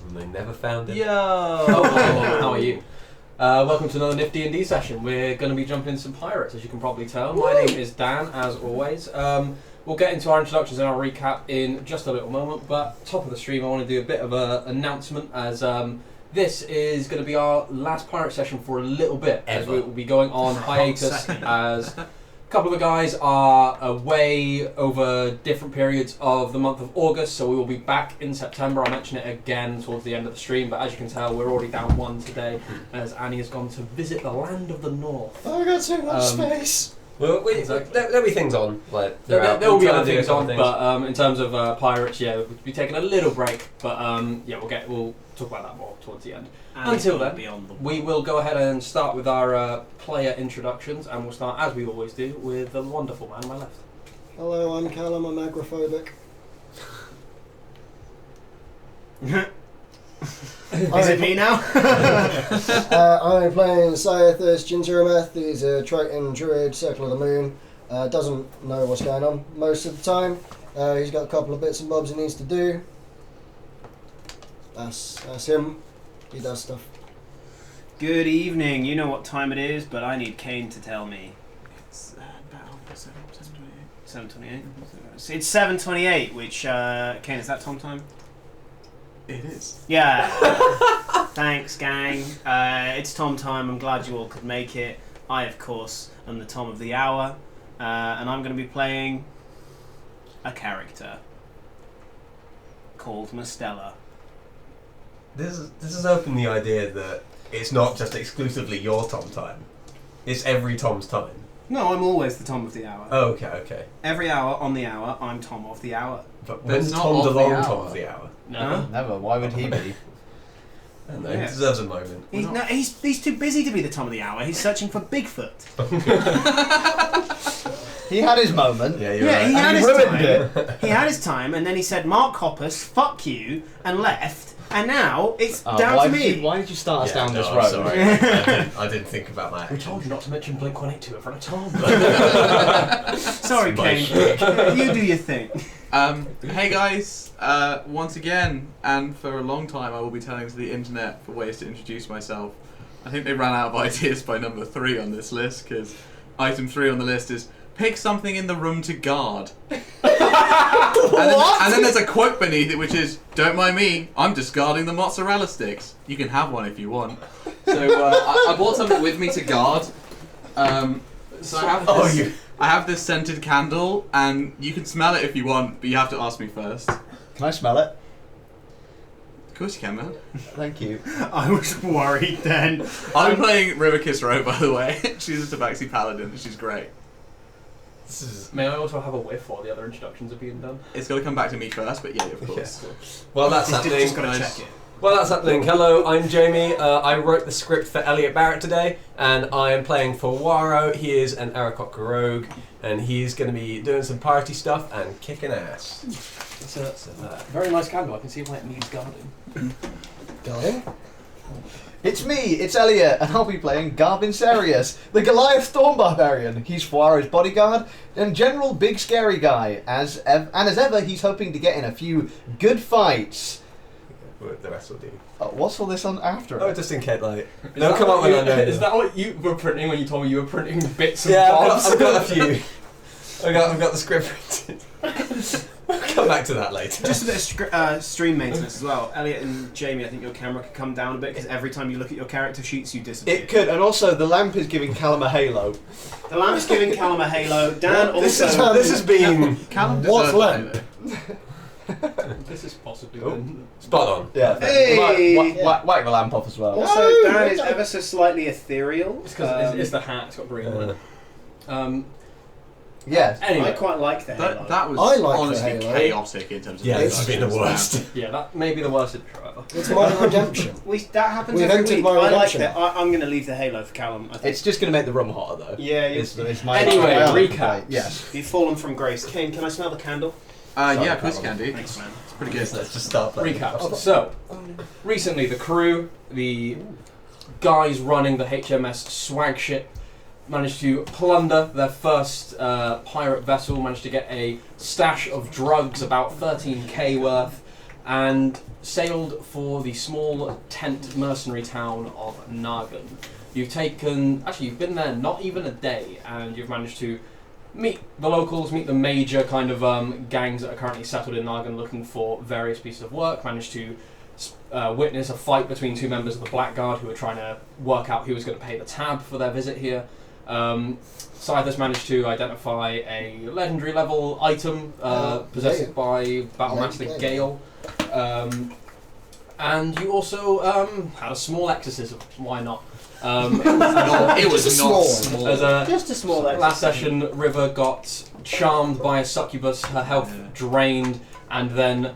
and they never found him. Yo! How are you? Welcome to another nifty D&D session. We're going to be jumping into some pirates, as you can probably tell. My name is Dan, as always. We'll get into our introductions and our recap in just a little moment, but top of the stream, I want to do a bit of an announcement, as this is going to be our last pirate session for a little bit, as we will be going on hiatus, as a couple of the guys are away over different periods of the month of August, so we will be back in September. I'll mention it again towards the end of the stream, but as you can tell, we're already down one today, as Annie has gone to visit the land of the north. Oh, I got so much space. Well, there'll be things on. Like, there will be other things on, but in terms of pirates, yeah, we'll be taking a little break, but yeah, we'll talk about that more towards the end. And until then, we will go ahead and start with our player introductions, and we'll start, as we always do, with the wonderful man on my left. Hello, I'm Callum, I'm agoraphobic. Is it me now? I'm playing Scythus Ginturameth. He's a Triton Druid, Circle of the Moon. Doesn't know what's going on most of the time. He's got a couple of bits and bobs he needs to do. That's him. He does stuff. Good evening. You know what time it is, but I need Kane to tell me. It's about 7:28. It's 7:28, which, Kane, is that Tom time? It is. Yeah. Thanks, gang. It's Tom time. I'm glad you all could make it. I, of course, am the Tom of the hour, and I'm going to be playing a character called Mastella. This has opened the idea that it's not just exclusively your Tom time. It's every Tom's time. No, I'm always the Tom of the hour. Oh, okay. Every hour on the hour, I'm Tom of the hour. But when's Tom DeLong Tom of the hour? Never. Why would he be? I don't know, he deserves a moment. He's too busy to be the Tom of the hour. He's searching for Bigfoot. He had his moment. Yeah, you're right. He had And his he ruined time. it. He had his time, and then he said, "Mark Hoppus, fuck you," and left. And now it's down to me. Why did you start us down this I'm road? sorry. I didn't think about my We told you not to mention Blink-182 in front of Tom. Sorry, Kane. You do your thing. Hey guys, once again, and for a long time I will be turning to the internet for ways to introduce myself. I think they ran out of ideas by number 3 on this list, because item 3 on the list is pick something in the room to guard. And then there's a quote beneath it which is, "Don't mind me, I'm discarding the mozzarella sticks. You can have one if you want." So I brought something with me to guard. So I have this scented candle, and you can smell it if you want, but you have to ask me first. Can I smell it? Of course you can, man. Thank you. I was worried then. I'm playing River Kiss Row, by the way. She's a Tabaxi Paladin, and she's great. May I also have a whiff while the other introductions are being done? It's got to come back to me first, but yeah, of course. Well, that's happening. Just gotta check it. Well, that's happening. Hello, I'm Jamie. I wrote the script for Elliot Barrett today, and I am playing for Waro. He is an Arakok rogue, and he's going to be doing some piratey stuff and kicking ass. It's a very nice candle. I can see why it needs guarding. Guarding? It's me, it's Elliot, and I'll be playing Garvin Serious, the Goliath Storm Barbarian. He's Fuaro's bodyguard and general big scary guy. As ever, he's hoping to get in a few good fights. The rest will do. What's all this on after? Oh, just in case, like... No, come on, Is that what you were printing when you told me you were printing bits and yeah, bobs? I've got a few. I've got the script printed. We'll come back to that later. Just a bit of stream maintenance as well. Elliot and Jamie, I think your camera could come down a bit, because every time you look at your character sheets, you disappear. It could, and also the lamp is giving Callum a halo. The lamp's giving Callum a halo. Dan This has been... Callum What deserves lamp? it. This is possibly Spot on. Yeah. Hey! Whack the lamp off as well. Also, Dan is ever so slightly ethereal. It's because it's the hat. It's got green on it. Yes. Anyway, I quite like the halo. That was I like the honestly halo. chaotic in terms of Yeah, this has been the introductions. worst. yeah, that may be the worst intro ever. It's my redemption. That happens We've every entered week. my I like redemption. that. I'm going to leave the halo for Callum. I think. It's just going to make the room hotter, though. Yeah, It's my Anyway, my recap. Yes. You've fallen from grace. Kane, can I smell the candle? Yeah, of course you can do. Thanks, man. It's pretty good. Let's just start playing. Recaps. So, recently the crew, the guys running the HMS Swag ship, managed to plunder their first pirate vessel, managed to get a stash of drugs, about 13k worth, and sailed for the small tent mercenary town of Nargan. You've been there not even a day, and you've managed to meet the locals, meet the major kind of gangs that are currently settled in Nargan looking for various pieces of work, managed to witness a fight between two members of the Blackguard who were trying to work out who was going to pay the tab for their visit here. Scythus managed to identify a legendary level item possessed by Battlemaster Gale. And you also had a small exorcism. Why not? It was Just a not small. small. Just a small Last session, River got charmed by a succubus, her health drained, and then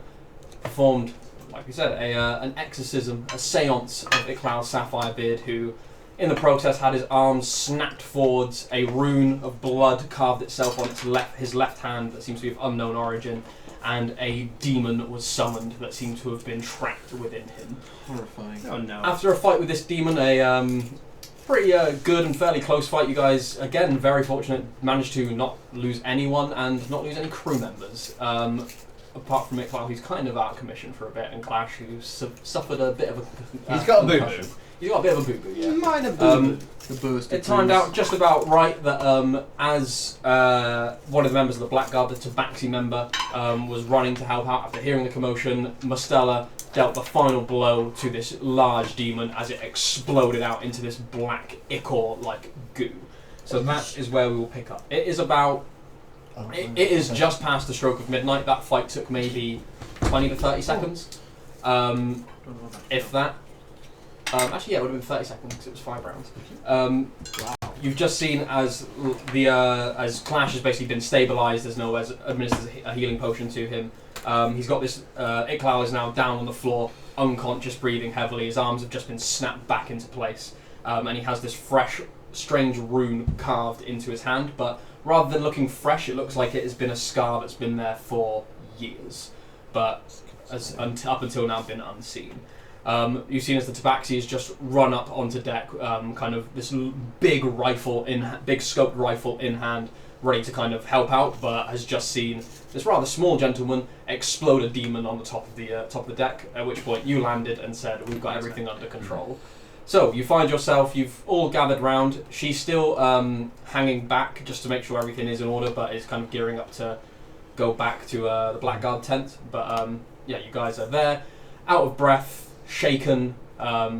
performed, like we said, an exorcism, a seance of Iqbal Sapphirebeard, who, in the process, had his arms snapped forwards, a rune of blood carved itself on his left hand that seems to be of unknown origin, and a demon was summoned that seemed to have been trapped within him. Horrifying. Oh no. After a fight with this demon, a pretty good and fairly close fight, you guys, again, very fortunate, managed to not lose anyone and not lose any crew members. Apart from Iqbal, who's kind of out of commission for a bit, and Clash, who suffered a bit of a He's got a concussion. boo-boo. He's got a bit of a boo-boo, yeah. Minor boo. The boost. It timed out just about right that as one of the members of the Blackguard, the Tabaxi member, was running to help out after hearing the commotion, Mustela dealt the final blow to this large demon as it exploded out into this black ichor-like goo. So that is where we will pick up. It is about... It is just past the stroke of midnight. That fight took maybe 20 to 30 seconds. If that. Actually, yeah, it would have been 30 seconds because it was 5 rounds. Wow. You've just seen as as Clash has basically been stabilised, as Noah's administers a healing potion to him. He's got this. Iqbal is now down on the floor, unconscious, breathing heavily. His arms have just been snapped back into place, and he has this fresh, strange rune carved into his hand. But rather than looking fresh, it looks like it has been a scar that's been there for years, but up until now been unseen. You've seen as the Tabaxi has just run up onto deck, kind of this big scoped rifle in hand, ready to kind of help out, but has just seen this rather small gentleman explode a demon on the top of the deck. At which point you landed and said, "We've got everything under control." So you find yourself, you've all gathered round. She's still hanging back just to make sure everything is in order, but is kind of gearing up to go back to the Blackguard tent. But yeah, you guys are there, out of breath, shaken,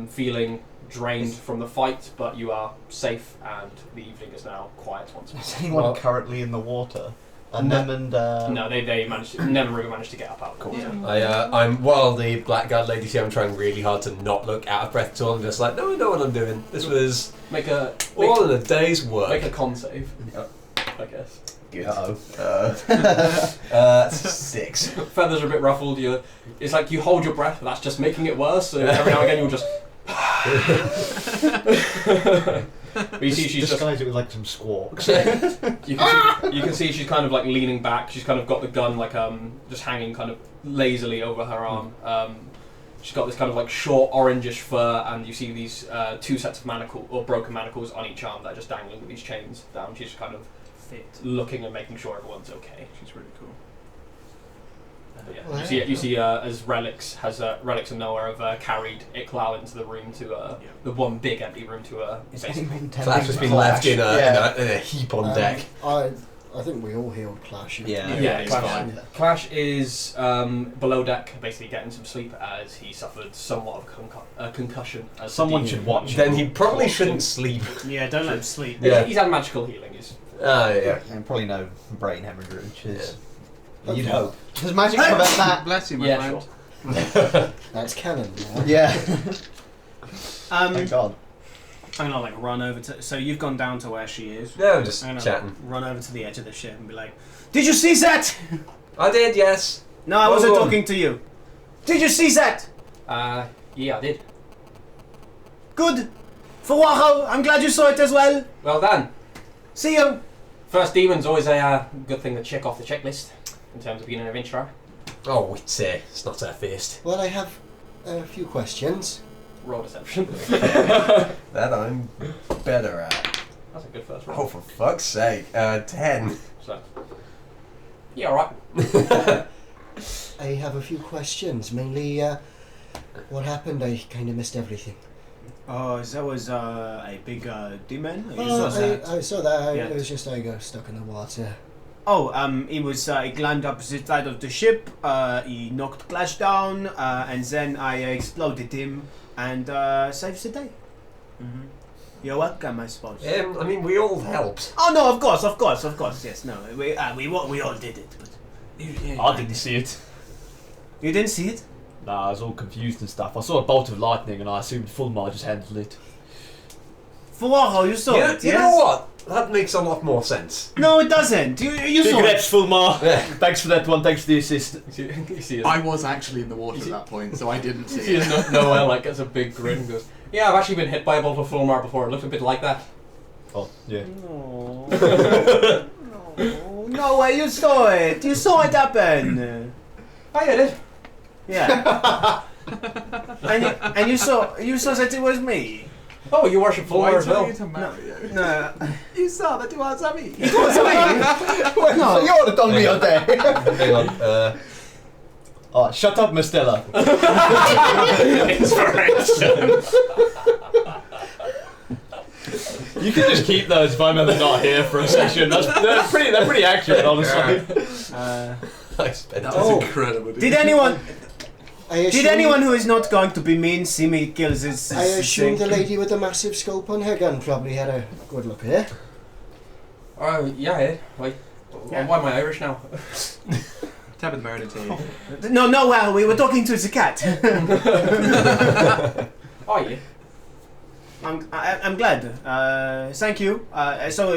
feeling drained from the fight, but you are safe, and the evening is now quiet once more. Is anyone currently in the water? And Nem and No, they managed. Nem and River managed to get up out of the water. Yeah. While the Blackguard ladies here, I'm trying really hard to not look out of breath at all. I'm just like, no, I know what I'm doing. This was all in a day's work. Make a con save, I guess. Good. Uh-oh. 6. Feathers are a bit ruffled. It's like you hold your breath, but that's just making it worse. So every now and again you'll just. But you see, she's disguise it with like some squawks. you can see she's kind of like leaning back. She's kind of got the gun like just hanging kind of lazily over her arm. She's got this kind of like short orangish fur, and you see these 2 sets of broken manacles on each arm that are just dangling with these chains down. She's kind of looking and making sure everyone's okay. She's really cool. Yeah. You see as Relics and Noah have carried Iqbal into the room to the one big empty room to Is anyone Clash has been left in a heap on deck. I think we all healed Clash. Yeah, he's fine. Clash is below deck, basically getting some sleep as he suffered somewhat of a concussion. Someone should watch. Then he probably shouldn't sleep. Yeah, don't let him sleep. Yeah. He's had magical healing. Yeah. And probably no brain hemorrhage. Yeah. You'd hope. Does magic prevent that? Bless you, my friend. Sure. That's canon now. Yeah. Thank God. I'm gonna like run over to. So you've gone down to where she is. Yeah, I'm just I'm gonna chatting. run over to the edge of the ship and be like, "Did you see that?" I did, yes. No, I wasn't Whoa. talking to you. Did you see that? Yeah, I did. Good. For Waho, I'm glad you saw it as well. Well done. See you. First demon's always a good thing to check off the checklist in terms of being an adventurer. Oh, it's not our first. Well, I have a few questions. Roll deception. That I'm better at. That's a good first roll. Oh, for fuck's sake. 10. So, yeah, alright. I have a few questions. Mainly, what happened? I kind of missed everything. Oh, that was a big demon. You saw that? I saw that. Yeah. It was just I got stuck in the water. Oh, he climbed up the side of the ship. He knocked Clash down, and then I exploded him and saved the day. Mm-hmm. You're welcome, I suppose. I mean, we all helped. Oh no, of course. Yes, no, we all did it. But I didn't see it. you didn't see it? Nah, I was all confused and stuff. I saw a bolt of lightning and I assumed Fulmar just handled it. Fuaro, you saw it. You Yes? know what? That makes a lot more sense. No, it doesn't. You saw it. Congrats, Fulmar. Yeah. Thanks for that one. Thanks for the assist. You see it. I was actually in the water at that point, so I didn't You see see it. Noel like gets a big grin and goes, yeah, I've actually been hit by a bolt of Fulmar before. It looked a bit like that. Oh, yeah. No. No way, you saw it. You saw it happen. Oh, yeah, I did. Yeah. and you saw that it was me. Oh, you worship Why Fulmar as tell well. you to Mario? No. You saw that it was me. It was me. Well, No. you would have done me a day. Hang on. Oh, shut up, Mistella. You can just keep those if I'm ever not here for a session. They're pretty accurate, honestly. Nice. That was Oh. incredible. Did anyone Did anyone who is not going to be mean see me kill this? I assume the thing? lady with the massive scope on her gun probably had a good look here. Oh, yeah, I did. Wait, Yeah. why am I Irish now? Tab of the Meredith. No, well, we were talking to the cat. Oh, yeah. I'm glad. Thank you. It That's doesn't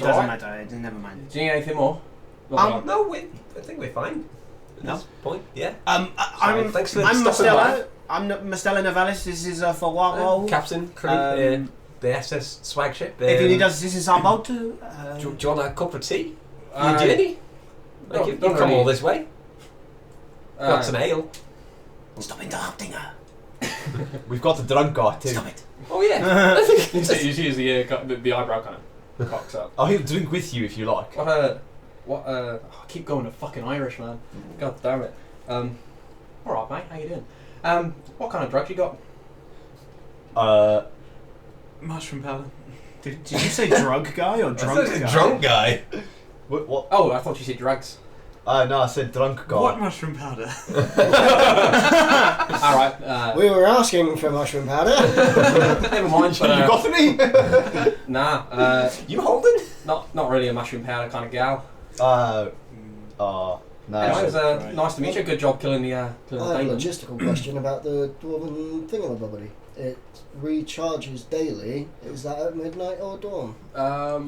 alright. matter. Never mind. Do you need anything more? No, I think we're fine. At No? this point, yeah. I'm Thanks for I'm stopping Mastella. I'm Mastella Navalis. This is Fawaro. Captain, crew, the SS swag ship. If you need us, this is our boat. Do you want a cup of tea? Uh, You journey? don't- You've don't come really- all this way. Got some ale. Stop interrupting her. We've got the drunk guy too. Stop it. Oh yeah. You see the eyebrow kind of cocks up. Oh, he'll drink with you if you like. I keep going to fucking Irish, man. God damn it. Alright, mate, how you doing? What kind of drugs you got? Mushroom powder. Did you say drug guy or drunk guy? Drunk guy. What? Oh, I thought you said drugs. No, I said drunk guy. What mushroom powder? Alright, We were asking for mushroom powder. never mind. You got any? Nah, You holding? not really a mushroom powder kind of gal. No. Anyway, it was nice to meet you. Good job killing the I have a demon. logistical question about the dwarven thingamabobbity. It recharges daily. Is that at midnight or dawn?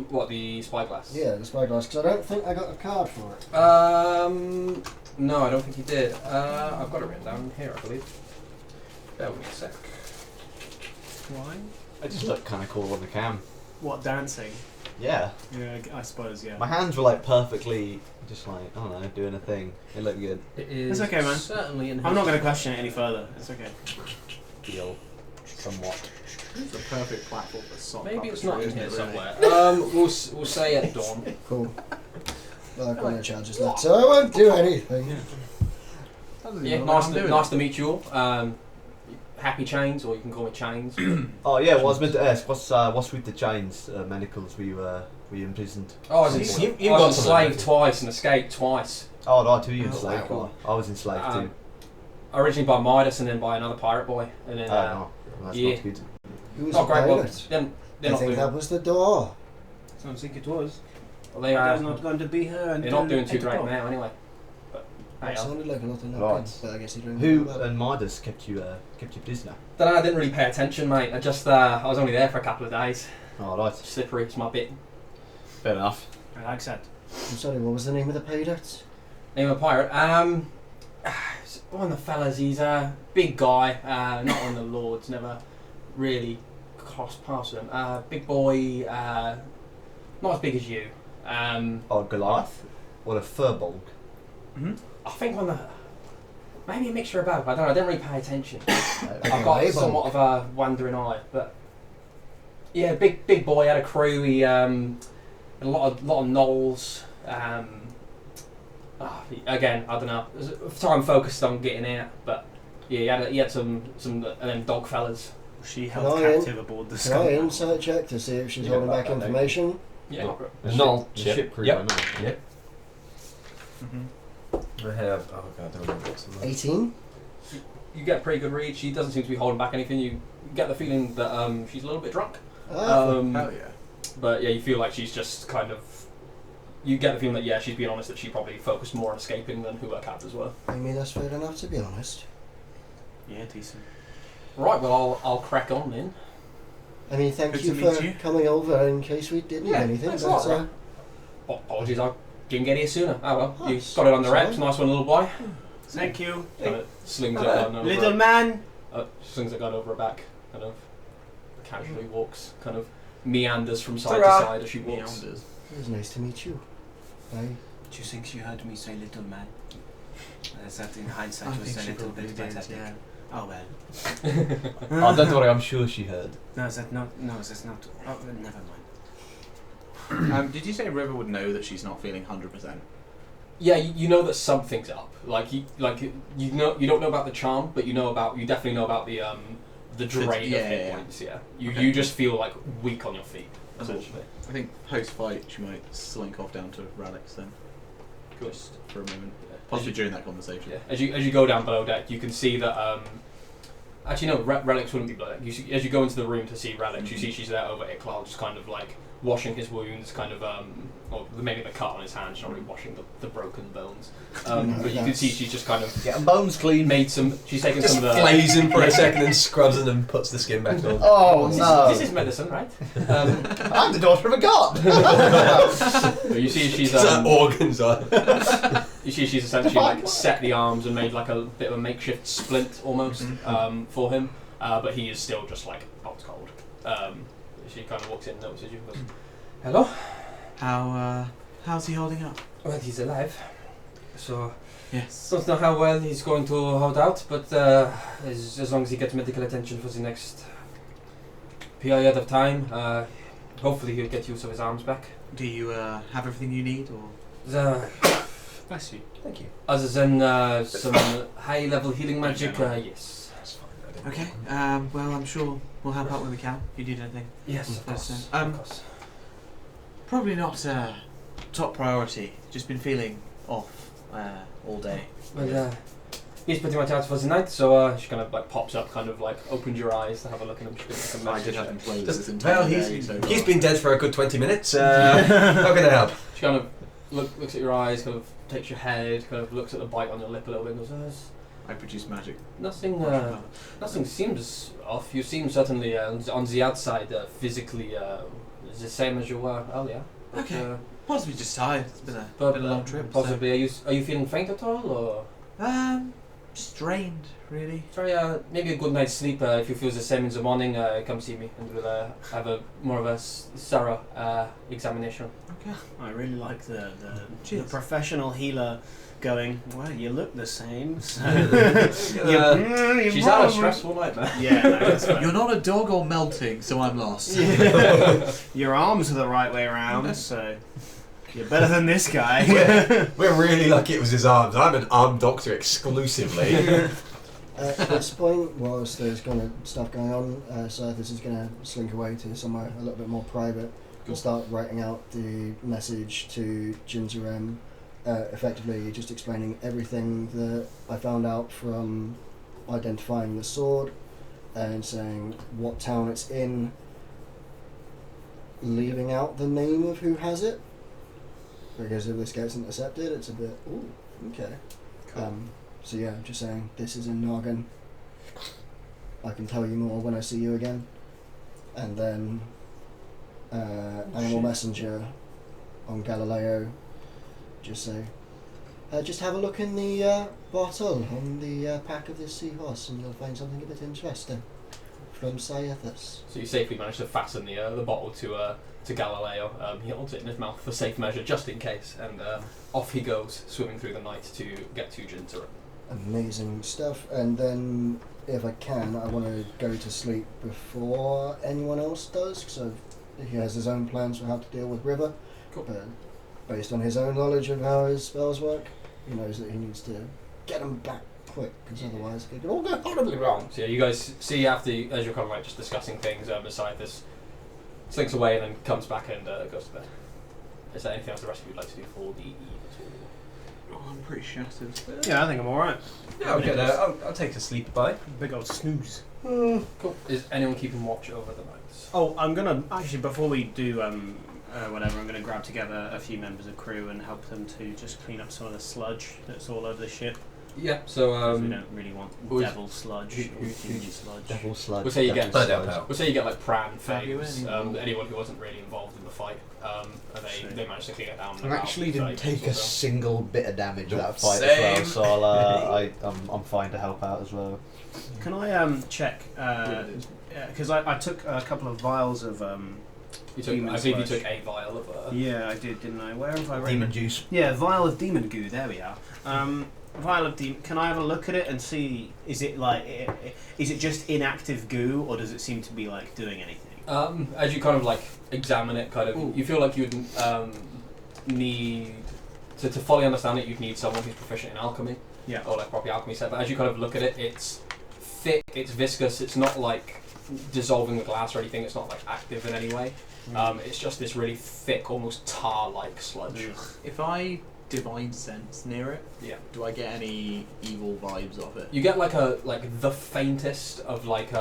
What, the spyglass? Yeah, the spyglass, because I don't think I got a card for it. No, I don't think you did. I've got it written down here, I believe. Bear with me a sec. Why? I just look kind of cool on the cam. What, dancing? Yeah. Yeah, I suppose, yeah. My hands were like perfectly, just like, I don't know, doing a thing. It looked good. It is It's okay, man. certainly in I'm not going to question it any further. It's okay. Deal. Somewhat. It's a perfect platform for sock Maybe puppetry, it's not in isn't here it, really? somewhere. We'll say at dawn. Cool. Well, I've got no charges left, so I won't do anything. Doesn't Yeah, even know what I'm doing. nice to meet you all. Happy Chains, or you can call me Chains. Oh yeah, well, I was meant to ask, what's with the chains, manacles? Were you imprisoned? Oh, I was You I got was some enslaved of that. twice and escaped twice. Oh, right, who you Oh, enslaved wow. by? I was enslaved too. Originally by Midas and then by another pirate boy. And then, No, that's yeah. not good. Who was not the great. Well, pilot? they're I not think doing. that was the door. Sounds like it was. Well, they I are. was not going to be here They're not doing too 8 great o'clock. now, anyway. But hey, That sounded like a lot of Right. napkins, but I guess you don't know Who about it. and Midas kept you prisoner? I didn't really pay attention, mate. I was only there for a couple of days. Oh, right. Slippery, it's my bit. Fair enough. I like that. I'm sorry, what was the name of the pilot? Name of a pirate. One of the fellas. He's a big guy. Not one of the lords. Never really crossed paths with him. Big boy. Not as big as you. Oh, Goliath? Or a Furbolg? I think on the maybe a mixture of both. I don't know. I didn't really pay attention. I've Okay, got Abel. somewhat of a wandering eye, but yeah, big boy had a crew. He had a lot of knolls. again, I don't know. I'm focused on getting out, but yeah, he had some dog fellas. She Can held I captive aboard the Can I scum. insight check to see if she's Yeah, holding about back that, information? Yeah. Null The ship. ship crew. Yep. I know. Yep. Mm-hmm. I have. Oh god, I don't remember what's in there. 18? You get a pretty good read. She doesn't seem to be holding back anything. You get the feeling that she's a little bit drunk. Hell yeah. But yeah, you feel like she's just kind of. You get the feeling that she's being honest that she probably focused more on escaping than who her captors were. I mean, that's fair enough, to be honest. Yeah, decent. Right, well I'll crack on then. I mean, thank Good you to for meet you. coming over in case we did need Yeah, anything. thanks a But, lot, Apologies, I didn't get here sooner. Oh well, you That's got it on the sorry. reps. Nice one, little boy. Thank you. Kind of slings a Hello. gun over. Little man. Slings a gun over her back. Kind of casually walks. Kind of meanders from side Ta-ra. to side as she walks. Meanders. it was nice to meet you. Bye. Do you think she heard me say little man? That in hindsight I was think a she little probably bit did, pathetic. yeah. Oh well. Oh, don't worry, I'm sure she heard. No, that's not. Oh, never mind. Did you say River would know that she's not feeling 100%? Yeah, you know that something's up. You know you don't know about the charm, but you definitely know about the drain of hit points. Yeah, you just feel like weak on your feet essentially. I think post-fight she might slink off down to Ralex then, Good. just for a moment. Possibly during that conversation. Yeah, as you go down below deck, you can see that. Actually, no, Relics wouldn't be below deck. As you go into the room to see Relics, you see she's there over Iqlal, just kind of like washing his wounds, kind of mainly the cut on his hand. She's not really washing the broken bones. But you can see she's just kind of Getting bones clean. She's taken Just some of the. flays him for a second and scrubs and then puts the skin back on. Oh no! This is medicine, right? I'm the daughter of a god. But you see she's Organs on. you see she's essentially like set the arms and made like a bit of a makeshift splint almost for him, but he is still just like out cold. She kind of walks in and notices you. Goes, hello. How's he holding up? Well, he's alive, so Yes. don't know how well he's going to hold out, but as long as he gets medical attention for the next period of time, hopefully he'll get use of his arms back. Do you have everything you need, or? Bless you. Thank you. Other than some high-level healing magic, yes. That's fine. I didn't- Okay. Well, I'm sure we'll help out when we can. If you need anything. Yes, of That's course. it. Of course. Probably not top priority. Just been feeling off all day. Well, he's pretty much out for the night, so she kind of like pops up, kind of like opens your eyes to have a look at him. She's gonna, like, a I did have message. him closed Just- this entire well, day. So he's been dead for a good 20 minutes. How can I help? She kind of looks at your eyes, kind of takes your head, kind of looks at the bite on your lip a little bit, and goes, I produce magic. nothing. Nothing seems off. You seem certainly on the outside physically the same as you were earlier. But, Okay. Possibly just tired. It's been a but long trip. so- Possibly. Are you feeling faint at all, or Just drained, really. try maybe a good night's sleep? If you feel the same in the morning, come see me, and we'll have a more of a thorough examination. I really like the Cheers. professional healer going, well, you look the same. So She's had a stressful night, man. Yeah, no, that's right. You're not a dog or melting, so I'm lost. Your arms are the right way around, so you're better than this guy. We're really lucky it was his arms. I'm an arm doctor exclusively. At this point, whilst there's kind of stuff going on, Cyrthus is going to slink away to somewhere a little bit more private and start writing out the message to Jinzurem, effectively just explaining everything that I found out from identifying the sword and saying what town it's in, leaving out the name of who has it, because if this gets intercepted, it's a bit, ooh, okay. So yeah, I'm just saying, this is in Nargan. I can tell you more when I see you again. And then Animal Messenger on Galileo, just say, just have a look in the bottle on the pack of this seahorse and you'll find something a bit interesting. From Cyrthus. So you safely managed to fasten the bottle to Galileo. He holds it in his mouth for safe measure, just in case, and off he goes, swimming through the night to get to Jinzurem. Amazing stuff. And then, if I can, I want to go to sleep before anyone else does, so he has his own plans for how to deal with River. Cool. But based on his own knowledge of how his spells work, he knows that he needs to get them back quick, because otherwise it could all go horribly wrong. So yeah, you guys see after as you're kind of like just discussing things beside this, slinks away and then comes back and goes to bed. Is there anything else the rest of you would like to do for the eve at all? Oh, I'm pretty shattered. Yeah, I think I'm alright. Yeah, I'll take a sleep bye. Big old snooze. Cool. Is anyone keeping watch over the night? Oh, I'm gonna actually before we do whatever, I'm gonna grab together a few members of crew and help them to just clean up some of the sludge that's all over the ship. Yeah. So 'Cause we don't really want who's- devil sludge or human sludge. Devil sludge. We'll say you get- devil Blood sludge. out. we'll say you get like Pran, Fabio, Faves, anyone? anyone who wasn't really involved in the fight, and they managed to clean it down. I actually didn't take a so. single bit of damage in that fight Same. as well, so I'm fine to help out as well. Can I check? Because I took a couple of vials of You took, demon I believe you sludge. took a vial of. Yeah, I did, didn't I? Where have I written? Demon juice. Yeah, vial of demon goo. There we are. Vial of demon. Can I have a look at it and see? Is it like? Is it just inactive goo, or does it seem to be like doing anything? As you kind of like examine it, kind of, Ooh. you feel like you'd need to fully understand it. You'd need someone who's proficient in alchemy, Yeah. or like proper alchemy set. But as you kind of look at it, it's thick, it's viscous. It's not like dissolving the glass or anything. It's not like active in any way. It's just this really thick, almost tar-like sludge. If I divine sense near it, Yeah. do I get any evil vibes of it? You get like the faintest of like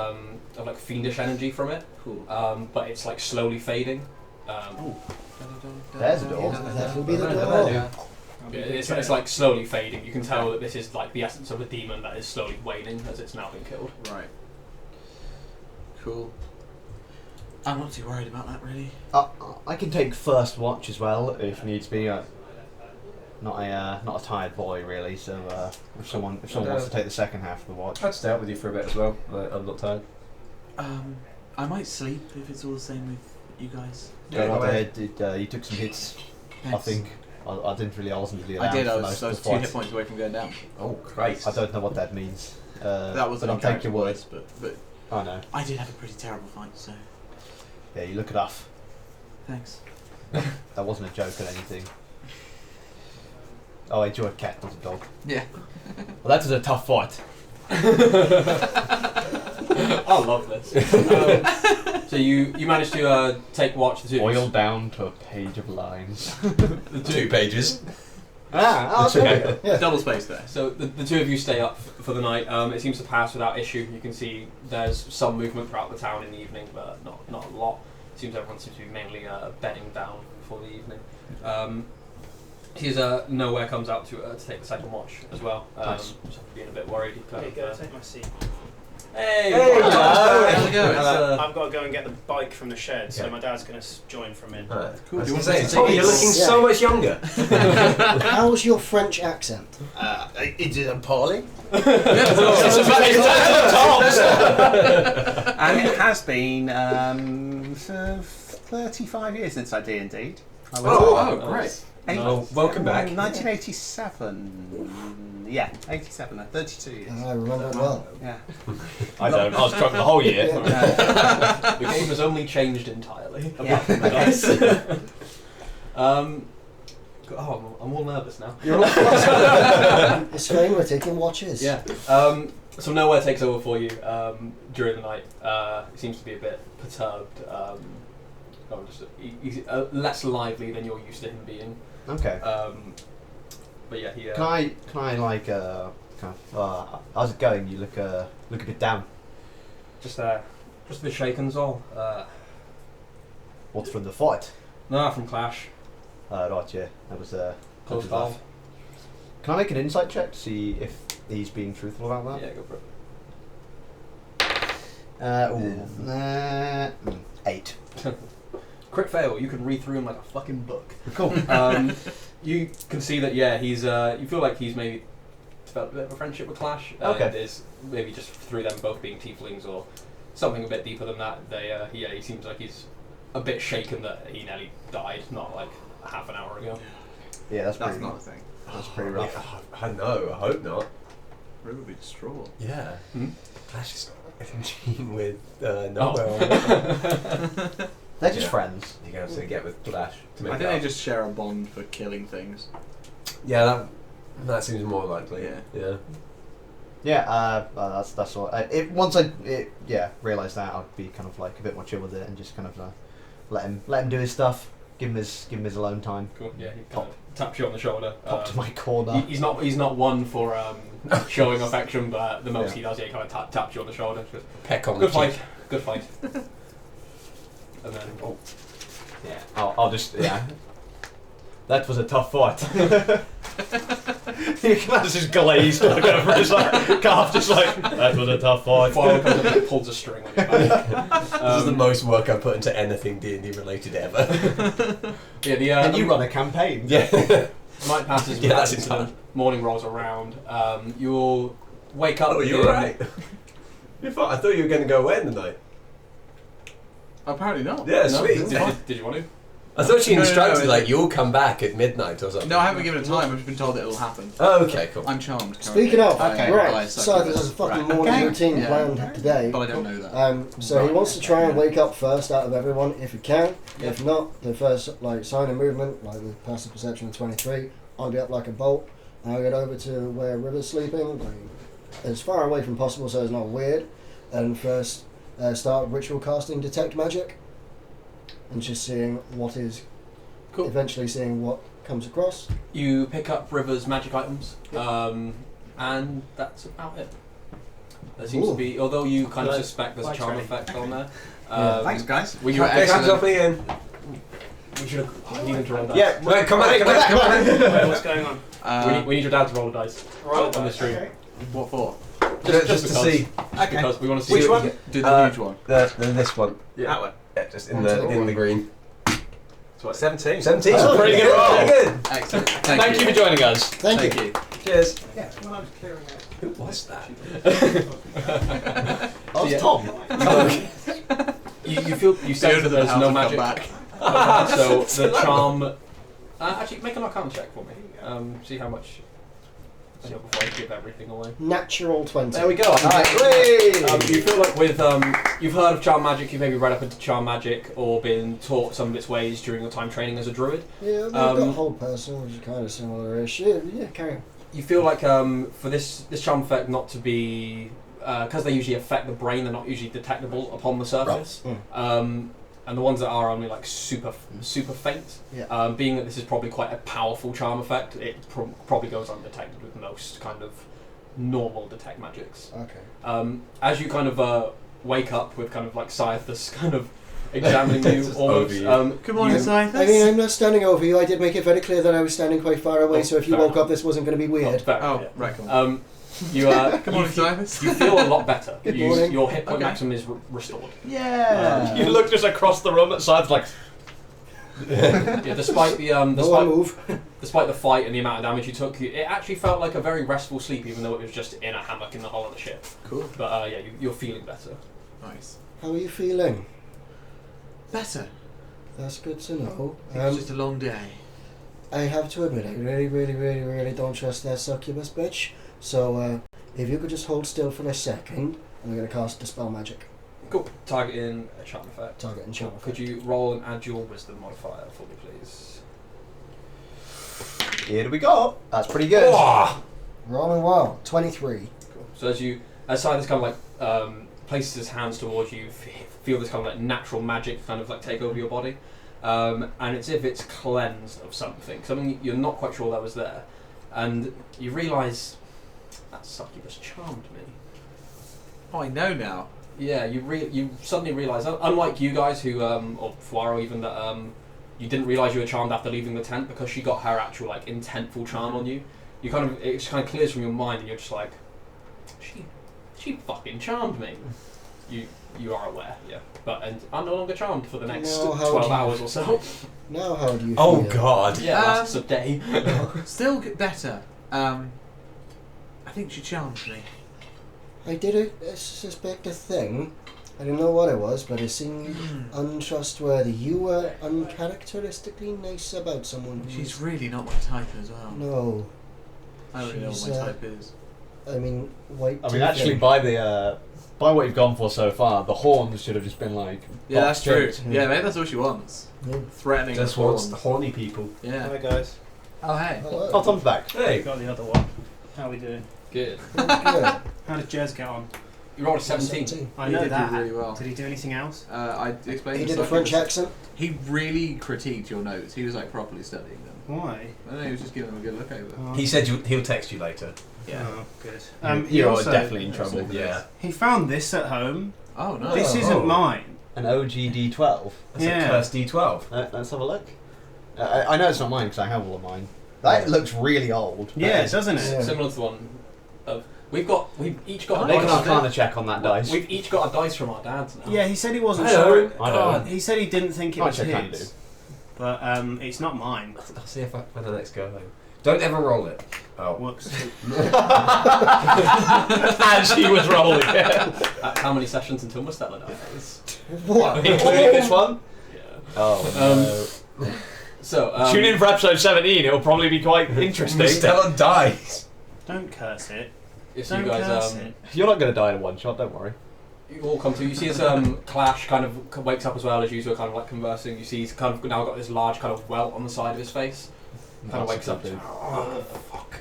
fiendish energy from it, Cool. but it's like slowly fading. There's a door. That will be the Yeah. door. It's like slowly fading. You can tell that this is like the essence of a demon that is slowly waning as it's now been killed. Right. Cool. I'm not too worried about that, really. I can take first watch as well if needs be. Not a tired boy really. So if someone wants to take the second half of the watch, I'd stay out with you for a bit as well. I'm not tired. I might sleep if it's all the same with you guys. go right ahead. You took some hits. I Thanks. think I wasn't really I around did. for I most was of the 2 hit fight. points away from going down. Oh Christ! I don't know what that means. That was but an I'll take your word. voice, but I know. I did have a pretty terrible fight, so Yeah, you look it off. thanks. That wasn't a joke or anything. Oh, I enjoyed cat, not a dog. Yeah. Well, that was a tough fight. I love this. So you managed to take watch. The two. Boiled down to a page of lines. The 2 pages. Okay. Yeah. Double space there. So the two of you stay up for the night. It seems to pass without issue. You can see there's some movement throughout the town in the evening, but not a lot. It seems everyone seems to be mainly bedding down for the evening. Here's Nowhere comes out to take the second watch as well. Nice. So being a bit worried. He kind of, take my seat. Hey! Hello. How's it going? I've got to go and get the bike from the shed, so Okay. my dad's going to join from in. Cool. I Do was you going want to say, me to Tommy, take you're it? looking Yeah. so much younger. How's your French accent? Is it appalling? Yeah, And it has been 35 years since I D&D'd. I was Oh, great. Oh, welcome back. 1987. Yeah, 87. 32 years. I remember it well. Yeah. I don't. I was drunk the whole year. The game has only changed entirely. Yeah. Yes. I'm all nervous now. It's fine, we're taking watches. Yeah. So Nowhere takes over for you during the night. He seems to be a bit perturbed. He's less lively than you're used to him being. Okay. But yeah, he. Can I like how's it going? You look a bit down. Just a bit shaken, all. What's from the fight? No, from Clash. Right, yeah, that was Close good call. laugh. Can I make an insight check to see if he's being truthful about that? Yeah, go for it. 8. Crit fail. You can read through him like a fucking book. Cool. You can see that, yeah, he's. You feel like he's maybe developed a bit of a friendship with Clash. Okay. There's maybe just through them both being tieflings or something a bit deeper than that. He seems like he's a bit shaken that he nearly died, not like half an hour ago. Yeah, that's That's pretty. not a thing. That's pretty rough. Yeah, I know. I hope not. Ruby would be distraught. Yeah. Hmm? Clash is a team with Nowhere on it. They're just Yeah. friends. You're going to have to get with Clash to make I it think they up. just share a bond for killing things. Yeah, That seems more likely. Yeah. Yeah. That's all. Once realised that, I'd be kind of like a bit more chill with it and just kind of let him do his stuff. Give him his alone time. Cool. Yeah, he kind of taps you on the shoulder. Pop to my corner. He's not one for showing affection, but the most he does, he kind of taps you on the shoulder. Just, Peck on good the fight. cheek. Good fight. And then I'll just That was a tough fight. You can imagine just glazed look over his calf, just like that was a tough fight. Fire comes up and pulls a string on your back. This is the most work I've put into anything D&D related ever. And you run a campaign. Yeah. Night passes. Yeah, that's into the insane. morning rolls around. You'll wake up. Oh, you're right. I thought you were going to go away in the night. Apparently not. Yeah, No? sweet. Did you want to? I thought she No, instructed no, like you'll come back at midnight or something. No, I haven't been given a time. I've just been told that it will happen. Oh, okay, cool. I'm charmed. Speaking of, currently. right, So so there's a fucking morning routine Yeah. planned today. But I don't know that. So he wants to try and wake up first out of everyone if he can. If not, the first sign of movement, like with passive perception of 23, I'll be up like a bolt. And I'll get over to where River's sleeping, like, as far away from possible so it's not weird. And first start ritual casting detect magic. And just seeing what is, eventually seeing what comes across. You pick up River's magic items, and that's about it. There seems to be, although you kind of suspect there's a charm effect on there. Thanks, guys. We Hands off me in. should have needed to roll dice. Yeah, wait, come back. Wait, what's going on? We need your dad to roll a dice on the stream. Okay. What for? Just to because. see. Just because we want to see Which what one? you get. Do the huge one. This one. That one. Yeah, just in the green. 17. 17. Oh, Pretty pretty good roll. good. Good. Excellent. Thank you for joining us. Thank you. Cheers. Yeah, when I was clearing out. Who was that? Oh, it's Tom. You sense that there's no magic. So the charm. Actually, make an Arcana check for me. See how much. Before I give everything away. Natural 20. There we go. Nice. You feel like with you've heard of charm magic, you've maybe read up into charm magic or been taught some of its ways during your time training as a druid. Yeah, we've got whole person, which is kind of similar-ish. Yeah, carry on. You feel like for this charm effect not to be because they usually affect the brain, they're not usually detectable upon the surface. Right. And the ones that are only like super faint. Yeah. Being that this is probably quite a powerful charm effect, it probably goes undetected with most kind of normal detect magics. Okay. As you kind of wake up with kind of like Scythus kind of examining you Just almost. over you. Good morning, I mean, I'm not standing over you. I did make it very clear that I was standing quite far away, so if you fair woke enough. up, this wasn't going to be weird. Fair, Oh, yeah. right, cool. You Good you morning, feel, Cyrus. you feel a lot better. Good morning. Your hit point Okay. maximum is restored. Yeah. You look just across the room at sides like. Yeah, despite the No one despite, move. despite the fight and the amount of damage you took, it actually felt like a very restful sleep, even though it was just in a hammock in the hull of the ship. Cool. But yeah, you're feeling better. Nice. How are you feeling? Better. That's good to know. It was just a long day. I have to admit, I really don't trust that succubus bitch. So, if you could just hold still for a second, I'm going to cast Dispel Magic. Cool. Targeting a charm effect. Target and charm. Could you roll and add your wisdom modifier for me, please? Here we go. That's pretty good. Rolling well. 23. Cool. So as Silas kind of like places his hands towards you, feel this kind of like natural magic kind of like take over your body, and it's as if it's cleansed of something you're not quite sure that was there, and you realise that succubus charmed me. Oh, I know now. Yeah, you suddenly realise, unlike you guys who, or Fuaro even, that you didn't realise you were charmed after leaving the tent because she got her actual like intentful charm on you. It kind of clears from your mind and you're just like, she fucking charmed me. You are aware, yeah. And I'm no longer charmed for the next No, how 12 do you- hours or so. Now, how do you feel? Oh God. Yeah, lasts a day. Still better. I think she charmed me. I did suspect a thing. I don't know what it was, but it seemed untrustworthy. You were uncharacteristically nice about someone. She's really not my type as well. No. I don't really know she's, what my type is. I mean, white. I mean, actually, by what you've gone for so far, the horns should have just been like. Yeah, that's true. boxed in. Yeah, maybe that's all she wants. Yeah. Threatening Just the wants horns. the horny people. Yeah. Hi, guys. Oh, hey. Hello. Oh, Tom's back. Hey. Got the other one. How are we doing? Good. Good. How did Jez get on? You rolled a 17. I He know did do that. really well. Did he do anything else? I explained He the did a stuff French was- accent. He really critiqued your notes. He was like properly studying them. Why? I don't know, he was just giving them a good look over. Oh, He said he'll text you later. Oh, good. He You're also- definitely in trouble. Yeah. He found this at home. Oh, no. This Oh. isn't mine. An OGD12. That's Yeah. a cursed D12. Let's have a look. I know it's not mine because I have all of mine. That looks really old. Yeah, doesn't it? Yeah. Similar to the one of we've each got a Make an dice. Arcana check on that dice. We've each got a dice from our dads now. Yeah, he said he wasn't Hello. sure. I don't. He said he didn't think it I was check can his. do. But it's not mine. I'll see if when the next go home. Don't ever roll it. Oh. Whoops. As he was rolling. How many sessions until Mustela dies? What? Including this one? Yeah. Oh, no. So Tune in for episode 17, it'll probably be quite interesting. Stella dies. Don't curse it. If Don't you guys curse it. You're not going to die in one shot, don't worry. you all come to. You see as Clash kind of wakes up as well as you two are kind of like conversing. You see he's kind of now got this large kind of welt on the side of his face. Kind of wakes up. Oh, fuck.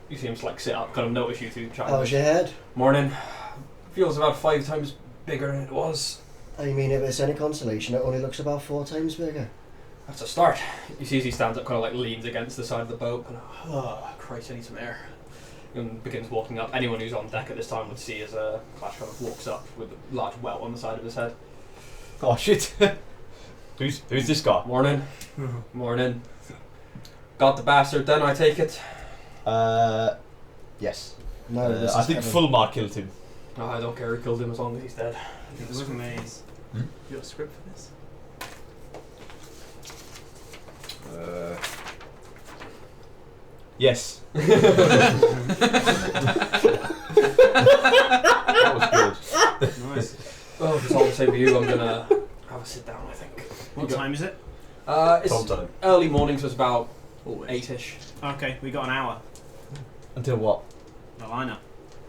You see him just like sit up, kind of notice you two chatting. How's your head? Morning. Feels about 5 times bigger than it was. I mean, if it's any consolation, it only looks about 4 times bigger. That's a start. You see as he stands up, kind of like leans against the side of the boat, and oh Christ, I need some air. And begins walking up. Anyone who's on deck at this time would see as Clash kind of walks up with a large welt on the side of his head. Oh shit. Who's this guy? Morning. Morning. Got the bastard then, I take it? Yes. No, this I is think heaven. Fulmar killed him. No, I don't care who killed him as long as he's dead. It was me. You got a script for this? Yes. That was good. Nice. Oh, if it's all the same for you, I'm gonna have a sit down, I think. What time is it? It's Tom time. early morning, so it's about Always. 8ish. Okay, we got an hour. Until what? The lineup.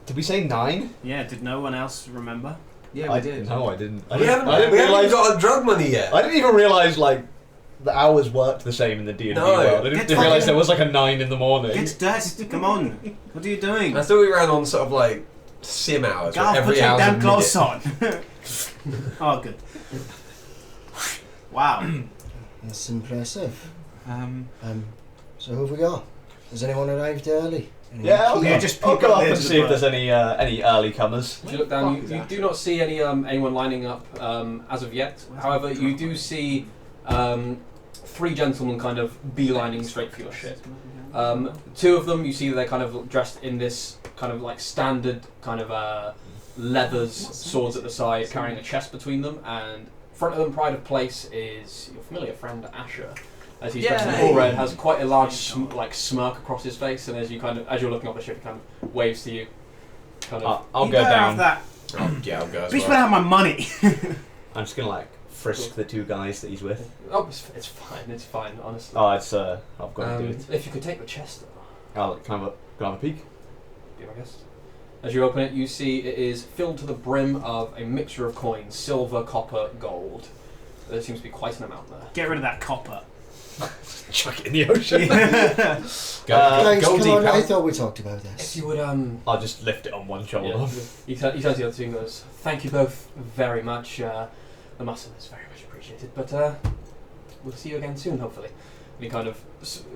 Did we say 9? Yeah, did no one else remember? Yeah, we did. No, I didn't. I We didn't, haven't, I didn't we haven't realize. got a drug money yet. I didn't even realize like the hours worked the same in the D&D No. world. I Get didn't realize fucking- there was like a 9 in the morning. Get dressed, come on. What are you doing? I thought we ran on sort of like sim hours. where Garth, put every your hour's damn a clothes minute. on. Oh, good. Wow. That's impressive. Um, So who have we got? Has anyone arrived early? Anyone Yeah, I'll, keen? Yeah, just I'll pick go up up the and end of see the if there's any early comers. If you look down, Fuck you that. do not see any anyone lining up as of yet. However, you do see 3 gentlemen kind of beelining straight for your ship. 2 of them, you see they're kind of dressed in this kind of like standard kind of leathers, swords at the side, carrying a chest between them, and in front of them, pride of place, is your familiar friend Asher. As he's dressed in Yay! all red, has quite a large smirk across his face, and as you're looking up the ship, he kind of waves to you. Kind of. I'll You go better have down. that. Oh, yeah, I'll go as Bitch well. better have my money. I'm just gonna like frisk the 2 guys that he's with. Oh, it's fine, honestly. Oh, it's I've got to do it. If you could take the chest, though, Can I have a peek? be my guest. As you open it, you see it is filled to the brim of a mixture of coins: silver, copper, gold. There seems to be quite an amount there. Get rid of that copper. Chuck it in the ocean. Guys, Go come deep, on, I pal. thought we talked about If this. you would, I'll just lift it on one shoulder. yeah, he turns to the other two and goes, "Thank you both very much. The muscle is very much appreciated, but we'll see you again soon, hopefully." And he kind of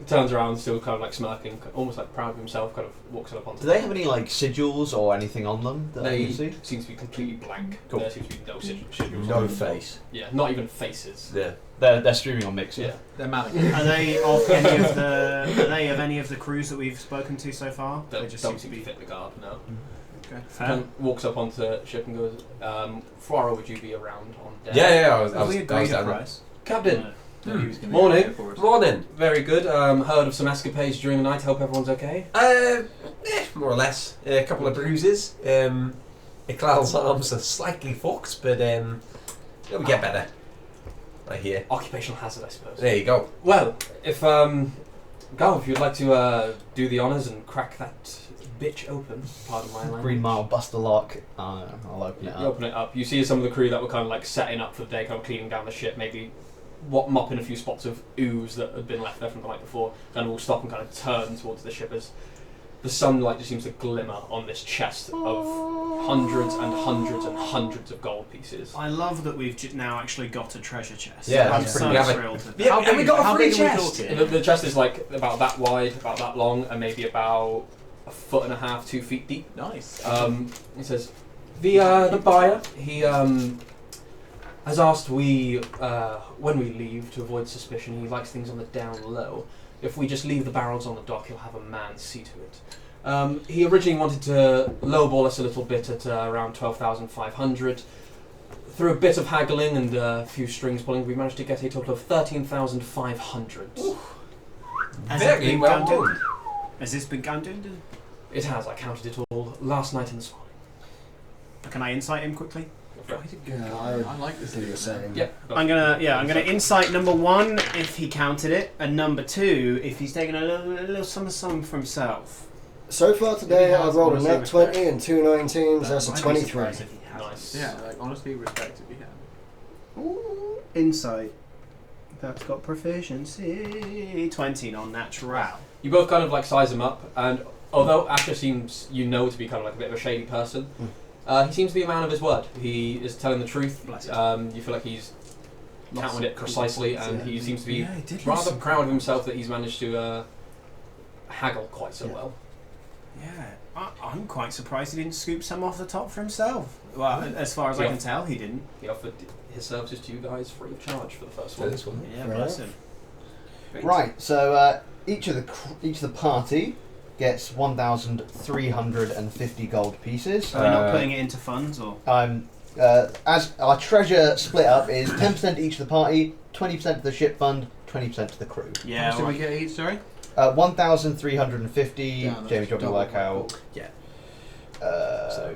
turns around, still kind of like smirking, almost like proud of himself, kind of walks up onto Do they have any like sigils or anything on them that I They can see? seem to be completely blank. Cool. There seems to be no sigils. No face. Yeah, not even faces. Yeah. They're streaming on Mixer. Yeah. they're Malik. Are they of any of the? Are they of any of the crews that we've spoken to so far? They They just don't seem seem to to be fit the guard, no. okay. Kind Fair. of walks up onto the ship and goes, Fuaro, would you be around on deck? Yeah, I was Have we I was agreed a down there. price? Captain, No, he was gonna Morning. be here for us. Morning. very good. Heard of some escapades during the night. Hope everyone's okay. More or less. A couple of bruises. Iclal's arms are slightly fucked, but it'll get better. I hear. Occupational hazard, I suppose. There you go. Well, if Gal, if you'd like to do the honours and crack that bitch open, pardon my language. Green Mile, bust the lock. I'll open You it open up. it up. You see some of the crew that were kind of like setting up for the day, kind of cleaning down the ship, maybe mop in a few spots of ooze that had been left there from the night before, and will stop and kind of turn towards the ship as the sunlight just seems to glimmer on this chest of hundreds and hundreds and hundreds of gold pieces. I love that we've now actually got a treasure chest. Yeah, I'm that's so pretty- thrilled. with Yeah, that. and we got a how free big are we chest. talking? The chest is like about that wide, about that long, and maybe about 1.5 feet, 2 feet deep. Nice. It says, the buyer, he has asked when we leave to avoid suspicion, he likes things on the down low. If we just leave the barrels on the dock, he'll have a man see to it. He originally wanted to lowball us a little bit at around 12,500. Through a bit of haggling and a few strings pulling, we managed to get a total of 13,500. Has it Very been well counted? done. Has this been counted? It has, I counted it all last night in the swan. Can I insight him quickly? Yeah, I like this do the thing. same. Yep. I'm gonna insight number 1 if he counted it, and number 2 if he's taken a little sum for himself. So far today, If he I've has, rolled a honestly, nat 20 and 2 19s. That's a I'd be 23. surprised if he hasn't. Nice. Yeah, like honestly, respect if you can. Ooh, insight. That's got proficiency. 20 non-natural. You both kind of like size him up, and although Asher seems to be kind of like a bit of a shady person, he seems to be a man of his word. He is telling the truth. Bless him. You feel like he's counted it precisely, and he seems to be Yeah, he did rather lose proud of himself that he's managed to haggle quite so well. Yeah, I'm quite surprised he didn't scoop some off the top for himself. Well, as far as I Yeah. can tell, he didn't. He offered his services to you guys free of charge for the first For one. this one. Yeah, Fair bless enough. him. Right, so each of the party gets 1,350 gold pieces. Are we not putting it into funds or? As our treasure split up is 10% each of the party, 20% to the ship fund, 20% to the crew. Yeah, How much did we alright. get each? Sorry. 1,350. Yeah, that's Jamie, drop me double. work out. Yeah. So,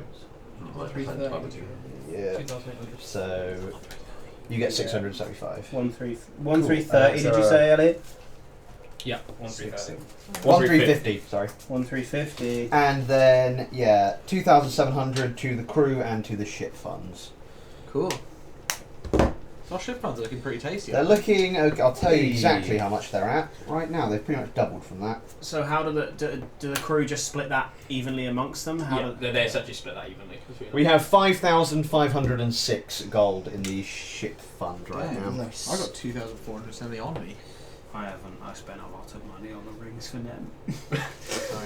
$330. yeah. So you get 675. 1,330. Did you say, Elliot? Yeah, 1,330. 1,350. Sorry. 1,350. And then 2,700 to the crew and to the ship funds. Cool. Our ship funds are looking pretty tasty. They're looking. I'll tell you exactly how much they're at right now. They've pretty much doubled from that. So how do the crew just split that evenly amongst them? How Yeah, do they essentially split that evenly between them. We have 5,506 gold in the ship fund right Yeah. now. Nice. I got 2,470 on me. I haven't. I spent a lot of money on the rings for them. Oh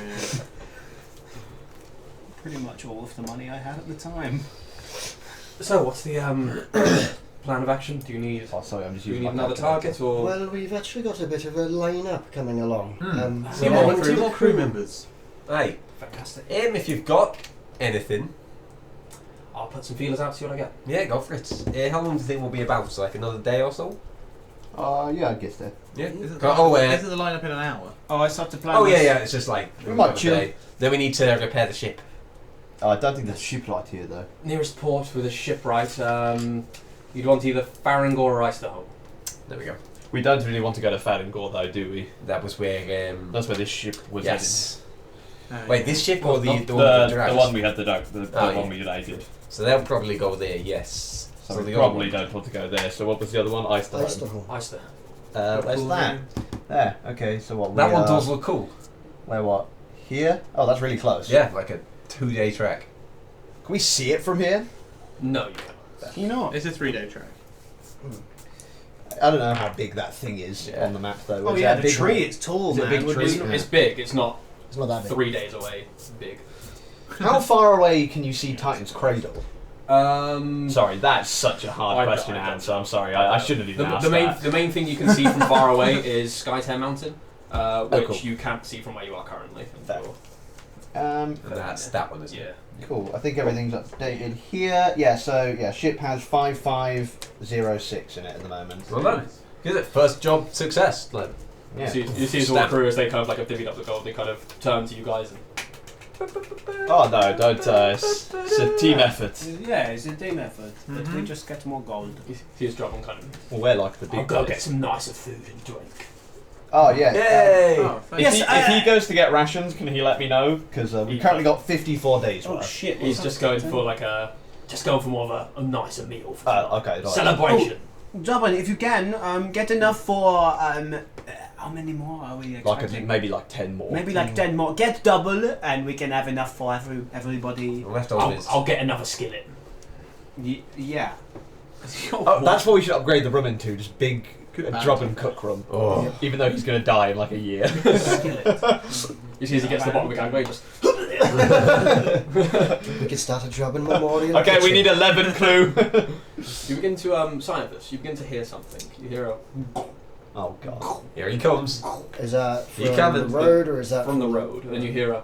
yeah. Pretty much all of the money I had at the time. So, what's the plan of action? Do you need Oh, sorry, I'm just do you using need my another calculator. target or? Well, we've actually got a bit of a line-up coming along. Two we're more heading crew, to the crew members. Hey, Fantastic. if you've got anything, I'll put some feelers out, see what I get. yeah, go for it. How long do you think we'll be about? So like another day or so? Yeah, I guess that. Yeah. Isn't Oh, the lineup in an hour? Oh, I started to plan. oh this. yeah. It's just like We might another chill. day. Then we need to repair the ship. I don't think there's a ship light here though. Nearest port with a shipwright. You'd want either Farangor or Isterholm. There we go. We don't really want to go to Farangor though, do we? That was where. That's where this ship was Yes. Wait, this ship or the headed. one with the The dragons? one we had the Oh, one yeah. we united. So they'll probably go there. Yes. So, the we other probably one. don't want to go there. So what was the other one? Isterholm. Isterholm. Ister. Where's that? There. Okay. So what? That we one are- does look cool. Where what? Here? Oh, that's really close. Yeah, like a 2-day trek. Can we see it from here? No, you can't. Can you not? It's a 3-day track. I don't know how big that thing is Yeah. on the map though. Oh Is yeah, that the big tree. one? It's tall, Is it a man. big Would tree? we- Yeah. It's big. It's not It's not that big. 3 days away. Big. How far away can you see Titan's Cradle? Sorry, that's such a hard I question to don't- answer. I'm sorry, I shouldn't have even asked that. The main thing you can see from far away is Skytear Mountain, which cool. you can't see from where you are currently. Fair. Um, And that's that one, isn't Yeah. it? cool. I think everything's updated here. Yeah. So yeah, ship has 5506 in it at the moment. Well done. Is it first job success? Like, Yeah. You see as all the crew as they kind of like have divvied up the gold, they kind of turn to you guys and Oh no, don't. It's a team effort. Yeah, it's a team effort, but we just get more gold. you see his job and kind of. Well, we're like the big I'll go guys. get some nicer food and drink. Oh yeah. yay! Oh, thank If, you. he, if he goes to get rations, can he let me know? Because we've currently got 54 days Oh worth. shit! He's just going for like a, just going for more of a nicer meal for tonight. Okay. Right. Celebration. Double, if you can, get enough for, how many more are we expecting? Maybe like 10 more. Maybe like 10 more. Get double, and we can have enough for everybody. I'll get another skillet. Yeah. Oh, that's what we should upgrade the room into, just big Good drub man. and cook room. Oh. Even though he's going to die in like a year. Skillet. You see, as he gets to the bottom of the gangway, just. We could start a job in memorial. Okay, we kitchen. need 11 clue. You begin to sign this. You begin to hear something. You hear a Oh god. Here he comes. Is that from You the can't- road or is that from the road, and then you hear a.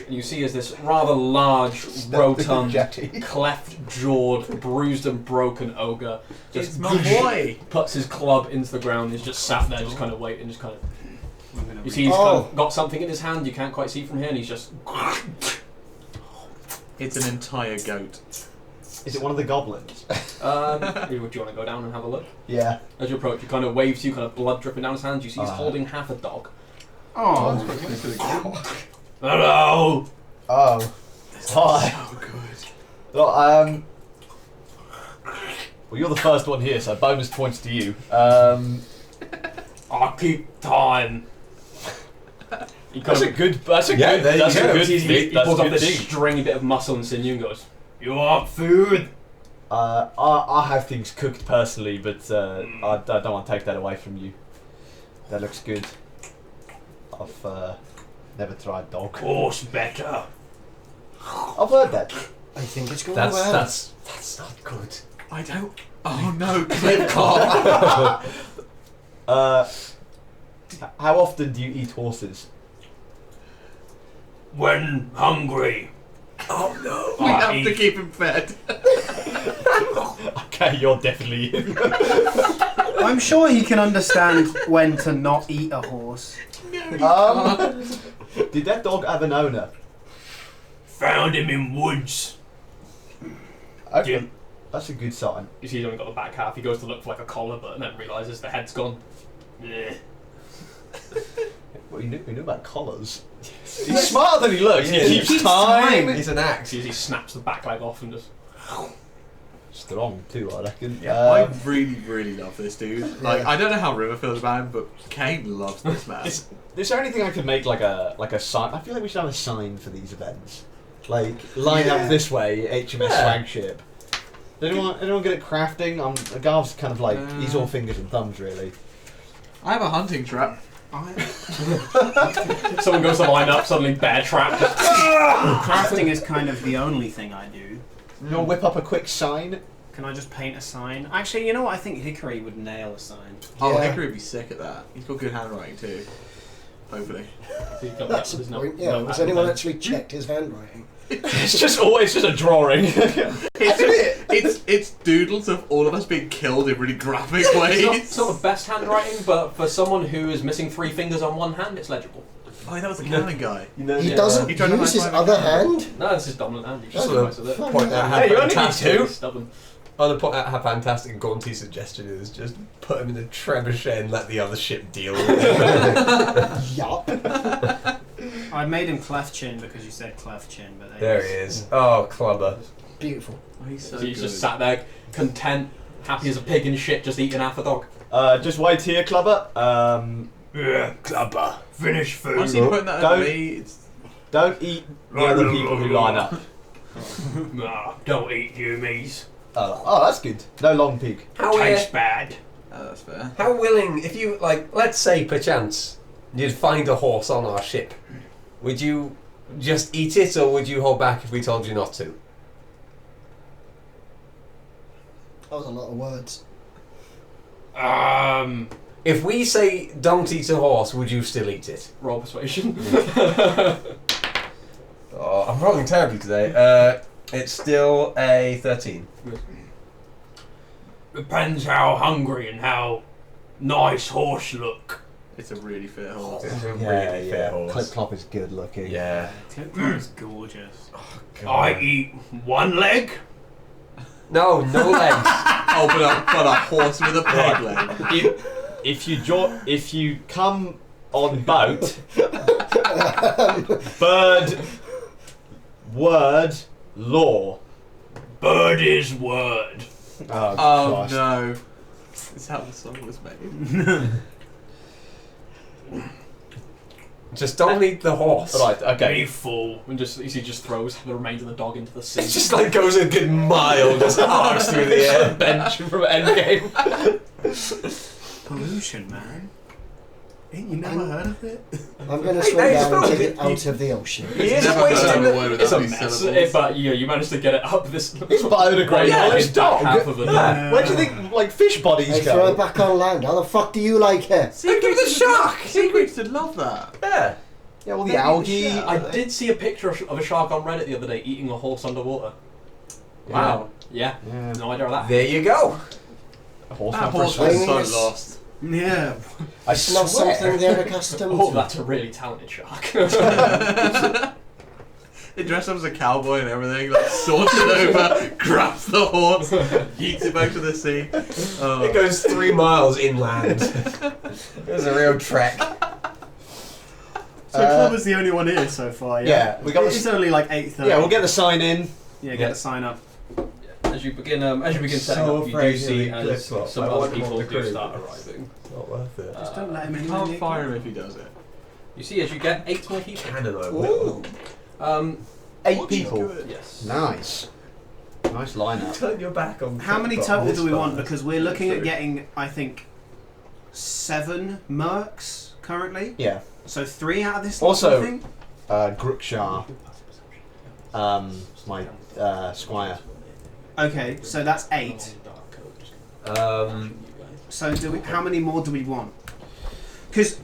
And you see as this rather large, rotund, Jetty. cleft-jawed, bruised and broken ogre It's just my boy. puts his club into the ground. He's just sat there, just kind of waiting, just kind of. You see, he's Oh. kind of got something in his hand. You can't quite see from here, and he's just. It's an entire goat. Is it one of the goblins? Do you want to go down and have a look? Yeah. As you approach, he kind of waves to you, kind of blood dripping down his hands. You see he's Ah. holding half a dog. Oh. Hello. Oh. Hi. So good. Well, Well, you're the first one here, so bonus points to you. I keep time. He That's kind a of good. That's a Yeah, good. there you That's a go. good. he That's pulls a up good this thing. stringy bit of muscle and sinew and goes, "You want food?" I have things cooked personally, but I don't want to take that away from you. that looks good. I've never tried dog. Course better. I've heard that. I think it's going That's well. that's not good. I don't. Oh no, clip cop. How often do you eat horses? When hungry. Oh no. We I have to eat. keep him fed. Okay, you're definitely in. I'm sure he can understand when to not eat a horse. Did that dog have an owner? Found him in woods. Okay. Jim. That's a good sign. You see, he's only got the back half. He goes to look for like a collar, but then realizes the head's gone. Yeah. Well, you knew about collars. He's smarter than he looks. Yeah, He he keeps time. He's an axe. See, as he snaps the back leg off and just. Strong too, I reckon. I really, really love this dude. Like, I don't know how River feels about him, but Kane loves this man. Is there anything I could make like a sign? I feel like we should have a sign for these events. Like line up this way, HMS flagship. Did anyone get it crafting? Garv's kind of like he's all fingers and thumbs really. I have a hunting trap. Someone goes to line up, suddenly bear trap. Crafting is kind of the only thing I do. You want to whip up a quick sign? Can I just paint a sign? Actually, you know what? I think Hickory would nail a sign. Oh, Yeah. Hickory would be sick at that. He's got good handwriting too. Hopefully. That's the point. Yeah. Has anyone actually checked his handwriting? It's just always just a drawing. It's doodles of all of us being killed in really graphic ways. It's not the best handwriting, but for someone who is missing 3 fingers on one hand, it's legible. Oh, that was the cannon guy. He Yeah. doesn't You trying to use his high-five other a cat? hand. No, it's his dominant hand. You Just just want with it. point out how Hey, you only need fantastic. two. Stubborn. I want to point out how fantastic Gaunty's suggestion is. Just put him in a trebuchet and let the other ship deal with it. Yup. I made him cleft chin because you said cleft chin, but There he is. Oh, clubber. Beautiful. Oh, he's so So he's good. just sat there, content, happy as a pig in shit, just eating half a dog. Just wait here, Clubber. Yeah, clubber. Finish food. Honestly, putting that Don't- over me, it's... Don't eat the other people who line up. Nah, don't eat hummies. Oh, that's good. No long pig. Tastes bad. Oh, that's fair. How willing, if you, like, let's say perchance, you'd find a horse on our ship, would you just eat it or would you hold back if we told you not to? That was a lot of words. If we say don't eat a horse, would you still eat it? Roll persuasion. Oh, I'm rolling terribly today. It's still a 13. Depends how hungry and how nice horse look. It's a really fit horse. It's a really fair horse. Clip Clop is good looking. Yeah. Clipper is gorgeous. I eat one leg. No, no legs. Oh, but a horse with a peg leg. If you come on boat, bird, word, law. Bird is word. Oh, Oh Christ. no. Is how the song was made. Just don't eat the horse. Right, okay. You fool. And he just throws the remains of the dog into the sea. It just like goes a good mile, just arcs through the It's air. the bench from Endgame. Pollution, man. Ain't you never heard of it? I'm going to swim down and take it out of the ocean. He is Never heard wasting of a word It's without a these mess, syllables. but you managed to get it up this. It's biodegradable. It's dog. Half of a dog. Where do you think like fish bodies Hey, throw it go? back on land. How the fuck do you like it? Give it a shark! Secrets would love that. Yeah. Yeah, well the algae. I did see a picture of a shark on Reddit the other day eating a horse underwater. Wow. Yeah. Yeah. No idea of that. There you go. A horse That went for a horse swing. was so lost. Yeah. I It's not swear. something they're accustomed Oh, to. that's a really talented shark. They dress up as a cowboy and everything, like sorts it over, grabs the horse, yeets it back to the sea. Oh. It goes 3 miles inland. It was a real trek. So Clubber's the only one here so far, yeah? Yeah, we got It's only like 8:30. Yeah, we'll get the sign in. Yeah, get the sign up. As you begin setting So up, you do afraid see he'll as flip-flop. some I other want him on people the do crew. start arriving. Not worth it. Just don't let him in. You can't fire him if he does it. You see, as you get 8 more people. Cannon I will. 8 people. Yes. Nice. Nice lineup. Turn your back on. How many TikTok. total do we This want? far. Because we're looking at True. getting, I think, 7 mercs currently. Yeah. So 3 out of this. Also- lot, I think? Grookshire. My squire. Okay, so that's 8. So do we? How many more do we want? Because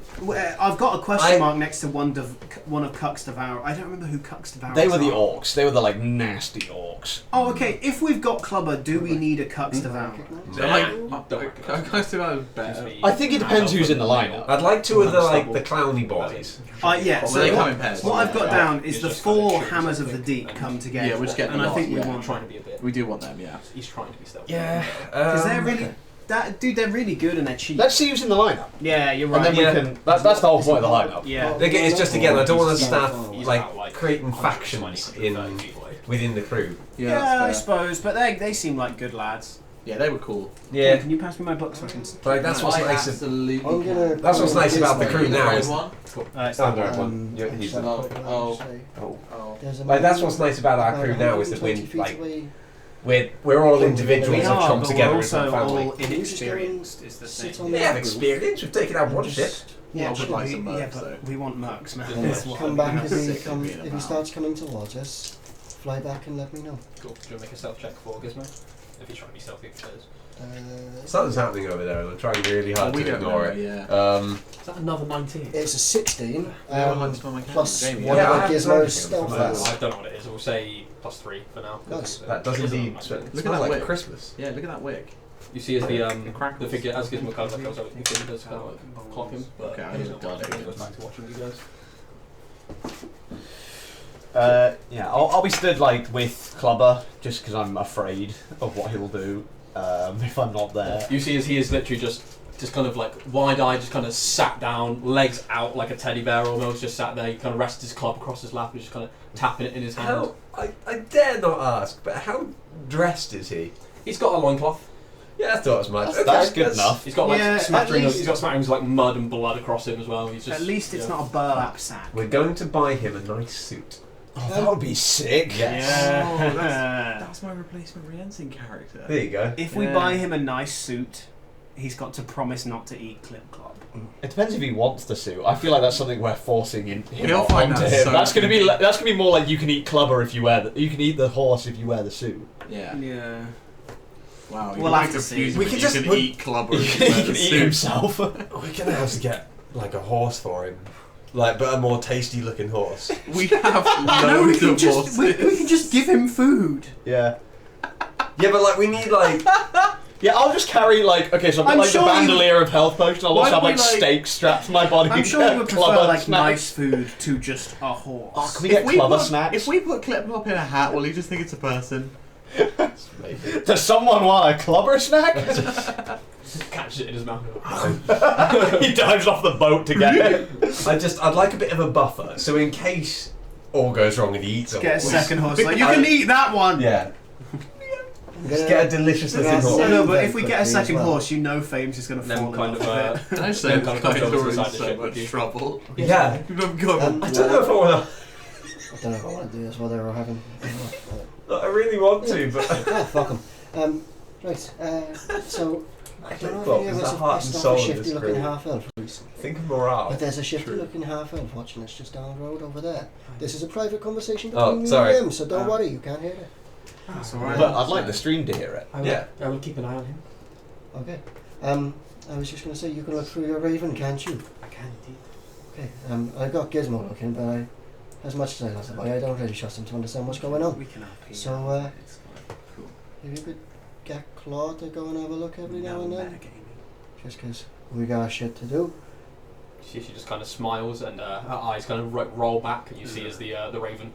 I've got a question mark next to one of Cuck's Devour. I don't remember who Cuck's Devour. They were the orcs. They were the like nasty orcs. Oh, okay. If we've got Clubber, do we need a Cuck's Devour? So I kind of see that as better. I think it depends who's in the lineup. I'd like 2 of the the clowny boys. Yeah. Well, So they come what, in pairs. what I've got down is the 4 Hammers of the Deep come together. Yeah, we're just getting and a I lot, think we yeah. want Trying to be a bit. We do want them, yeah. He's trying to be stealthy. Yeah. because they're really. They're really good and they're cheap. Let's see who's in the lineup. Yeah, you're And right. then we can. That's the whole point of the lineup. Yeah. It's just again, I don't want to start He's like about, creating factions within the crew. Yeah, I That's fair. suppose, but they seem like good lads. Yeah, they were cool. Yeah. Can you pass me my book so I can? Like that's what's nice. Absolutely. I'm gonna. That's what's nice about the crew now. Is one? It's Oh, no, Um, one. He's so- oh. Oh. Oh. There's a Like that's man what's nice about our crew now is that 120 we're feet like away. we're all individuals We and are, come but together we're as a also family. all inexperienced. Is the Sit thing. on We the have roof. experience. We've taken out one ship. Yeah, I would like we- some yeah, mercs, but though. we want mercs, man. Yeah. That's what Come I'm back gonna if say. he, being if he about. starts coming towards us. Fly back and let me know. Cool. Do you want to make a stealth check for Gizmo? If he's trying to be stealthy, it says. Something's happening over there, and I'm trying really hard we to don't ignore know, it. yeah. Is that another 19? It's a 16. I would like to spell my Plus Jamie. one Yeah, I of have Gizmo's nothing stealth on vest. I don't know what it is. We'll say +3 for now. Nice. That does indeed. It Look at smells that like wick. Christmas. Yeah, look at that wick. You see as the crackles. the figure as Gizmo kind of goes out, the figure does kind of like clock him, but Okay, I he need doesn't to watch it, guard he goes it. back to watching you guys. Yeah, I'll be stood like with Clubber just because I'm afraid of what he'll do if I'm not there. You see as he is literally just kind of like wide-eyed, just kind of sat down, legs out like a teddy bear almost, just sat there. He kind of rests his club across his lap and just kind of tapping it in his hand. How I dare not ask, but how dressed is he? He's got a loincloth. Yeah, I thought as much. That's good enough. He's got like Yeah, smattering at of, least- he's got smatterings of like mud and blood across him as well. He's just At least it's yeah. not a burlap sack. We're going to buy him a nice suit. Oh, that would be sick. Yeah. That's my replacement re-ensign character. There you go. If we Yeah. buy him a nice suit, he's got to promise not to eat Clip Clop. It depends if he wants the suit. I feel like that's something we're forcing him He'll find onto that him. so That's gonna be confusing. that's gonna be more like you can eat Clubber if you wear you can eat the horse if you wear the suit. Yeah. Yeah. Wow. We'll have to see. We can just put- eat Clubber. He can eat himself. We're gonna have to get like a horse for him, like but a more tasty looking horse. We have No, we loads can of just we horses. can just give him food. Yeah. Yeah, but like we need like Yeah, I'll just carry like okay, so I've got I'm like sure the you- bandolier of health potion. I'll Why also have don't like we, like- stakes strapped to my body. I'm sure you would prefer Clubber like snacks. nice food to just a horse. Oh, can we get Clubber snacks? If we put Clip Clop in a hat, will he just think it's a person? Does someone want a Clubber snack? catches it in his mouth. He dives off the boat to get it. I'd like a bit of a buffer, so in case all goes wrong and he eats a Get a horse. second horse. Like you can eat that one. Yeah. Just get a delicious looking Yes. horse. No, but Very if we get a quickly second as well. horse, you know Fame's just going to Then fall kind in of, love with it. I say Then the kind of guys comes are over to in the side of the so ship with much you. trouble. Yeah. You've got to I don't know if I want I don't know if I want to do this while they were having. to. I really want to, but Ah, fuck them. Right. So I don't know if Well, any of there's us a have heart pissed and off soul a in this shifty looking crew. half elf recently. think of morale. But there's a shifty True. looking half elf watching us just down the road over there. This is a private conversation Oh, between me sorry. and them, so don't worry, you can't hear it. That's alright. But I'd like the stream to hear it. I will, Yeah. I will keep an eye on him. Okay. I was just going to say, you can look through your raven, can't you? I can indeed. Okay. I got Gizmo looking, but as much as I love the boy, I don't really trust him to understand what's going on. We can help you. So, It's fine. Cool. If you could get Claude to go and have a look every now and then, metagaming. just 'cause we got shit to do. She just kind of smiles and her eyes kind of roll back, and you see as the raven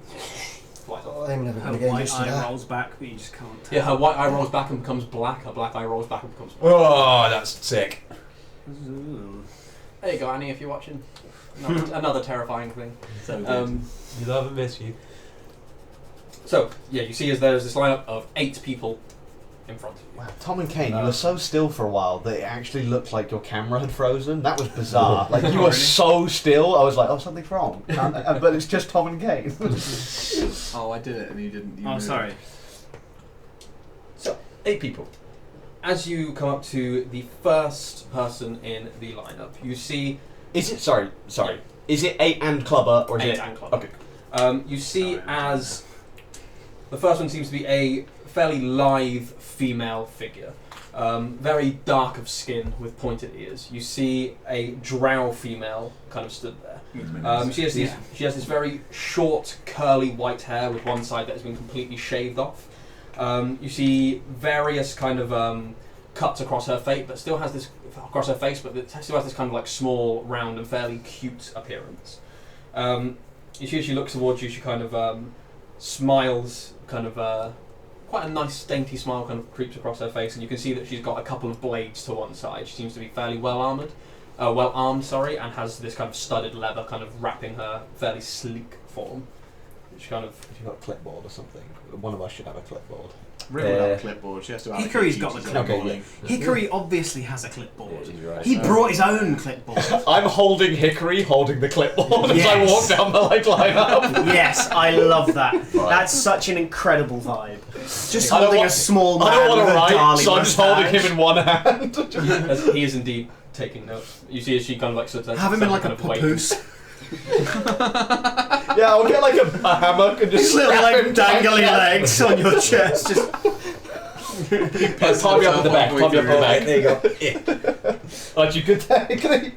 flies off. Oh, I'm never Her going to get white used to eye that. rolls back, but you just can't tell. Yeah, her white eye rolls back and becomes black. Her black eye rolls back and becomes black. Oh, that's sick. Ooh. There you go, Annie, if you're watching. Another terrifying thing. So good. You love and miss you. So, yeah, you see as there's this lineup of 8 people in front of you. Wow, Tom and Kane, you were so still for a while that it actually looked like your camera had frozen. That was bizarre. Like, you were so still, I was like, oh, something's wrong. But it's just Tom and Kane. Oh, I did it and you didn't. You Oh, moved. sorry. So, 8 people. As you come up to the first person in the lineup, you see Is it, sorry. Is it 8 and Clubber, or is 8 it? and club. Okay. You see as the first one seems to be a fairly lithe female figure. Very dark of skin with pointed ears. You see a drow female kind of stood there. She has this very short, curly white hair with one side that has been completely shaved off. You see various kind of cuts across her face, but still has this across her face, but it still has this kind of like small, round, and fairly cute appearance. You see, as she looks towards you, she kind of smiles, kind of quite a nice, dainty smile, kind of creeps across her face, and you can see that she's got a couple of blades to one side. She seems to be fairly well armed, and has this kind of studded leather kind of wrapping her fairly sleek form. Which kind of If you've got a clipboard or something, one of us should have a clipboard. Riv would have a clipboard. She has to. Hickory's got the allocate clipboard. duties every morning. Hickory obviously has a clipboard. Right. He brought his own clipboard. I'm holding Hickory, holding the clipboard as I Yes. walk down the lineup. Yes, I love that. That's such an incredible vibe. Just I don't holding a want- small man I don't want with to a write, darling so I'm just holding moustache. him in one hand. as he is indeed taking notes. You see as she kind of like sits there. Have him in like a kind of waiting. papoose. Yeah, I'll get like a hammock and just His little strap like him down. dangly legs on your chest. Just Tie me up at the back. Tie me up at the back. There you go. Aren't you good there, Hickory?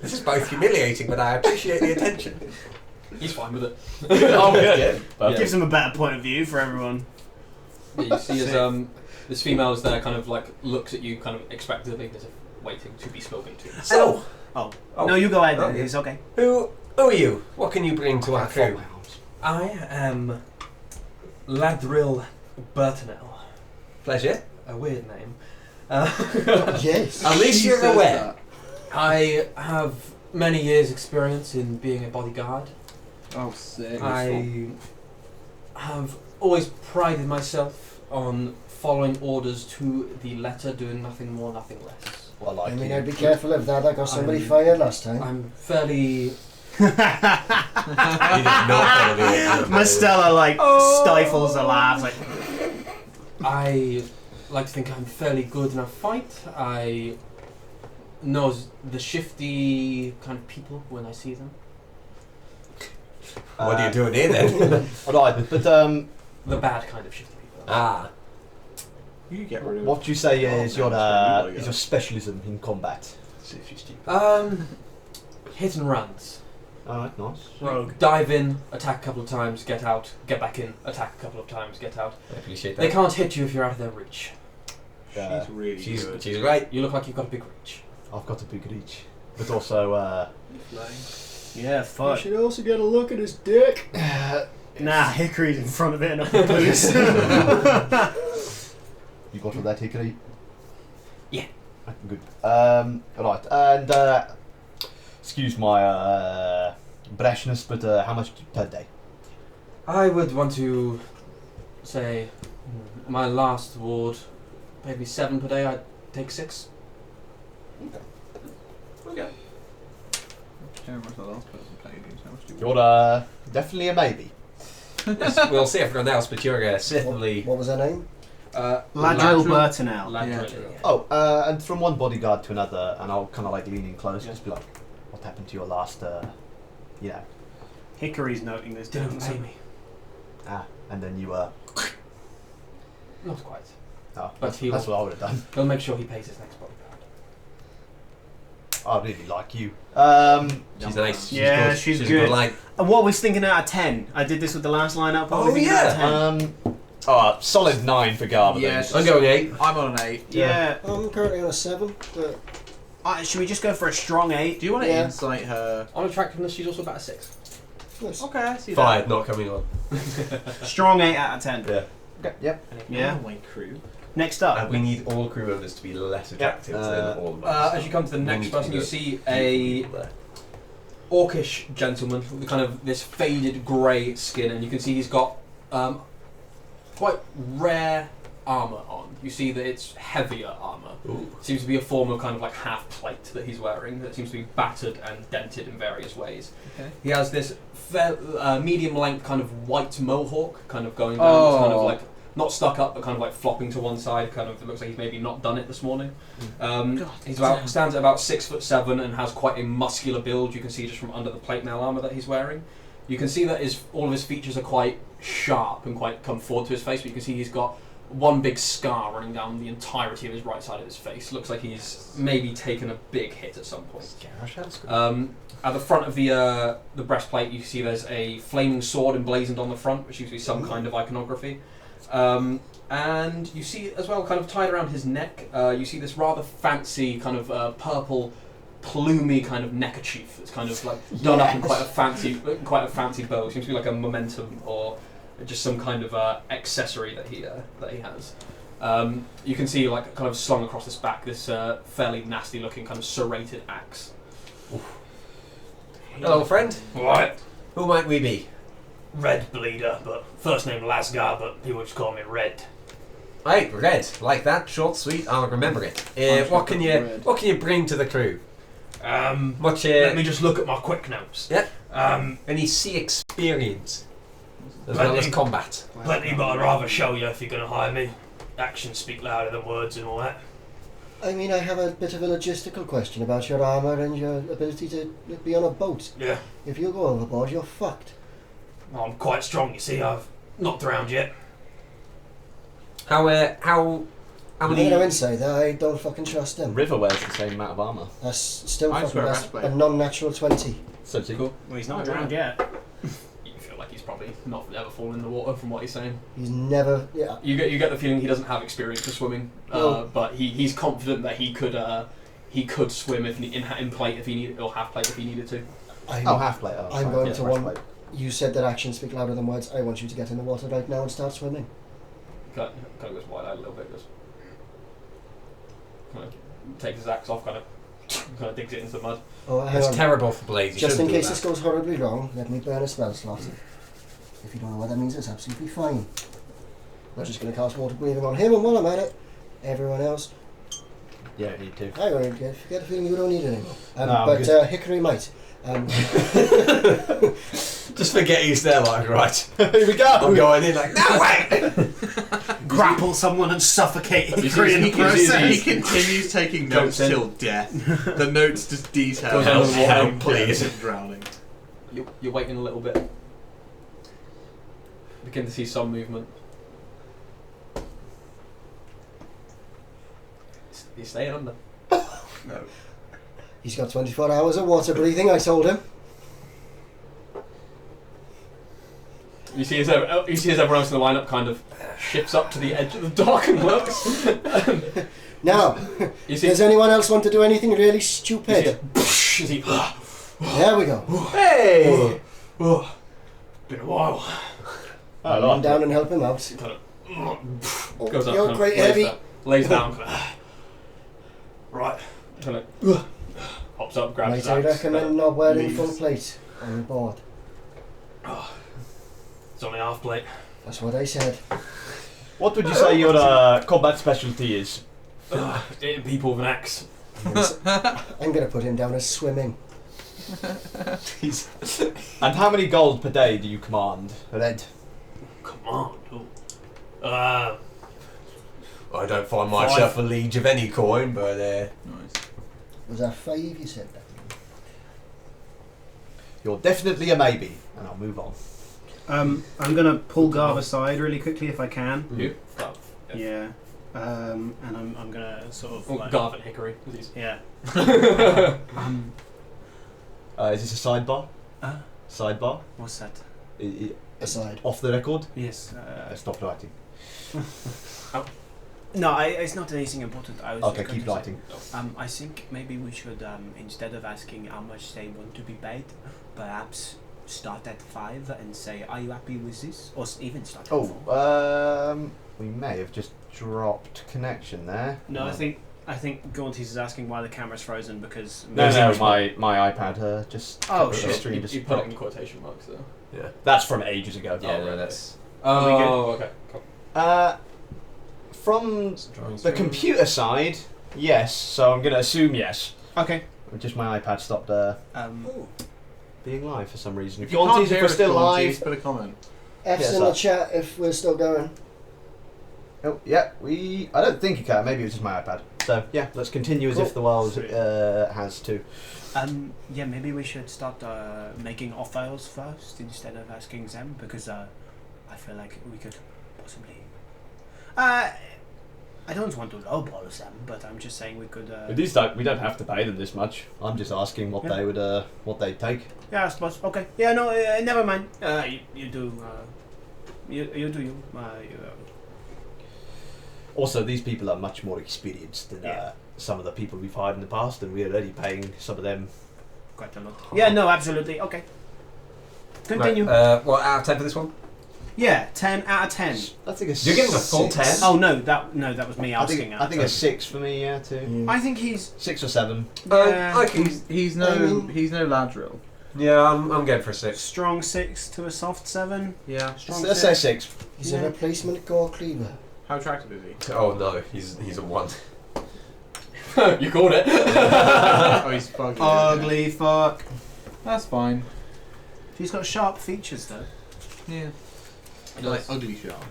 This is both humiliating, but I appreciate the attention. He's fine with it. Oh, good. Yeah. gives him a better point of view for everyone. Yeah, you see as this female is there, kind of like looks at you, kind of expectantly, as if waiting to be spoken to. So, Oh. Oh. No, you go ahead. Okay. It's okay. who are you? What can you bring to our crew? I am Ladril Bertinel. Pleasure. A weird name. Yes. At least She you're says aware. that. I have many years' experience in being a bodyguard. Oh, sick. I have always prided myself on following orders to the letter, doing nothing more, nothing less. Well, I like mean, you. I'd be careful of that. I got somebody I'm- fired last time. I'm fairly... You did not follow the Mastella like stifles a laugh. Like, I like to think I'm fairly good in a fight. I know the shifty kind of people when I see them. What are you doing here then? Alright, but The bad kind of shifty people. Ah. You get rid of. what do you say is Oh, your man, it's is your specialism in combat? Hit and runs. Alright, nice. rogue. Dive in, attack a couple of times, get out, get back in, attack a couple of times, get out. I appreciate that. They can't hit you if you're out of their reach. She's really She's good. right. You look like you've got a big reach. I've got a big reach, but also Yeah, fuck. should also get a look at his dick. Nah, Hickory's in front of it in a papoose. you got all that, Hickory? Yeah. Good. Right, and excuse my brashness, but how much per day? I would want to say My last award paid me 7 per day. I take 6. Okay. How much the last person paid you? How much do you You're definitely a maybe. We'll see everyone else, but you're certainly. What was her name? Ladriel Burtonell. Oh, and from one bodyguard to another, and I'll kind of like lean in close, just be like, "What happened to your last, you know?" Hickory's noting this down. Didn't pay me. And then you Not quite. Oh, But he'll, that's what I would have done. he'll make sure he pays his next bodyguard. I really like you. She's nice. Yeah, She's she's good. good. Like, And what was thinking out of 10? I did this with the last lineup. What Oh, was thinking out of yeah. 10? Solid 9 for Garber. Yes. I'm going 8. I'm on an 8. Yeah. I'm currently on a 7, but Should we just go for a strong 8? Do you want to Yeah. insight her? On attractiveness, she's also about a 6. nice. Okay, I see Fired, not coming on. Strong 8 out of 10. Yeah. Okay, yep. Yeah. Runaway crew. Next up. And we need all crew members to be less attractive than all of us. As you come to the We next need to person, be you the see a orcish gentleman with kind of this faded grey skin, and you can see he's got quite rare armour on. You see that it's heavier armour. Ooh. It seems to be a form of kind of like half plate that he's wearing that seems to be battered and dented in various ways. Okay. He has this medium length kind of white mohawk kind of going down. It's kind of like not stuck up but kind of like flopping to one side, kind of. It looks like he's maybe not done it this morning. Stands at about 6'7" and has quite a muscular build. You can see just from under the plate mail armour that he's wearing. You can see that all of his features are quite sharp and quite come forward to his face, but you can see he's got one big scar running down the entirety of his right side of his face. Looks like he's maybe taken a big hit at some point. At the front of the breastplate, you see there's a flaming sword emblazoned on the front, which seems to be some kind of iconography. And you see as well, kind of tied around his neck, you see this rather fancy kind of purple, plumy kind of neckerchief that's kind of like done up in quite a fancy bow. It seems to be like a momentum or just some kind of accessory that he has. You can see like kind of slung across his back this fairly nasty looking kind of serrated axe. Hello, friend. Right, Who might we be? Red Bleeder, but first name Lasgar, but people just call me Red. Right, Red. Like that, short, sweet. I'll remember it. What can you bring to the crew? Much. Let me just look at my quick notes. Yep. Um, Any sea experience, as well as combat. Plenty, but I'd rather show you if you're going to hire me. Actions speak louder than words and all that. I mean, I have a bit of a logistical question about your armour and your ability to be on a boat. Yeah, If you go overboard, you're fucked. I'm quite strong, you see. I've not drowned yet. How I'm many? going to say that I don't fucking trust him. River wears the same amount of armour. That's still I just fucking wear a that's breastplate. a non-natural 20. So do Cool. Well, he's not drowned yet. You feel like he's probably not ever fallen in the water from what he's saying. He's never. Yeah. You get the feeling he doesn't have experience with swimming, No. but he's confident that he could swim if in plate if he needed, or half plate if he needed to. Half plate. Oh, I'm sorry. going Yeah, to breastplate. one. You said that actions speak louder than words. I want you to get in the water right now and start swimming. Kind of goes wide eyed a little bit, goes. Kind of takes his axe off, kind of digs it into the mud. Oh, hang That's on. terrible for Blaze. You Just in shouldn't do case that. this goes horribly wrong, let me burn a spell slot. If you don't know what that means, it's absolutely fine. I'm just going to cast water breathing on him, and while I'm at it, everyone else, Yeah, you need to. I don't get a feeling you don't need it anymore. No, I'm but good. Hickory might. Just forget he's there, like, right. Here we go. I'm going in like, no way! Grapple someone and suffocate You Hickory see- in the you can see- process. He continues taking notes Jumps in. till death. The notes just detail Goes how under the water, help, please. please. Drowning. You're waiting a little bit. Begin to see some movement. You're staying under. No. He's got 24 hours of water breathing, I told him. You see as everyone else in the lineup kind of shifts up to the edge of the dock and looks. Now, You see, does anyone else want to do anything really stupid? you see There we go. Hey! Oh, been a while. Run down and help him out. kind of Oh, goes up, you're kind of great lays heavy. down, lays down, Right. kind of hops up, grabs his Might I axe, recommend not wearing leaves. full plate on board? It's only half plate. That's what I said. What would you say your combat specialty is? Hitting people with an axe. I'm going to put him down as swimming. And how many gold per day do you command? Red. Come on. I don't find myself a liege of any coin, but Nice. Was that 5 you said that? You're definitely a maybe, and I'll move on. I'm gonna pull Garv aside really quickly if I can. You? Garv. Yeah. And I'm gonna sort of. Well, like, Garv and Hickory. 'Cause he's yeah. Is this a sidebar? Sidebar? What's that? Aside. Off the record? Yes. Stop writing. No, it's not anything important. I was Okay, going keep to say, writing. I think maybe we should, instead of asking how much they want to be paid, perhaps start at 5 and say, "Are you happy with this?" Or even start at 4. We may have just dropped connection there. No, I think Gaunties is asking why the camera's frozen because. No, my iPad just. Oh, the shit. stream you just put it dropped. in quotation marks though. yeah. That's from ages ago. Yeah, no, that's. Oh, okay. Cool. From the computer side, yes. So I'm going to assume yes. Okay. Just my iPad stopped being live for some reason. If you can't if hear we're us, still Gaunties, live. put a comment. F's Yes, in the sir. chat if we're still going. Oh, yeah, I don't think you can. Maybe it was just my iPad. So, yeah, let's continue as Cool. if the world Sweet. has to. Yeah, maybe we should start making offers first instead of asking them because I feel like we could possibly. I don't want to lowball them, but I'm just saying we could. At least we don't have to pay them this much. I'm just asking what Yeah. they would, what they'd take. Yeah, I suppose. Okay. Yeah, no, never mind. You do. You do you. Also, these people are much more experienced than Yeah. some of the people we've hired in the past, and we're already paying some of them. Quite a lot. Yeah, no, absolutely. Okay. Continue. Right, what, out of 10 for this one? Yeah, 10 out of 10. I think a You're getting a full 6. 10? Oh no, that was me I asking. think, I think a 6 for me, yeah, too. Mm. I think he's. 6 or 7. I can. He's I no mean- Ladrill. Yeah, I'm going for a 6. Strong 6 to a soft 7. Yeah. Strong Let's say 6. 6. He's Yeah. a replacement gore cleaver. How attractive is he? Oh no, he's a 1. You called it. Oh, he's fugly. Ugly fuck. That's fine. He's got sharp features though. Yeah. You like ugly sharp.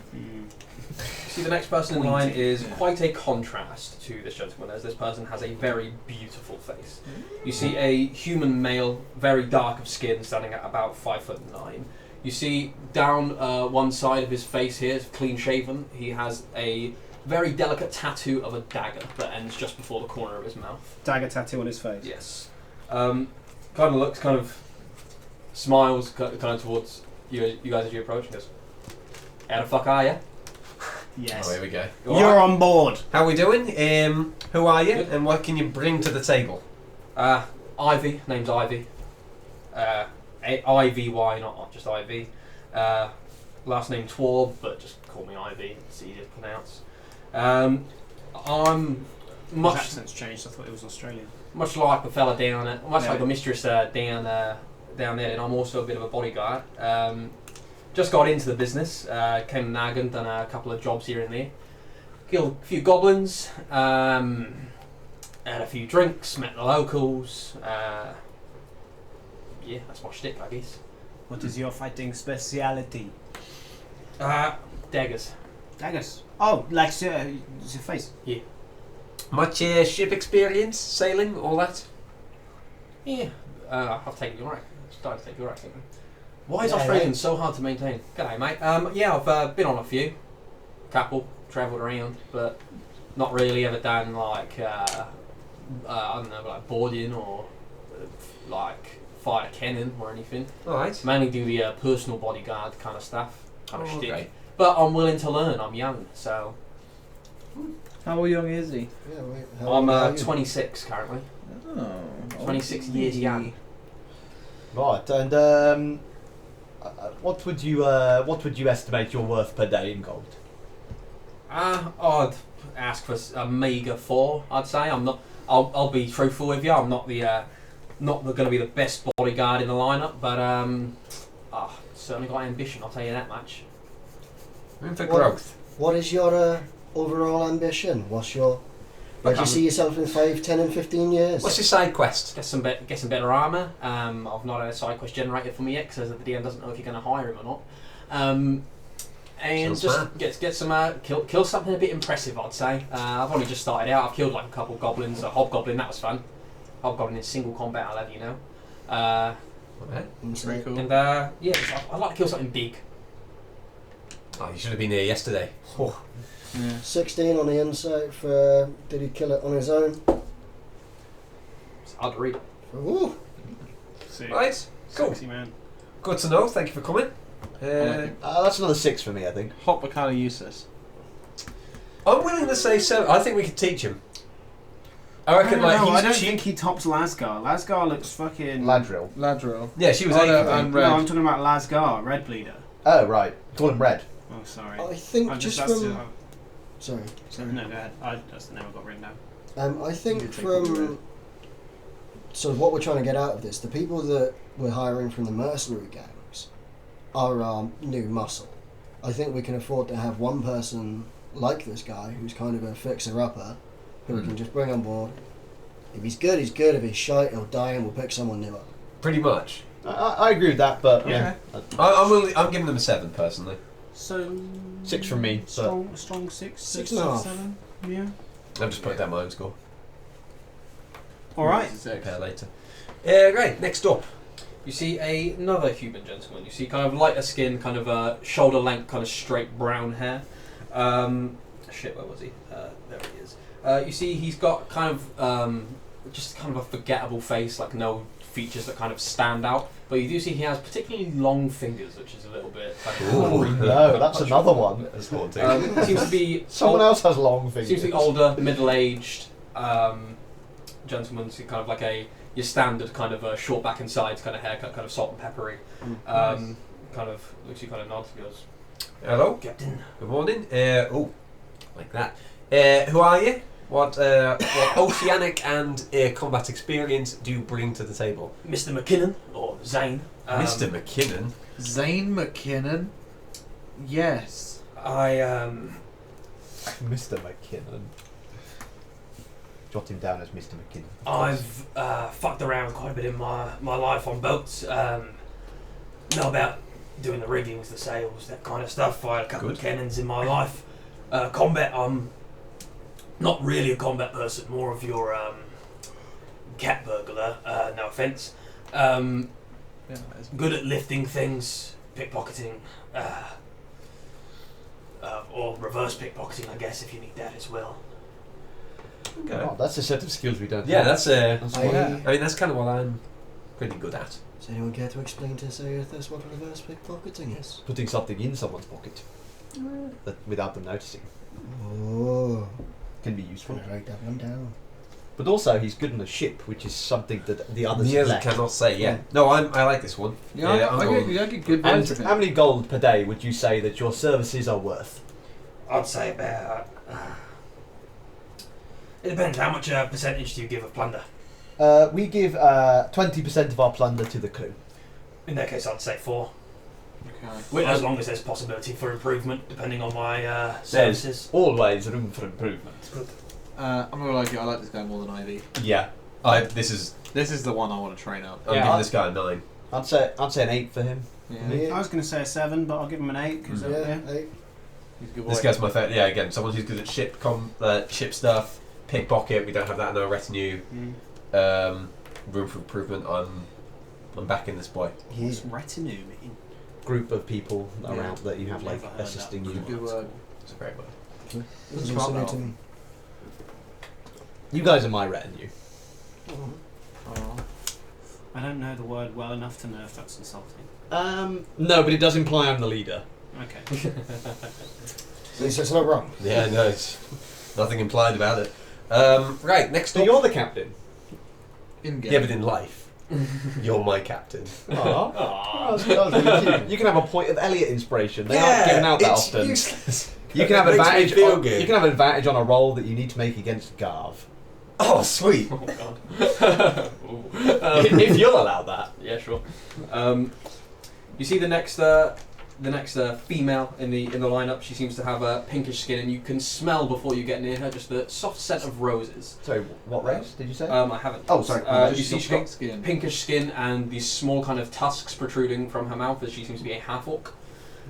See, the next person in Pointy. line is Yeah. quite a contrast to this gentleman, as this person has a very beautiful face. You see a human male, very dark of skin, standing at about 5'9". You see down one side of his face here, clean shaven. He has a very delicate tattoo of a dagger that ends just before the corner of his mouth. Dagger tattoo on his face. Yes. Kind of looks, kind of smiles, kind of towards you guys as you approach, and goes, "How the fuck are you?" Yes. Oh, here we go. You're on board. How are we doing? Who are you, Good. and what can you bring to the table? Ivy, name's Ivy. IVY, not just Ivy. Last name Twab, but just call me Ivy. It's easier to pronounce. I'm His much accent's changed. I thought it was Australian. much like the fella down there, much Yeah. like the mistress down there, and I'm also a bit of a bodyguard. Just got into the business, came to Nagan, done a couple of jobs here and there. Killed a few goblins, had a few drinks, met the locals. Yeah, that's my shtick, I guess. What is your fighting speciality? Daggers. Daggers. Oh, like the face. Much ship experience, sailing, all that? Yeah, I've taken your right. Started to take your right. Why is Yeah, Australian yeah. so hard to maintain? G'day, mate. Yeah, I've been on a few, couple, travelled around, but not really ever done like I don't know, like boarding or like fight a cannon or anything. Alright. Mainly do the personal bodyguard kind of stuff, kind of Oh, shtick. okay. But I'm willing to learn. I'm young, so How young is he? Yeah, wait, I'm how are you? 26 currently. Oh. 26 years young. Right, and what would you estimate your worth per day in gold? I'd ask for a meagre 4. I'd say I'm not. I'll be truthful with you. I'm not going to be the best bodyguard in the lineup, but certainly got ambition. I'll tell you that much. Room for What- growth. What is your overall ambition? Where do you see yourself in 5, 10 and 15 years? What's your side quest? Get some better armour. I've not had a side quest generated for me yet because the DM doesn't know if you're going to hire him or not. And Sounds just get some kill something a bit impressive, I'd say. I've only just started out. I've killed like a couple goblins, a hobgoblin, that was fun. Hobgoblin in single combat, I'll have you know. Okay. Very cool. And yeah, I'd like to kill something big. Oh, you should have been here yesterday. Oh. Yeah. 16 on the insight for did he kill it on his own? It's hard to read. Ooh. Right, cool. Sexy man. Good to know. Thank you for coming. That's another 6 for me, I think. Hot but kind of useless. I'm willing to say 7. I think we could teach him. I reckon I he's don't cheap. think he tops Lasgar. Lasgar looks fucking. Ladrill. Ladrill. Yeah, she was Oh, 8. no, I think. and No, red. I'm talking about Lasgar, Red Bleeder. Oh, right. Call him Red. Oh, sorry. I think I just that's from... Sorry. No, go ahead. That's never got written down. I think You take the red. from sort of what we're trying to get out of this, the people that we're hiring from the mercenary gangs are our new muscle. I think we can afford to have one person like this guy who's kind of a fixer-upper who we can just bring on board. If he's good, he's good. If he's shite, he'll die and we'll pick someone new up. Pretty much. I agree with that, but yeah. I'm giving them a 7 personally. So 6 from me. strong 6, 6.5. 7. Yeah. I've just put down my own score. All right. Compare later. Great. Next up. You see another human gentleman. You see kind of lighter skin, kind of shoulder length, kind of straight brown hair. Shit, where was he? There he is. You see he's got kind of just kind of a forgettable face, like no features that kind of stand out. But you do see he has particularly long fingers, which is a little bit. No, that's another one. That's haunting. Seems to be Someone else has long fingers. Seems to be older, middle-aged gentleman. So kind of like your standard kind of short back and sides kind of haircut, kind of salt and peppery. Kind of looks you kind of nods and goes, Hello. Captain. Good morning. Like that. Who are you? What oceanic and combat experience do you bring to the table? Mr. McKinnon, or Zane. Mr. McKinnon. Zane McKinnon. Yes. Mr. McKinnon. Jot him down as Mr. McKinnon. I've fucked around quite a bit in my life on boats. Know about doing the riggings, the sails, that kind of stuff. I had a couple of cannons in my life. Combat, I'm not really a combat person, more of your cat burglar, no offence. Good at lifting things, pickpocketing, or reverse pickpocketing, I guess, if you need that as well. Okay. Oh, that's a set of skills we don't Yeah, have. that's I- I mean, that's kind of what I'm pretty good at. Does anyone care to explain to Sayathus what reverse pickpocketing is? Putting something in someone's pocket without them noticing Oh, can be useful. write that one down. But also, he's good on a ship, which is something that the others The other lack. cannot say. Yeah. No, I like this one. Yeah, I'm I going- get good And vibes from how him. many gold per day would you say that your services are worth? I'd say about... it depends, how much percentage do you give of plunder? We give 20% of our plunder to the crew. In that case, I'd say 4. Okay. Well, as long as there's possibility for improvement, depending on my services. Always room for improvement. I'm gonna like it. I like this guy more than Ivy. Yeah. This is. This is the one I want to train up. I'm Yeah, giving this guy a 9. I'd say an 8 for him. Yeah. I was going to say a 7, but I'll give him an 8 because Yeah, 8. He's a good boy. This guy's my favorite. Yeah, again, someone who's good at ship stuff, pickpocket. We don't have that in our retinue. Room for improvement. I'm backing this boy. What's retinue mean? Group of people Yeah. around that you have like Never heard assisting that you. Good word. It's a great word. Doesn't also new to me. You guys are my retinue. I don't know the word well enough to know if that's insulting. No, but it does imply I'm the leader. Okay. At least it's not wrong. Yeah, no, it's nothing implied about it. Right, next So up. you're the captain. In game. Yeah, but in life, you're my captain. That was really cute. You can have a point of Elliot inspiration. They aren't given out that it's often. useless. You can have It makes me advantage. feel On, good. you can have an advantage on a roll that you need to make against Garv. Oh, sweet. oh god. If you'll allow that. Yeah, sure. You see the next the next female in the lineup. She seems to have a pinkish skin, and you can smell before you get near her just the soft scent of roses. Sorry, what race did you say? I haven't. Oh, sorry. You see, she's got skin. pinkish skin and these small kind of tusks protruding from her mouth, as she seems to be a half orc.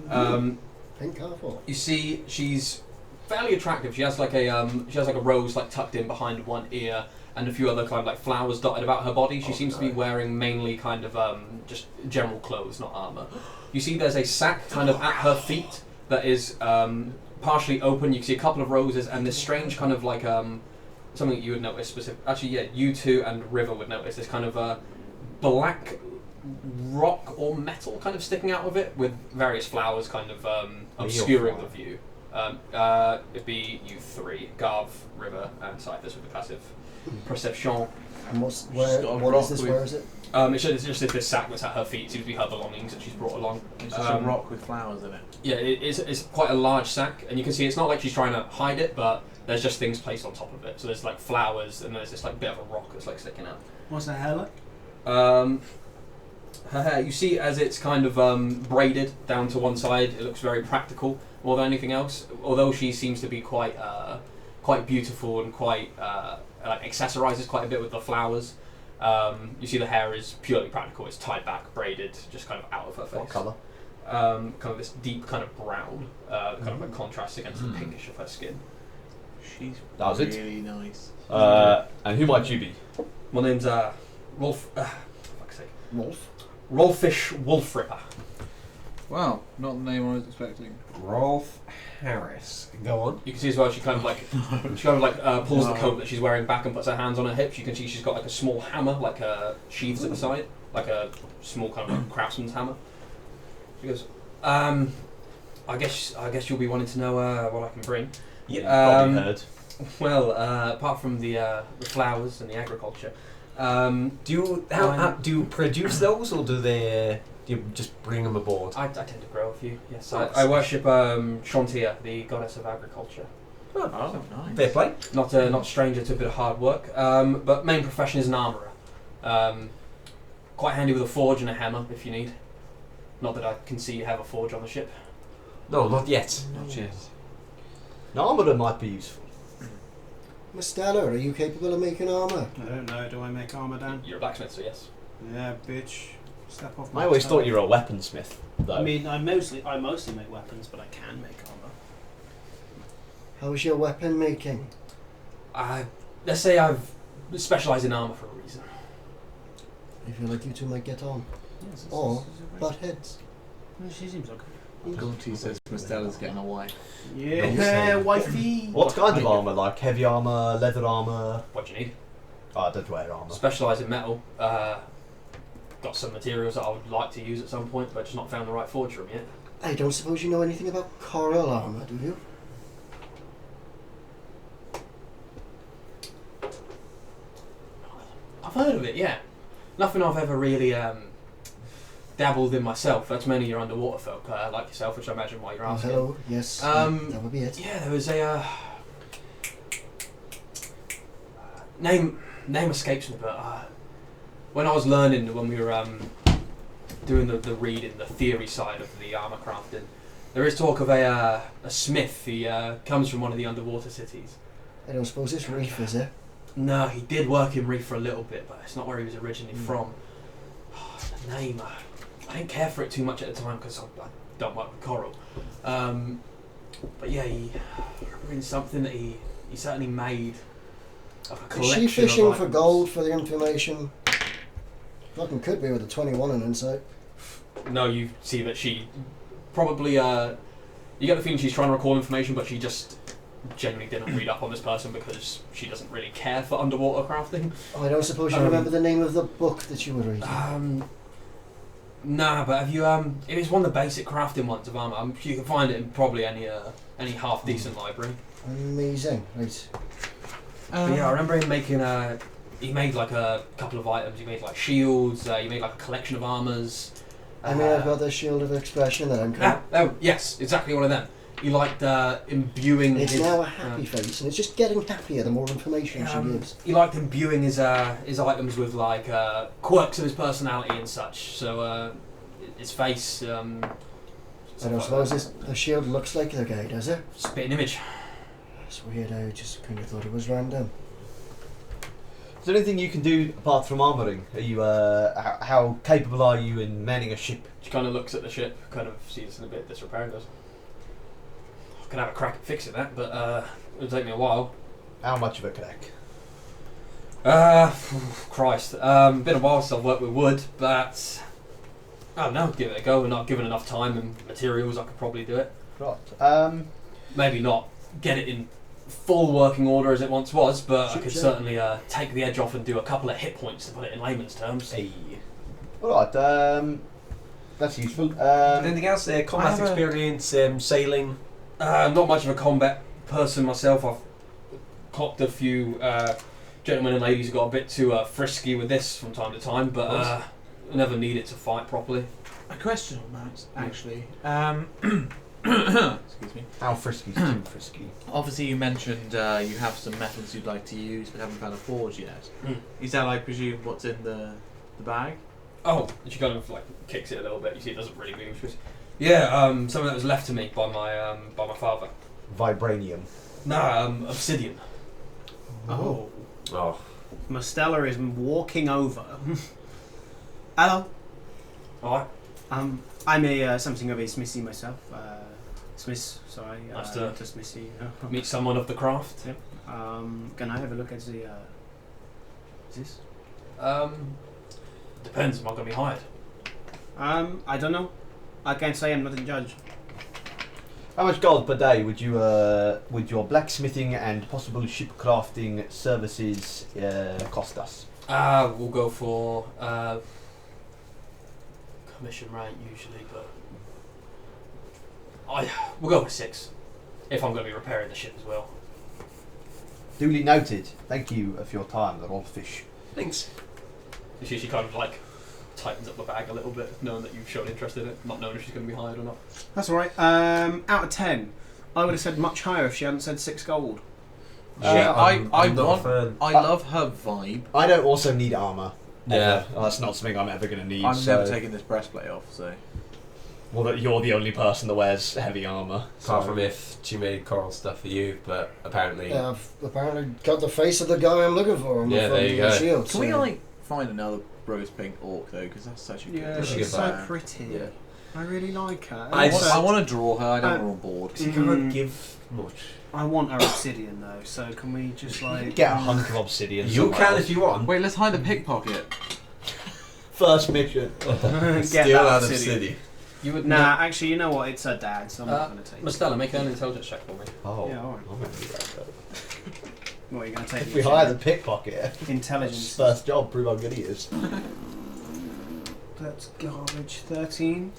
Pink half orc. You see, she's fairly attractive. She has like a rose like tucked in behind one ear, and a few other kind of like flowers dotted about her body. She seems to be wearing mainly kind of just general clothes, not armor. You see, there's a sack kind of at her feet that is partially open. You can see a couple of roses and this strange kind of like something that you would notice specific. Actually, yeah, you two and River would notice this kind of black rock or metal kind of sticking out of it with various flowers kind of obscuring the view. It'd be you three, Garv, River, and Cyphers with the passive perception. And what is this? Where is it? It's just this sack that's at her feet. Seems to be her belongings that she's brought along. It's just a rock with flowers in it. Yeah, it's quite a large sack, and you can see it's not like she's trying to hide it, but there's just things placed on top of it. So there's like flowers, and there's this like bit of a rock that's like sticking out. What's her hair like? Her hair, you see, as it's kind of braided down to one side, it looks very practical more than anything else. Although she seems to be quite beautiful and quite accessorizes quite a bit with the flowers. You see the hair is purely practical. It's tied back, braided, just kind of out of her face. What colour? Kind of this deep kind of brown, kind of like contrast against the pinkish of her skin. She's That was really nice. And who might you be? My name's Rolf. Fuck's sake. Wolf. Rolfish Wolfripper. Wow, not the name I was expecting. Rolf Harris. Go on. You can see as well she kind of like pulls the coat that she's wearing back and puts her hands on her hips. You can see she's got like a small hammer, like sheathed at the side, like a small kind of like craftsman's hammer. She goes, I guess you'll be wanting to know what I can bring. Yeah. Probably heard. Well, apart from the flowers and the agriculture, Do you produce those, or do you just bring them aboard? I tend to grow a few. Yes, Oh, I worship Shantia, the goddess of agriculture. Oh, nice. Fair play. Not a stranger to a bit of hard work, but main profession is an armourer. Quite handy with a forge and a hammer if you need. Not that I can see you have a forge on the ship. No, not yet. Not yet. An armourer might be useful. Miss Stella, are you capable of making armour? I don't know. Do I make armour, Dan? You're a blacksmith, so yes. Yeah, bitch. Step off my I always toe. thought you were a weaponsmith, though. I mean, I mostly make weapons, but I can make armour. How's your weapon making? Let's say I've specialised in armour for a reason. I feel like you two might get on. Yes, Or butt heads. she seems okay. Gaunty says Stella's getting a wife. Yeah, wifey. What kind of armour? Like heavy armour, leather armour? What do you need? Oh, I don't wear armour. Specialise in metal. Got some materials that I would like to use at some point, but just not found the right forge for them yet. I don't suppose you know anything about coral armour, do you? I've heard of it, yeah. Nothing I've ever really dabbled in myself. That's mainly your underwater folk, like yourself, which I imagine why you're Oh, asking. hello, yes. That would be it. Yeah, there was a name escapes me, but when I was learning, when we were doing the reading, the theory side of the armor crafting, there is talk of a smith. He comes from one of the underwater cities. I don't suppose it's Reef, is it? No, he did work in Reef for a little bit, but it's not where he was originally from. The name, I didn't care for it too much at the time because I don't work with coral. But yeah, he reading something that he certainly made. Like a Is collection she fishing of for items. gold for the information? Fucking could be with a 21 in insight. No, you see that she probably. You get the feeling she's trying to recall information, but she just genuinely didn't read up on this person because she doesn't really care for underwater crafting. Oh, I don't suppose you remember the name of the book that you were reading? Nah, but have you? It was one of the basic crafting ones of armor. You can find it in probably any half decent library. Amazing. Right. But yeah, I remember him making he made like a couple of items. He made like shields. He made like a collection of armors. I mean, I've got the shield of expression that I'm kind Oh yes, exactly one of them. He liked imbuing. It's his, now a happy face, and it's just getting happier the more information she gives. He liked imbuing his items with like quirks of his personality and such. So his face I don't suppose the shield looks like the guy, does it? Spitting image. It's weird, I just kind of thought it was random. Is there anything you can do apart from armouring? Are you, how capable are you in manning a ship? She kind of looks at the ship, kind of sees it's in a bit of disrepair and goes, I can have a crack at fixing that, but it'll take me a while. How much of a crack? Christ. Been a while since I've worked with wood, but I don't know, give it a go. We're not given enough time and materials, I could probably do it. Right. Maybe not get it in full working order as it once was, but I could certainly take the edge off and do a couple of hit points, to put it in layman's terms. Hey. Alright, that's useful. Anything else there? Combat experience, sailing? Not much of a combat person myself. I've clocked a few gentlemen and ladies who got a bit too frisky with this from time to time, but never needed to fight properly. A question on that, actually. Excuse me. How frisky is too frisky? Obviously, you mentioned you have some metals you'd like to use, but haven't found a forge yet. Is that, I presume, what's in the bag? Oh, and she kind of like kicks it a little bit. You see, it doesn't really move. She goes, yeah, something that was left to me by my father. Vibranium. No, obsidian. Oh. Oh. Mostella is walking over. Hello. Alright. I'm something of a smithy myself. Smith, sorry. Nice to smithy. meet someone of the craft. Yep. Can I have a look at the? Is this? Depends. Am I going to be hired? I don't know. I can't say. I'm not in judge. How much gold per day would you, would your blacksmithing and possible ship crafting services cost us? We'll go for commission rate usually, but we'll go for 6 if I'm going to be repairing the ship as well. Duly noted. Thank you for your time, the Rollfish. Thanks. She kind of like tightens up the bag a little bit, knowing that you've shown interest in it, not knowing if she's going to be hired or not. That's all right. Out of 10, I would have said much higher if she hadn't said 6 gold. I not a fan. love her vibe. I don't also need armour. Yeah. That's not something I'm ever going to need. I'm never taking this breastplate off, so. Well, that you're the only person that wears heavy armour. Apart from if she made coral stuff for you, but apparently... Yeah, I've apparently got the face of the guy I'm looking for on Yeah, the front there you of the go. shield. Can we, like, find another rose pink orc, though? Because that's such a good That's a she's good so vibe. pretty. Yeah. I really like her. I I want to draw her, I don't want her on board. Because you can't give much. I want her obsidian though, so can we just like Get a hunk of obsidian. You somewhere can else. if you want. Wait, let's hide a pickpocket. First mission. get Steal that out of obsidian. city. You would Nah, actually, you know what? It's her dad, so I'm not going to take it. Mostella, make an intelligence check for me. Oh, Yeah, alright. I'm going to do that though. What are you going to take? If we hire the pickpocket, Intelligence. first job, prove how good he is. That's garbage. 13.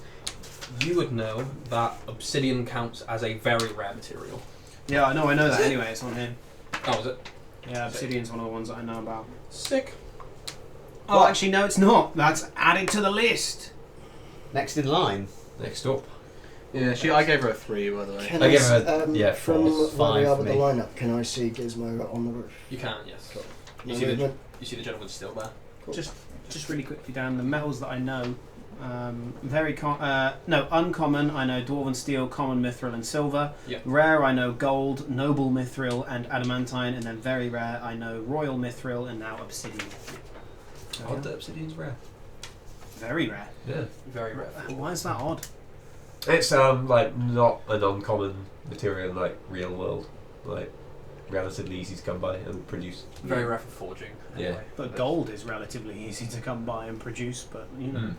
You would know that obsidian counts as a very rare material. Yeah, I know that anyway. It's on here. Oh, is it? Yeah, obsidian's one of the ones that I know about. Sick. Oh, actually, no, it's not. That's added to the list. Next in line. Next up. Yeah, I gave her a 3, by the way. Can I I give s- her a- from four. where we Five are for with the me. lineup, can I see Gizmo on the roof? You can, yes. No You see, movement? you see the gentleman still there. Cool. Just really quickly down the metals that I know. Uncommon. I know dwarven steel, common mithril, and silver. Yep. Rare. I know gold, noble mithril, and adamantine. And then very rare. I know royal mithril and now obsidian. Odd that obsidian's rare. Very rare. Yeah. Very rare. Why is that odd? It's like not an uncommon material in like real world. Like relatively easy to come by and produce. Very rare for forging. Yeah. Anyway. But gold is relatively easy to come by and produce. But you know.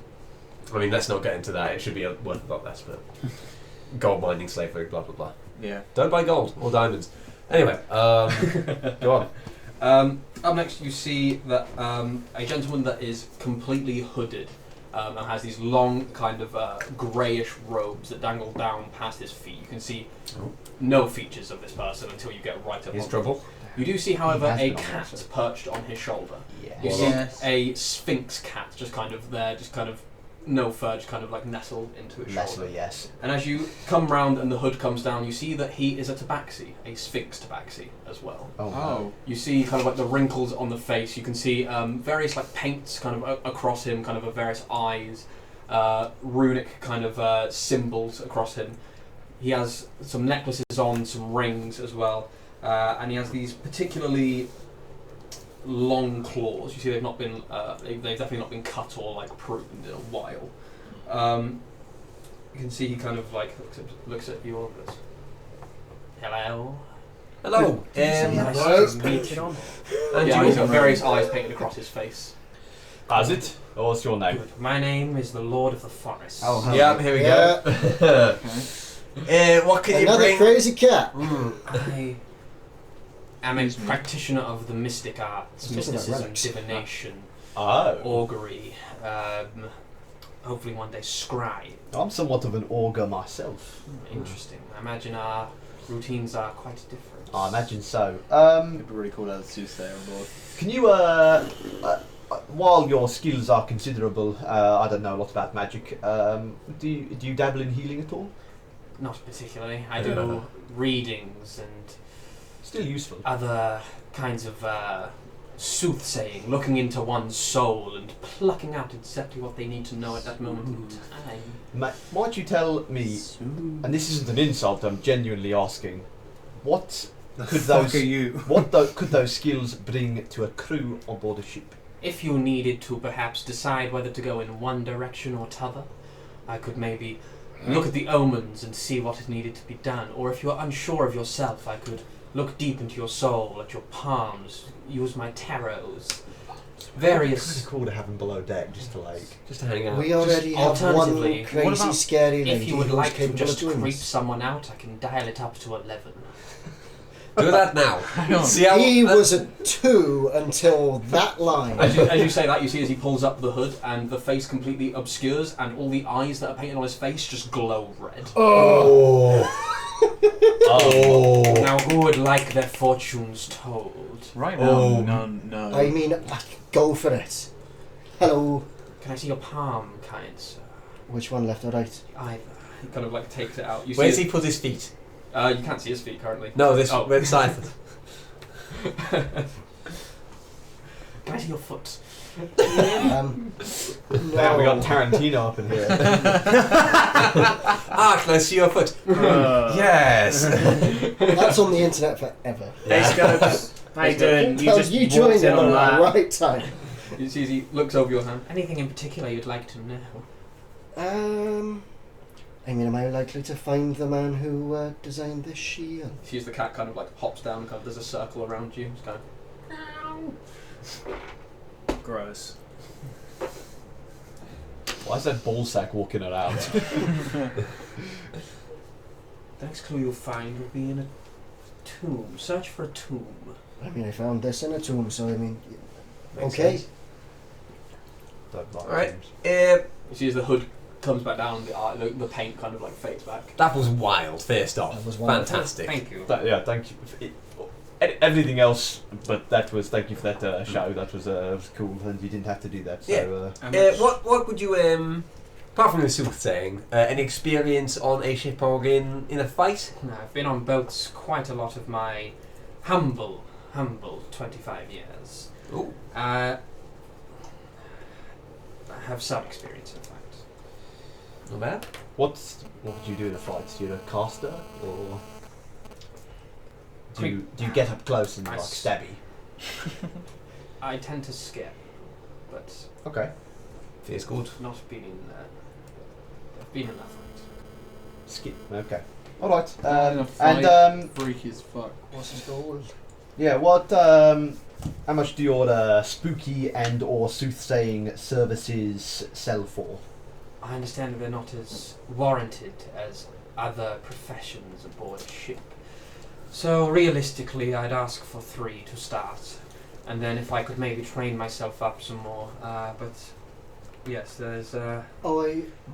I mean, let's not get into that. It should be worth a lot less, but gold mining, slavery, blah blah blah. Yeah. Don't buy gold or diamonds. Anyway, go on. Up next, you see that a gentleman that is completely hooded and has these long, kind of greyish robes that dangle down past his feet. You can see no features of this person until you get right up. He's on trouble. him. You do see, however, has a been on cat this. perched on his shoulder. Yeah. You Yes. see a sphinx cat just kind of there, just kind of no fur, just kind of like nestled into his shoulder. Leslie, yes. And as you come round and the hood comes down, you see that he is a tabaxi, a sphinx tabaxi as well. Oh. You see kind of like the wrinkles on the face. You can see various like paints kind of across him, kind of various eyes. runic kind of symbols across him. He has some necklaces on, some rings as well, and he has these particularly long claws. You see, they've not been, they've definitely not been cut or like pruned in a while. You can see he kind of like looks at you all. Goes, hello. Hello. Nice to meet you. And Yeah, you he's got various eyes painted across his face. How's it? Or what's your name? Good. My name is the Lord of the Forest. Oh, hello. Yeah, here we Yeah. go. What can you Another bring? crazy cat. I am a practitioner of the mystic arts, Talking about mysticism, relics. divination, Oh. augury, hopefully one day scry. I'm somewhat of an augur myself. Interesting. I imagine our routines are quite different. I imagine so. It'd be really cool to have the soothsayer on board. Can you, while your skills are considerable, I don't know a lot about magic. Do you dabble in healing at all? Not particularly. I do readings and Still useful. other kinds of soothsaying, looking into one's soul and plucking out exactly what they need to know at that moment in time. Might you tell me, and this isn't an insult, I'm genuinely asking, what could those could those skills bring to a crew on board a ship? If you needed to perhaps decide whether to go in one direction or t'other, I could maybe look at the omens and see what needed to be done. Or if you're unsure of yourself, I could look deep into your soul, at your palms, use my tarots. Various... It's cool to have him below deck just to hang out. We already have one Alternatively, crazy, what about scary lady If you would who's like to capable just of doing creep this. someone out, I can dial it up to 11. Do that now. Hang on. See how He was a 2 until that line. As you say that, you see as he pulls up the hood and the face completely obscures and all the eyes that are painted on his face just glow red. Oh. Oh. Now who would like their fortunes told? Right now, no. I mean, go for it. Hello. Can I see your palm, kind sir? Which one, left or right? Either. He kind of like takes it out. You Where's see he put his feet? You can't see his feet currently. No, this Oh. where side. Can I see your foot? No. Damn, we got Tarantino up in here. Can I see your foot? Yes. That's on the internet forever. Hey, Scopes. How you doing? You Well, just you walked joined in in on the that. right time. You see as he looks over your hand. Anything in particular you'd like to know? I mean, am I likely to find the man who designed this shield? You see as the cat kind of like hops down, kind of there's a circle around you. It's kind of... Gross. Why is that ballsack walking around? The next clue you'll find will be in a tomb. Search for a tomb. I mean, I found this in a tomb, so I mean, Makes okay. sense. Don't like Alright. games. You see as the hood comes back down, the paint kind of like fades back. That was wild. First off, That was wild. fantastic. Thank you. Yeah, thank you. Everything else, but that was thank you for that show. That was Cool, and you didn't have to do that. So, Yeah. What would you apart from the soothsaying, any experience on a ship or in a fight? No, I've been on boats quite a lot of my humble 25 years. Ooh. I have some experience in fact. Not bad. what would you do in a fight? You're a caster, or do you get up close and I like s- stabby? I tend to skip, but Okay. Feels good. not been in I've been in that fight. Skip. Okay. All right. In a fight. And Freaky as fuck. What's his goal? yeah, what? How much do your spooky and or soothsaying services sell for? I understand they're not as warranted as other professions aboard a ship. So realistically, I'd ask for 3 to start, and then if I could maybe train myself up some more. But yes, there's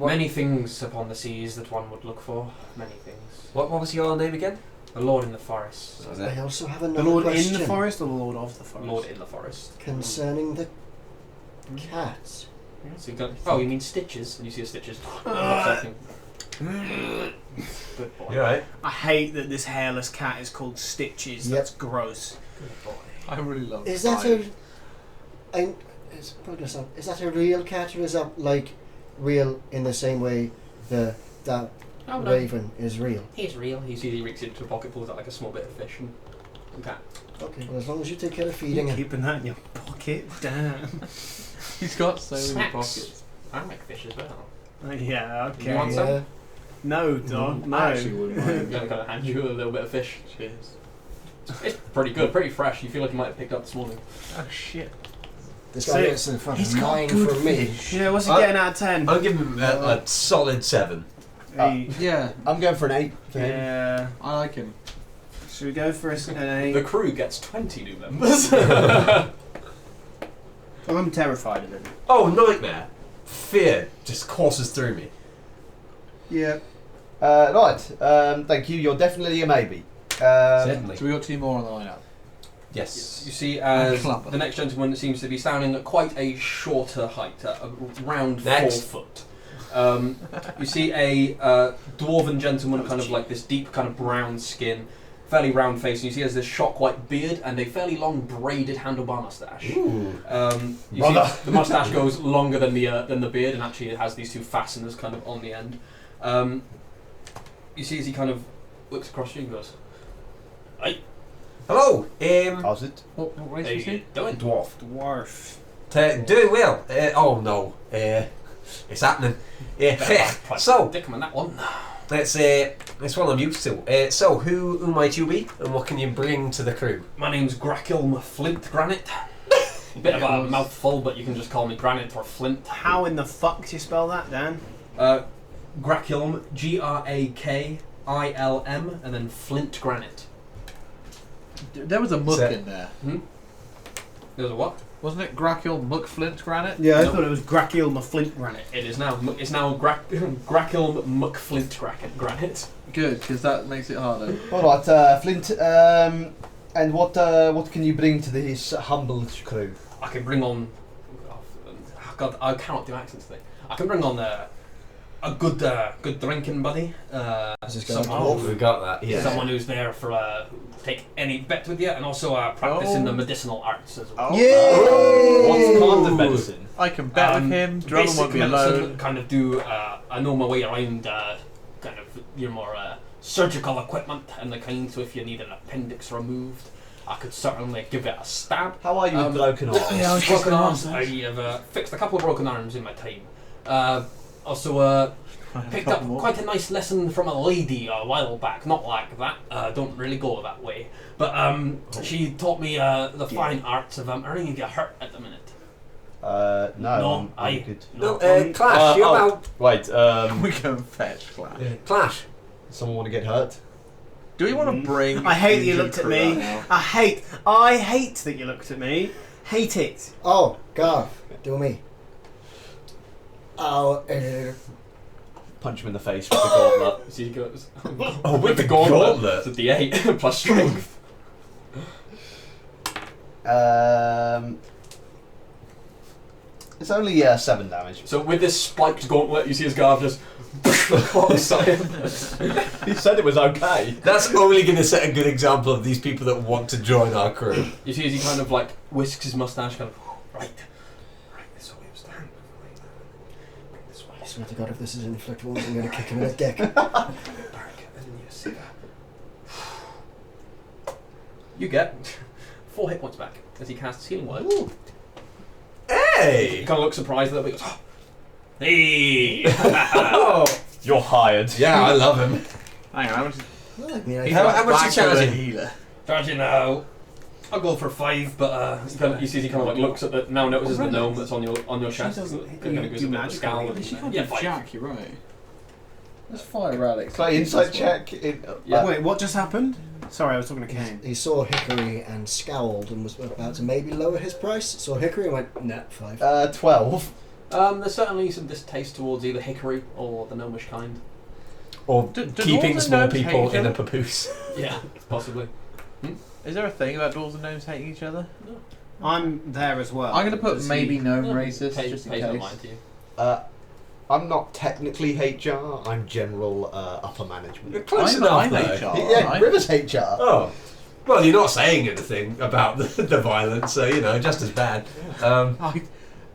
many things upon the seas that one would look for. Many things. What was your name again? The Lord in the Forest. What was I it? also have The another Lord question in the forest or the Lord of the forest? Lord in the Forest. concerning the cat. So you go, oh, you mean Stitches? And you see a Stitches. Good boy. You're right. I hate that this hairless cat is called Stitches. Yep. That's gross. Good boy. I really love Is that fire. is that a real cat or is that like real in the same way that Oh, no. raven is real. He's real. You see, he reaches into a pocket, pulls out like a small bit of fish and cat. Okay, well, as long as you take care of feeding it. Keeping that in your pocket, damn. He's got so many Snacks. pockets. I make fish as well. Yeah, okay. You want some? Yeah. No, dog, no. I actually wouldn't I'm mind. gonna kind of hand you a little bit of fish. Cheers. It's pretty good, pretty fresh. You feel like you might have picked up this morning. Oh shit. This So- guy gets a fucking He's got 9 good from me. fish. Yeah, what's he I- getting out of 10? I'll give him a solid 7. Yeah, I'm going for an 8 for him. Yeah. I like him. Should we go for an 8? The crew gets 20 new members. I'm terrified of it. Oh, nightmare. Fear just courses through me. Yeah. Right, thank you. You're definitely a maybe. Certainly. So we got 2 more on the lineup. Yes. You see, as Clubber. the next gentleman seems to be standing at quite a shorter height, around Next. 4 foot. You see a dwarven gentleman, kind of like this deep, kind of brown skin, fairly round face, and you see he has this shock white beard and a fairly long braided handlebar mustache. Ooh. You see the mustache goes longer than the beard, and actually it has these 2 fasteners kind of on the end. You see as he kind of looks across you and goes, Hello. How's it? What race "Hey, was he? doing?" Dwarf. Dwarf. Doing well. Oh no. It's happening. So Dick him on that one. it's one I'm used to. So who might you be, and what can you bring to the crew? My name's Grakilm Flint Granite. Bit of a mouthful, but you can just call me Granite or Flint. How in the fuck do you spell that, Dan? Grakilm, Grakilm, and then Flint Granite. There was a muck So- in there. There's a what? Wasn't it Grakil Muckflint Granite? Yeah, I No. thought it was Grakil Flint Granite. It is now. It's now Grakilm McFlint Granite. Good, because that makes it harder. Alright, Flint, and what can you bring to this humble crew? I can bring on. Oh, God, I cannot do accents today. I can bring on a good drinking buddy. Is this guy Someone, dwarf? We got that. Yeah. someone who's there for take any bet with you, and also practice in the medicinal arts as well. What's kind of medicine? I can bet with him. Drummond Basic won't be medicine, alone. kind of do. I know my way around kind of your more surgical equipment and the kind. So if you need an appendix removed, I could certainly give it a stab. How are you with broken arms? Yeah, I was just Broken gonna arms. ask I that. have fixed a couple of broken arms in my time. Also picked up quite a nice lesson from a lady a while back. Not like that. Don't really go that way. But she taught me the fine arts of earning you hurt at the minute. No, I'm good. No, Clash. You about Wait, We can fetch Clash. Clash? Someone want to get hurt? Do we want to bring? I hate that you injured looked at crew me. out now? I hate that you looked at me. Hate it. Oh, God. Do me. Oh, punch him in the face with the gauntlet. So he goes. Oh, with the gauntlet. It's a D8 plus strength. It's only 7 damage. So with this spiked gauntlet, you see his guard just. alongside him. He said it was okay. That's only going to set a good example of these people that want to join our crew. You see as he kind of like whisks his mustache, kind of right, this way, stand, this way. I swear to God, if this is inflict wounds, I'm going to kick him in the dick. Back, and you see that. You get 4 hit points back as he casts healing word. He Hey! kind of looks surprised a little bit. Goes, oh, hey! You're hired. Yeah, I love him. Hang on, how much? I mean, I How much you charging? Healer. Charging now. I'll go for 5, but he kind of, you see he kind of like looks at the now notices the gnome that's on your chest. doesn't Kind of goes a bit of a scowl. She and- can't Yeah, do 5. Jack, you're right. Let's fire Alex. Play insight check. Wait, what just happened? Sorry, I was talking to Kane. He saw Hickory and scowled and was about to maybe lower his price. Saw Hickory and went, nah, 5. 12. There's certainly some distaste towards either hickory or the gnomish kind. Or Do keeping dwarves and small gnomes people hate in a each other? papoose. Yeah, possibly. Is there a thing about dwarves and gnomes hating each other? I'm there as well. I'm going to put Does maybe he- gnome No, racist Pays just in no case. mind to you. I'm not technically HR. I'm general upper management. Close I'm enough, though. HR. Yeah, River's HR. Oh. Well, you're not saying anything about the violence, so, just as bad.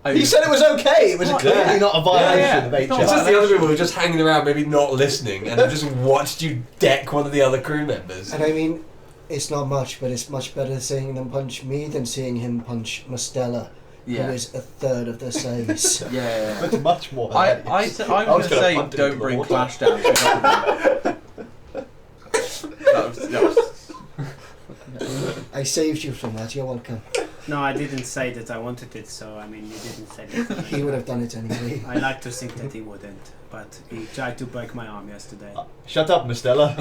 He said it was okay. It was clearly not a violation of It's HR. just the other people who were just hanging around, maybe not listening, and just watched you deck one of the other crew members. And I mean, it's not much, but it's much better seeing them punch me than seeing him punch Mastella, who is a third of the size. Yeah. But much more. I was going to say punt it don't into the bring water. Clash down. that was I saved you from that. You're welcome. No, I didn't say that I wanted it, so I mean, you didn't say that. He would have done it anyway. I like to think that he wouldn't, but he tried to break my arm yesterday. Shut up, Mistella.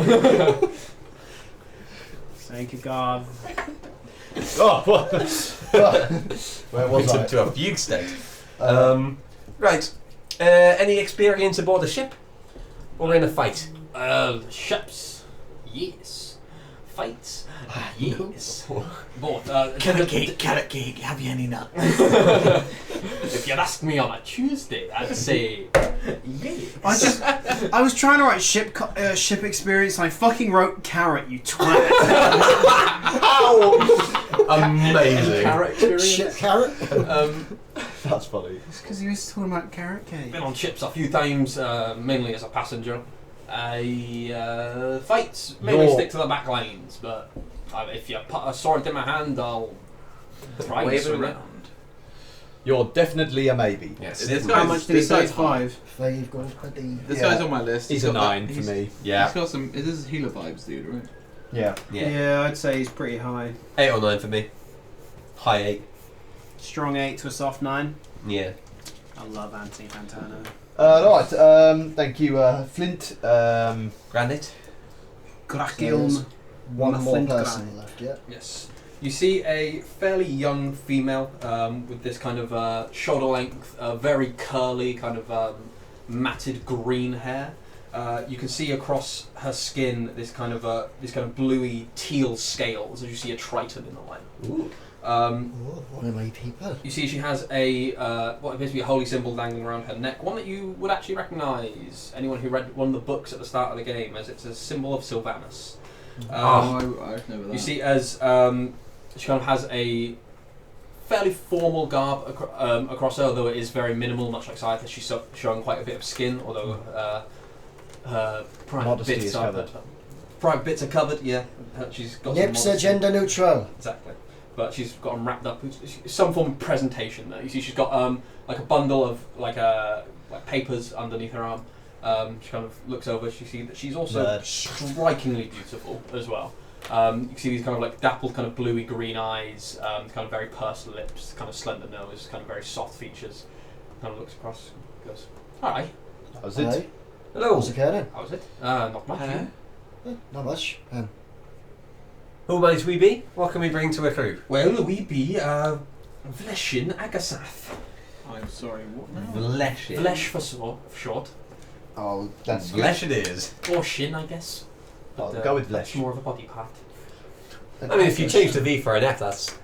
Thank you, God. Oh, what? Where was I? To a fugue state. Right. Any experience aboard a ship? Or in a fight? Ships. Yes. Fights. Yes. Both. Carrot cake, have you any nuts? If you'd ask me on a Tuesday, I'd say yes. I was trying to write ship experience, and I fucking wrote carrot. You twat. Amazing. Shit carrot. That's funny. It's because he was talking about carrot cake. Been on ships a few times, mainly as a passenger. Fights mainly You're- stick to the back lines, but if you put a sword in my hand, I'll try and wave it swing it. around. You're definitely a maybe. Yes. This How guy's- much did he this say? guy's high. 5 gold per day. This Yeah. guy's on my list. He's a got that- 9 for me. He's got some. This is healer vibes, dude, right? Yeah. Yeah, I'd say he's pretty high. 8 or 9 for me. High 8. Strong 8 to a soft 9. Yeah. I love Anthony Fantano. Right. Thank you, Flint. Granite? Grachilm. One more Flint person guy. left, yeah. Yes. You see a fairly young female with this kind of shoulder length, very curly, kind of matted green hair. You can see across her skin this kind of bluey teal scales as you see a triton in the line. Ooh. One of my people. You see she has a what appears to be a holy symbol dangling around her neck, one that you would actually recognise, anyone who read one of the books at the start of the game, as it's a symbol of Sylvanus. I remember that. You see as she kind of has a fairly formal garb across her, although it is very minimal, much like Scythe. She's showing quite a bit of skin, although her private Modesty bits is are covered. private bits are covered. Yeah, she's got some Nips are modesty. gender neutral. Exactly. But she's got them wrapped up. Some form of presentation there. You see she's got like a bundle of like papers underneath her arm. She kind of looks over. You see that she's also strikingly beautiful as well. You can see these kind of like dappled, kind of bluey green eyes, kind of very pursed lips, kind of slender nose, kind of very soft features. Kind of looks across, goes, "Hi, That was it. Hi. Hello. How's it going? how was it? Not much. Hello? Not much. Who might we be? What can we bring to a crew? Well, we be Vleshin Agasath. I'm sorry. What now? Vlesh. Vlesh for short, Oh, that's good. Vlesh it is. or Shin, I guess. I'll But, go with that's Vlesh. more of a body part. I mean, if you change the V for an F, that's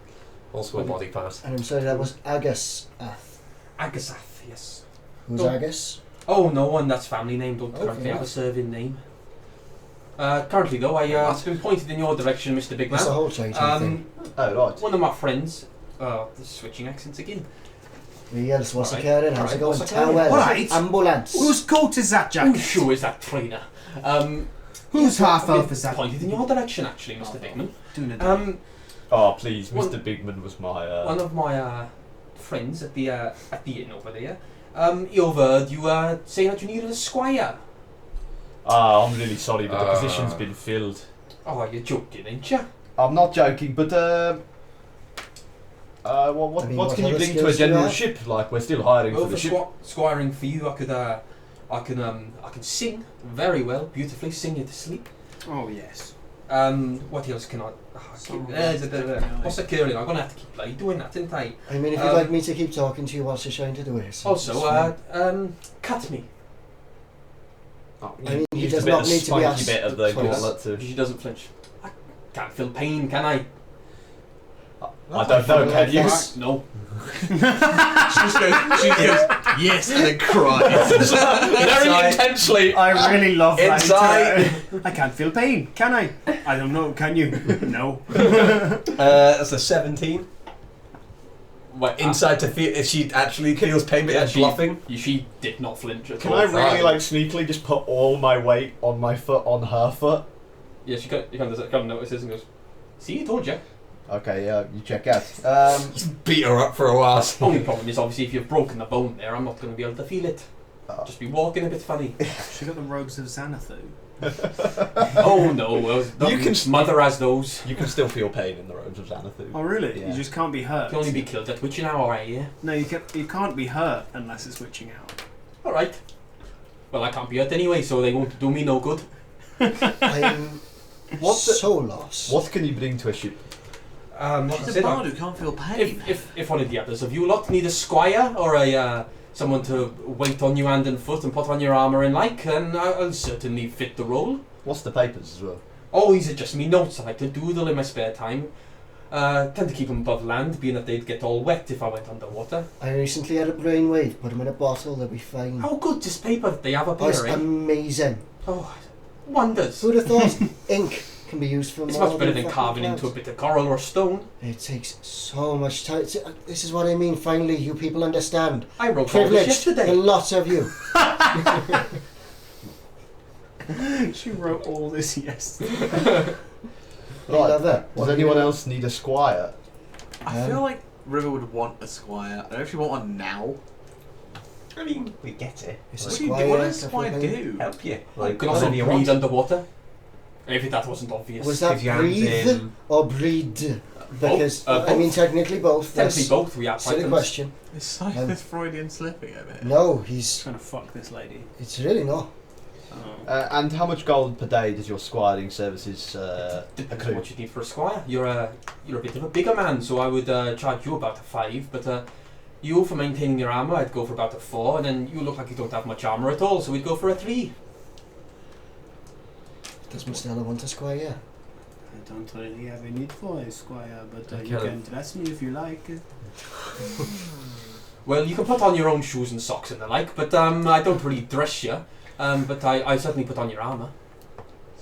also a body part. And I'm sorry, that was Agus Ath. Agasath, yes. Who's Oh. Agus? Oh, no one. That's family name. Don't Okay. currently have a serving name. Currently, though, I've been pointed in your direction, Mr. Big It's a Man. whole changing thing. Oh, right. One of my friends. Switching accents again. Yes, what's Alright. it going? How's it Alright, going? what's it going? Towel. Alright. Ambulance. Whose coat is that, Who Jack? sure is that trainer? Whose half I've been elf is that? Pointed in your direction, actually, Mr. Bigman. Doing it. Oh, please, One- Mr. Bigman was my. One of my friends at the inn over there. He overheard you saying that you needed a squire. I'm really sorry, but the position's been filled. Oh, you're joking, ain't you? I'm not joking, but what I mean, what what can you other bring to a skills do you general have? ship? Like we're still hiring Well, for the for ship. squiring for you, I can sing very well, beautifully, sing you to sleep. Oh, yes. What else can I? Song What's occurring? I'm gonna have to keep like doing that, didn't I? I mean, if you'd like me to keep talking to you whilst you're trying to do it. so it's Also, fine. cut me. I mean, he Used a does bit not of need to be spiky asked bit of the twice. gauntlet to. She doesn't flinch. I can't feel pain, can I? I don't know, can you? Yes. No. She goes, yes, and then cries. Very intensely. I really love that. Inside. I can't feel pain, can I? I don't know, can you? No. That's a 17. Wait, inside to feel if she actually feels pain, but yeah, is bluffing. She did not flinch at Can all. I really like sneakily just put all my weight on my foot on her foot? Yeah, she kind of notices and goes, "See, I told you." Okay, you check out. Just beat her up for a while. Only problem is obviously if you've broken the bone there, I'm not going to be able to feel it. Just be walking a bit funny. She got the robes of Xanathu. Oh no, You can mother has those. You can still feel pain in the robes of Xanathu. Oh really? Yeah. You just can't be hurt. You can only be killed at witching hour, yeah. No, you can't be hurt unless it's witching out. All right. Well, I can't be hurt anyway, so they won't do me no good. I'm so lost. What can you bring to a ship? She's a bard who can't feel pain. If one of the others of you lot need a squire or a someone to wait on you hand and foot and put on your armour and like, then I'll certainly fit the role. What's the papers as well? Oh, these are just me notes. I like to doodle in my spare time. Tend to keep them above land, being that they'd get all wet if I went underwater. I recently had a brainwave. Put them in a bottle, they'll be fine. How good is paper that they have up Oh, it's here, eh? amazing. Oh, wonders. Who'd have thought ink can be used for It's more much better than fucking carving plants? into a bit of coral or stone. It takes so much time. This is what I mean. Finally, you people understand. I wrote all this Privileged, yesterday. a lot of you. She wrote all this yesterday. I love it. Does anyone else need a squire? I feel like River would want a squire. I don't know if she want one now. I mean, we get it. It's a What do you do? squire, What does a squire definitely. do? Help you. You Like, can also whatever you breathe want. underwater. If that wasn't obvious. Was that Give your hands breathe in. or breed? Because Both. I mean, technically both. Technically That's both, we have silly pythons. question. It's like this Freudian slipping a bit. No, he's. Trying to fuck this lady. It's really not. Oh. And how much gold per day does your squiring services Depends on accrue? what you need for a squire. You're a bit of a bigger man, so I would charge you about a 5, but you for maintaining your armour, I'd go for about a 4, and then you look like you don't have much armour at all, so we'd go for a 3. Does Mr. want a squire? I don't really have a need for a squire, but I you kind can dress me if you like. Well, you can put on your own shoes and socks and the like, but I don't really dress you. But I certainly put on your armour.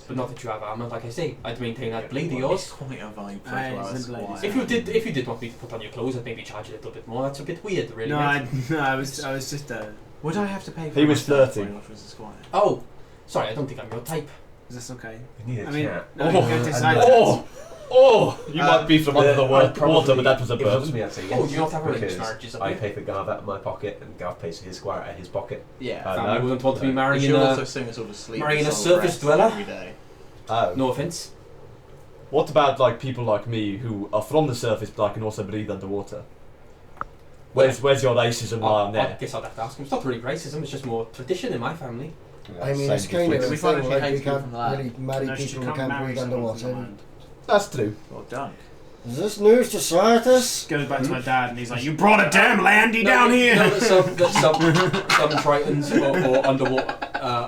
But not that you have armour, like I say. I'd maintain that blade of It's yours. quite a vibe for Aye, a it's a blade. squire. If you did want me to put on your clothes, I'd maybe charge you a little bit more. That's a bit weird, really. No, mate. I was just Would I have to pay for He was myself flirting. when I was a squire? Oh, sorry, I don't think I'm your type. Is this okay? We need a I mean, chat. no, you can decide. You might be from under the water, but that was a If it was burn. me, I'd say yes. Oh, do you not have arranged because marriages up I here? pay for Garv out of my pocket, and Garv pays for his squire out of his pocket. Yeah. Family no. wouldn't want to be But marrying she'll a... also sing us all to sleep. marrying a and surface rest dweller? every day. Oh. No offence. What about like people like me who are from the surface but I can also breathe underwater? Where's your racism lie on I there? guess I'd have to ask him. It's not really racism, it's just more tradition in my family. I mean, Same it's kind of difference. a We find thing. she Like, hates you people can't from the land. really marry No, she people who can't can't marry breathe someone from the underwater. land. That's true. Well done. Is this news to scientists? Goes back to my dad and he's like, "You brought a damn landy down You here." know that some tritons or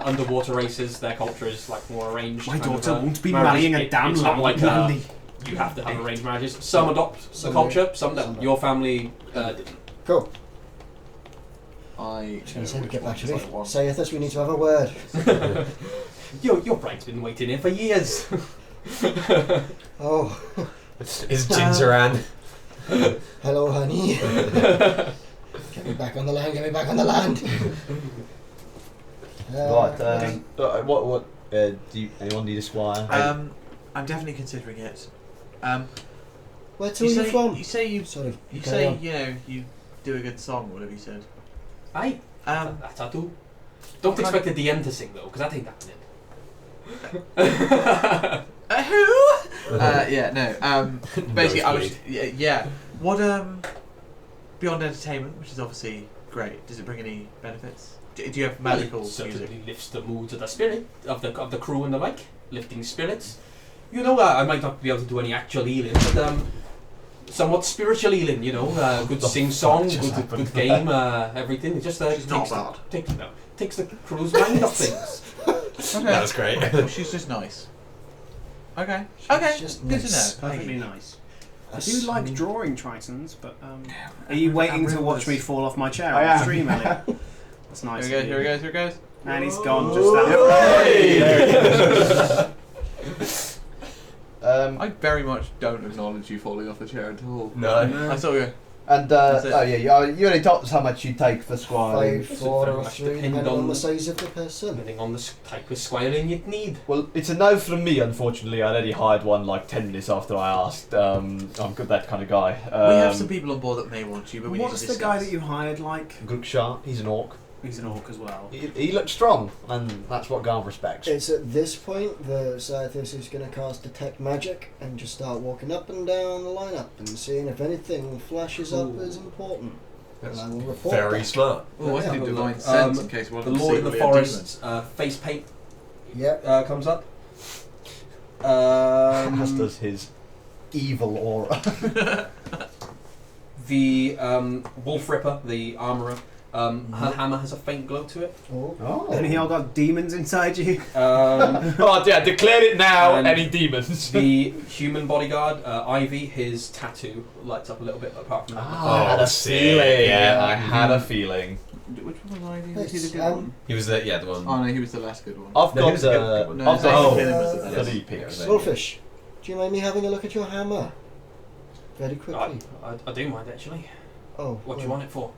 underwater races, their culture is like more arranged. My kind of, daughter won't be marriages. marrying a damn It's not like landy. you have to have arranged marriages. Some adopt the Some culture, do. some don't. Some don't. Your family didn't. Cool. I Just going to say we get back to it. it. Saithus, we need to have a word. Your bride's been waiting here for years. Oh, Is Ginger Ann? hello, honey. Get me back on the land. Get me back on the land. Right. What? Anyone need a squire? I'm definitely considering it. Where to are you from? You say you Sorry. you carry say on. you know you do a good song. Whatever you said. Aye, that's I do. Don't expect the DM to sing though, because that ain't happening. Who? Yeah, no. Basically, I was. Yeah. What? Beyond entertainment, which is obviously great. Does it bring any benefits? Do you have magical It music? certainly lifts the moods of the spirit of the crew and the like, lifting spirits. You know, I might not be able to do any actual healing, but somewhat spiritual healing. You know, good sing song, good game, everything. It just She's not bad. takes the crew's mind off things. Okay. That was great. Well, she's just nice. Okay. She's Okay. just Good nice. to know. Perfectly nice. I That's do like me. drawing tritons, but are you waiting to watch me fall off my chair I on am. stream, Elliot? That's nice. Here we of go. you. Here we go. Here we go. And he's gone just that. I very much don't acknowledge you falling off the chair at all. No. I saw you. And That's it. oh yeah, you already told us how much you take for squaling. 5, 4, very or much 3, depend depending on on- the size of the person. Depending on the type of squaling you'd need. Well, it's a no from me, unfortunately. I already hired one like 10 minutes after I asked. I'm good, that kind of guy. We have some people on board that may want you, but we What's need the to guy discuss. that you hired like? Grukshar, he's an orc. He's an orc as well. He looks strong, and that's what Garv respects. It's at this point the Scythus is going to cast Detect Magic and just start walking up and down the lineup and seeing if anything flashes up Ooh. as important. That's And I will report very that. smart. Oh, I Yeah. do divine sense in case one of The them Lord of the secretly a demon. Forest face paint Yep. comes up. As does his evil aura. The Wolf Ripper, the armourer, her hammer has a faint glow to it. Oh. Any y'all got demons inside you? Oh yeah, declare it now. And Any demons? The human bodyguard, Ivy, his tattoo lights up a little bit apart from that. I had a sick. feeling. Yeah. I had a feeling. Which one was Ivy? Was he the good It's, one? He was the the one. Oh no, he was the less good one. I've No, he got was a good one. No, I've Zane got McKinnon was the best. Three picks. Swordfish, do you mind me having a look at your hammer? Very I, quickly. I do mind actually. Oh, What do you want it for?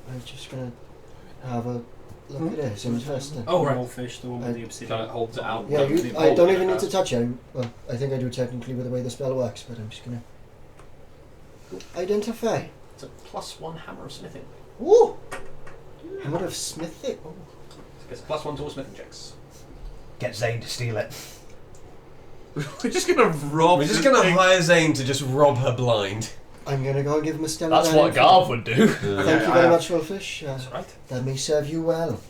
I'm just going to have a look at it. It's interesting. Oh, right. Goldfish, the one with the So obsidian. it holds it out. Yeah, Doesn't I hold don't it even need first. to touch it. Well, I think I do technically with the way the spell works, but I'm just going to identify. It's a +1 hammer of smithing. Ooh! Hammer of smithing. It's a +1 to all smithing checks. get Zane to steal it. We're just gonna rob. We're just this gonna thing. hire Zane to just rob her blind. I'm going to go and give him a stellar That's what info. Garv would do. Thank you very much, Wolfish. That's right. That may serve you well.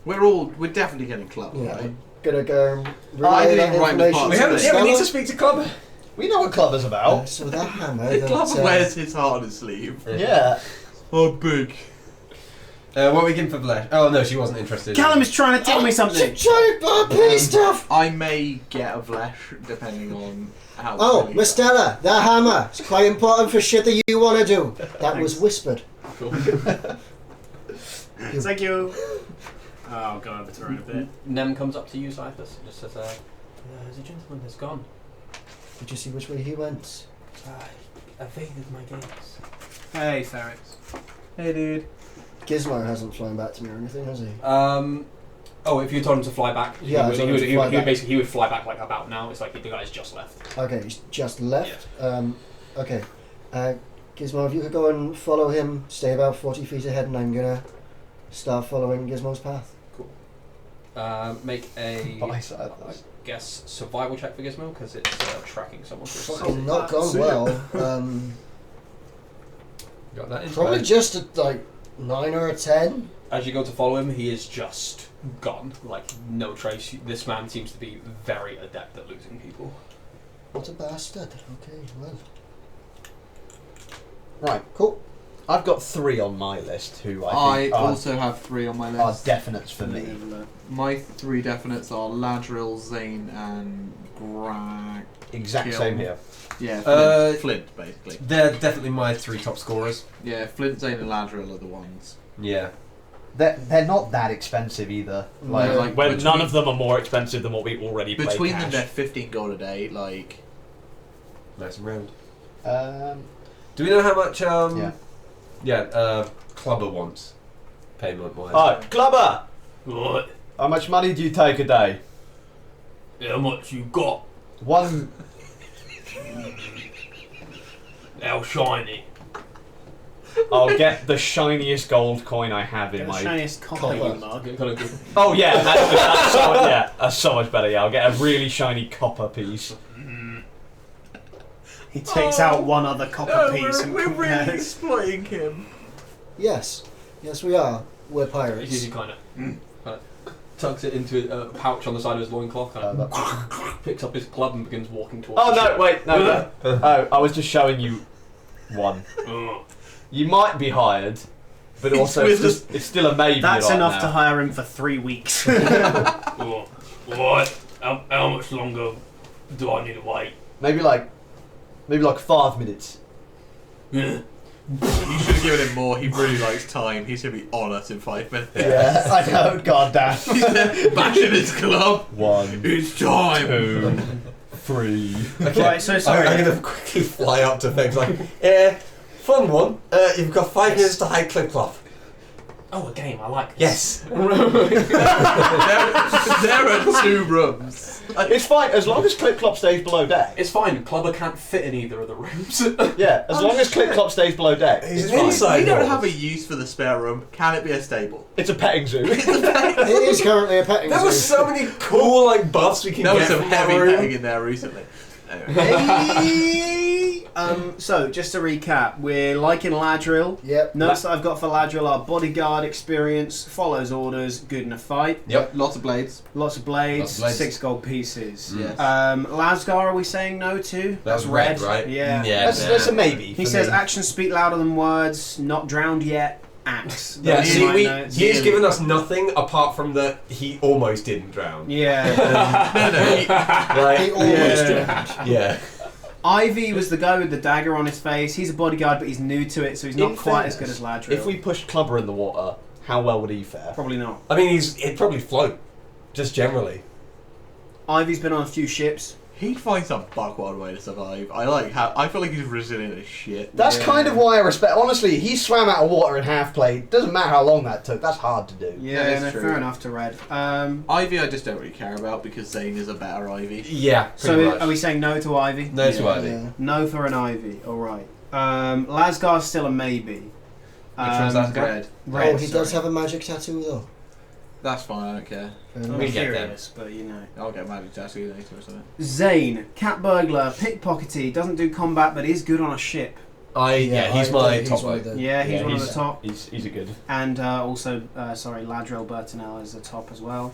We're definitely getting clubbed, Yeah. right? Gonna go Oh, I relay didn't that write the information part. We to haven't. the Yeah, we need to scholar. speak to Clubber. We know what Clubber's about. So that hammer that... Clubber wears his heart on his sleeve. Yeah. Oh, big. What are we giving for Vlesh? Oh no, she wasn't interested. Callum is trying to tell me something. Giant RP stuff! I may get a flesh depending on how. Oh, silly Miss Stella, that hammer is quite important for shit that you want to do. That was whispered. Thank you. Oh, I'll go over to her in a bit. Nem comes up to you, Cyphus, and just says, the gentleman has gone. Did you see which way he went? I evaded my gaze. Hey, ferrets. Hey, dude. Gizmo hasn't flown back to me or anything, has he? Oh, if you told him to fly back, Yeah, I he told would, him to he fly would, he would back. basically he would fly back like about now. It's like the guy's just left. Okay, he's just left. Okay. Gizmo, if you could go and follow him, stay about 40 feet ahead, and I'm gonna start following Gizmo's path. Make a, Bye, I Cyphus. guess, survival check for Gizmo because it's tracking someone through. Fucking not gone well. Got that in. Probably just a, like, 9 or a 10. As you go to follow him, he is just gone. Like no trace. This man seems to be very adept at losing people. What a bastard. Okay, well. Right. Cool. I've got 3 on my list who I I think also have 3 on my are list. definites for me. My 3 definites are Ladril, Zane, and Grag. Exact Kill. same here. Yeah, Flint, basically. They're definitely my 3 top scorers. Yeah, Flint, Zane, and Ladril are the ones. Yeah. They're not that expensive either. Like, No, like When between- none of them are more expensive than what we already pay Between them, cash. they're 15 gold a day. Like, Nice and round. Mm-hmm. Do we know how much? Yeah. Clubber wants payment wise. Oh, Clubber! What? How much money do you take a day? How much you got? 1. How shiny? I'll get the shiniest gold coin I have in Get the my. shiniest copper, you mug. Oh yeah, that's so much better. Yeah, I'll get a really shiny copper piece. He takes out one other copper piece and we're really compares. exploiting him. Yes. Yes, we are. We're He pirates. kind of tucks it into a pouch on the side of his loincloth, kind of picks up his club and begins walking towards. Oh the no, ship. wait, no. Oh, I was just showing you one. Oh. You might be hired, but also it's still a maybe. That's right enough now. to hire him for 3 weeks. Oh. What? How much longer do I need to wait? Maybe like 5 minutes. Yeah. You should have given him more. He really likes time. He's going to be on us in 5 minutes. Yeah, I know, goddamn. He's bashing his club. 1, It's time. 2, 3. Okay. Right, so sorry. I'm gonna quickly fly up to things like, yeah. Fun one. You've got 5 minutes to hide Clip-Clop. Oh, a game. I like this. Yes. There are 2 rooms. It's fine as long as Clip-Clop stays below deck. It's fine. Clubber can't fit in either of the rooms. Yeah, as long as Clip-Clop stays below deck. He's It's an fine. inside We don't lord. have a use for the spare room. Can it be a stable? It's a petting zoo. It is currently a petting There zoo. were so many cool like buffs we can There was get some from that heavy room. petting in there recently. Anyway. Hey! So, just to recap, we're liking Ladrill. Yep. Notes that I've got for Ladrill are bodyguard experience, follows orders, good in a fight, Yep. Lots of blades. lots of blades, Lots of blades. 6 gold pieces. Yes. Lasgar, are we saying no to? That's red, right? Yeah. Yeah. That's a maybe. He for says me. actions speak louder than words, not drowned yet, axe. Yeah, Those are see, my notes. he's given us nothing apart from that he almost didn't drown. Yeah. Like, He almost Yeah. drowned. yeah. Ivy was the guy with the dagger on his face. He's a bodyguard, but he's new to it, so he's not In quite as good fairness, as Ladrill. If we pushed Clubber in the water, how well would he fare? Probably not. I mean, he'd probably float, just generally. Ivy's been on a few ships. He'd find some buckwild way to survive. I feel like he's resilient as shit. That's Yeah. kind of why I respect. Honestly, he swam out of water in half plate. Doesn't matter how long that took. That's hard to do. Yeah, That is no, true. fair enough to Red. Ivy I just don't really care about because Zane is a better Ivy. Yeah. So pretty much. are we saying no to Ivy? No to Yeah. Ivy. Yeah. No for an Ivy. All right. Lasgar's still a maybe. Which one's Lasgar? Red. Red, Oh, he does sorry. have a magic tattoo though. That's fine, I don't care. Fair I'm enough. We get curious, but you know. I'll get magic tattoo later or something. Zane, cat burglar, pickpockety, doesn't do combat, but is good on a ship. He's my top one vote. of the- Yeah, he's one of the top. He's a good. And also, Ladrill Bertinel is the top as well.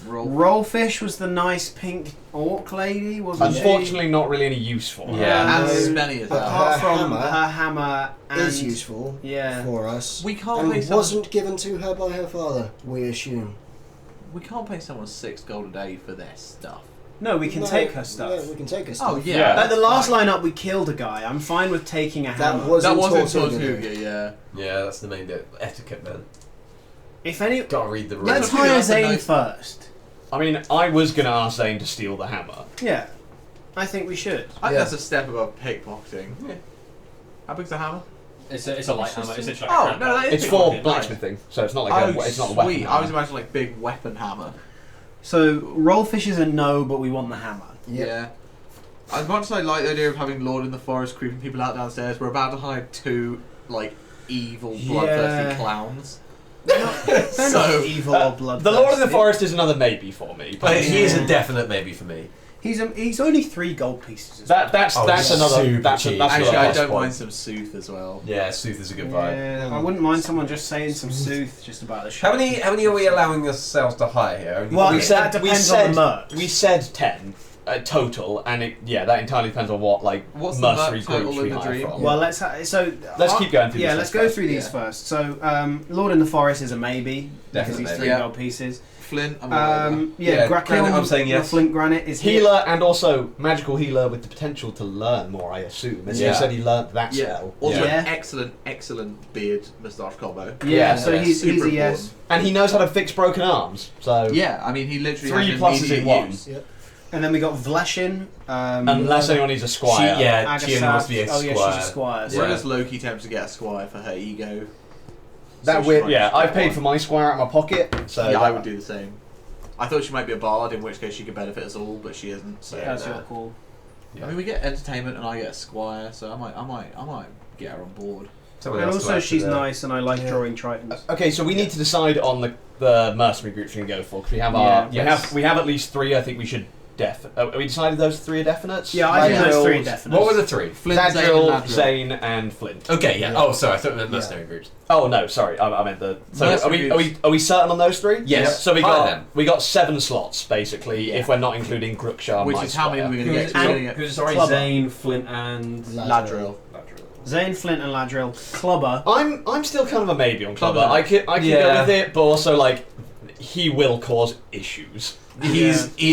Roll. Rollfish was the nice pink orc lady, wasn't she? Unfortunately, not really any use for her. Yeah. And No. Spenny as well. Apart Her from hammer her hammer and Is useful yeah. for us. We can't And pay someone. wasn't given to her by her father, we assume. We can't pay someone 6 gold a day for their stuff. No, we can No, take her stuff. Yeah, we can take her stuff. Oh yeah. Yeah. At the last lineup, we killed a guy. I'm fine with taking a hammer. That was That in wasn't Tortuga. Tortuga, yeah. Yeah, that's the main bit. Etiquette, man. If any, Gotta read the rules. let's Tortuga, hire that's a Zane nice- first. I mean, I was gonna ask Zane to steal the hammer. Yeah, I think we should. I think Yeah. that's a step above pickpocketing. Yeah. How big's the hammer? It's a light hammer. It's literally Oh, like a no, handgun. that is It's for pickpocketing, blacksmithing, so it's not like Oh, it's not a weapon. sweet. I was imagining like big weapon hammer. So Rollfish is a no, but we want the hammer. Yep. Yeah. As much as I like the idea of having Lord in the Forest creeping people out downstairs, we're about to hire 2 like evil, bloodthirsty Yeah. clowns. They're not So, evil or bloodthirsty. The Lord of the Forest is another maybe for me. But he is Yeah. a definite maybe for me. He's only 3 gold pieces. as That's Oh, that's he's another super that's cheap. that's Actually, another I plus don't point. mind some Sooth as well. Yeah, Sooth is a good well. vibe. Yeah, I wouldn't mind someone just saying some sooth just about the show. How many are we allowing ourselves to hire here? Only Well, three? we said that we depends said on the mercs. we said 10 total, and that entirely depends on what like What's the mercenary merc total groups in we the hire dream? from. Well, let's keep going through Yeah, these let's first. go through these Yeah. first. So, Lord in the Forest is a maybe because he's Definitely. 3 Yeah. gold pieces. Flint, I'm all Yeah, Granite, Granite, I'm saying yes. Flint Granite is here. Healer and also magical healer with the potential to learn more, I assume. As Yeah. you said, he learnt that Yeah. spell. Also, Yeah. an excellent beard moustache combo. Yeah, Yeah, so yeah, he's super a yes. important. And he knows how to fix broken arms. So Yeah, I mean, he literally 3 has pluses in immediate 1. use. And then we got Vleshin. Unless anyone needs a squire. She only wants to be a Oh yeah, squire. she's a squire. We're Yeah. just low-key tempted to get a squire for her ego. That So weird. she Yeah, might I just paid get for one. my squire out of my pocket. So Yeah, I would do the same. I thought she might be a bard, in which case she could benefit us all, but she isn't. So That's your call. Yeah. I mean, we get entertainment, and I get a squire, so I might get her on board. Someone And else to also add to she's the- nice, and I like Yeah. drawing tritons. Okay, so we need to decide on the mercenary groups we can go for because we have Yeah. we have at least 3. I think we should we decided those 3 are definites. Yeah, I think those Ladrill, 3 definitely. What were the 3? Flint, Zane, and Ladrill, Ladrill. Zane, and Flint. Okay, yeah. Yeah. Oh, sorry, I thought it meant mercenary groups. Oh no, sorry, I meant the. So Mercenary are we certain on those 3? Yes. So Hire we them. got 7 slots basically Yeah. if we're not including Grookshar. Which my is how many squire. we're going to get. And- We're gonna get Who's sorry? Clubber. Zane, Flint, and Ladrill. Zane, Flint, and Ladrill. Clubber. I'm still kind of a maybe on Clubber. Clubber. I can go Yeah. with it, but also like he will cause issues. He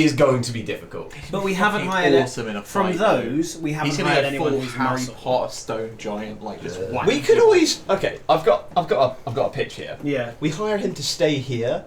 is going to be difficult. But we haven't Fucking hired it. awesome in a From fight, though. those, we haven't He's going to hired get anyone full who's Harry muscle. Potter stone giant, like just whack. We could always I've got a pitch here. Yeah. We hire him to stay here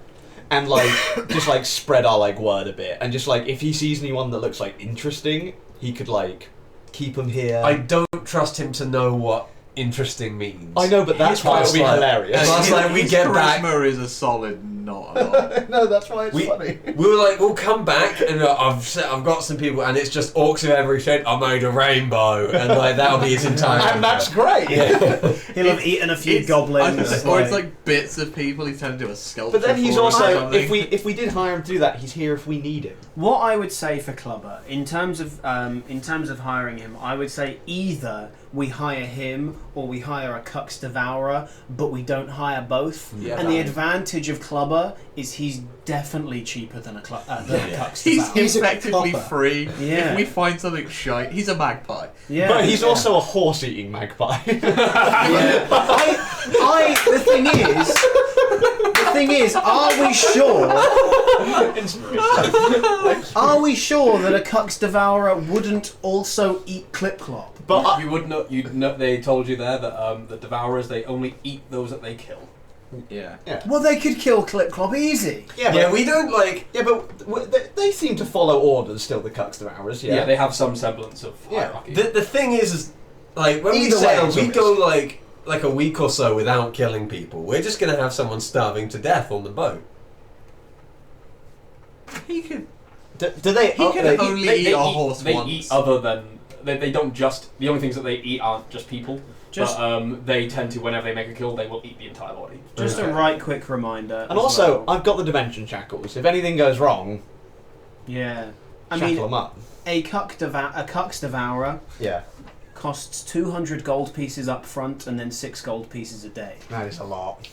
and like just like spread our like word a bit and just like if he sees anyone that looks like interesting, he could like keep him here. I don't trust him to know what interesting means. I know, but that's why it'll be hilarious. Plus, like, we His get back. charisma is a solid not a lot. No, that's why it's funny. We were like, we'll come back, and I've got some people, and it's just orcs of every shape. I made a rainbow, and like that'll be his entire. And that's great. Yeah. He'll have eaten a few goblins. Or it's like bits of people. He's turned into a sculpture. But then he's for him or also, something. if we did hire him to do that, he's here if we need him. What I would say for Clubber, in terms of hiring him, I would say either we hire him or we hire a Cux Devourer, but we don't hire both. Yeah. And the advantage of Clubber is he's definitely cheaper than a Cux Devourer. He's effectively copper. free. Yeah. If we find something shite, he's a magpie. Yeah. But he's also a horse-eating magpie. Yeah. The thing is, are we sure? Are we sure that a Cux Devourer wouldn't also eat Clip-Clop? But you would know. You'd know. They told you there that the Devourers, they only eat those that they kill. Yeah. Well, they could kill Clip-Clop easy. Yeah, we don't like. Yeah, but they seem to follow orders still, the Cux Devourers, Yeah, they have some semblance of hierarchy. The thing is like when Either we way, sail, it's a we risk. go like a week or so without killing people. We're just gonna have someone starving to death on the boat. He could. Do they? He can they- only eat a horse They once. eat other than they don't just. The only things that they eat aren't just people. But they tend to, whenever they make a kill, they will eat the entire body. Just a right quick reminder. And as also, well. I've got the dimension shackles. If anything goes wrong, Yeah. shackle them up. A Cux Devourer Yeah, costs 200 gold pieces up front and then 6 gold pieces a day. that is a lot.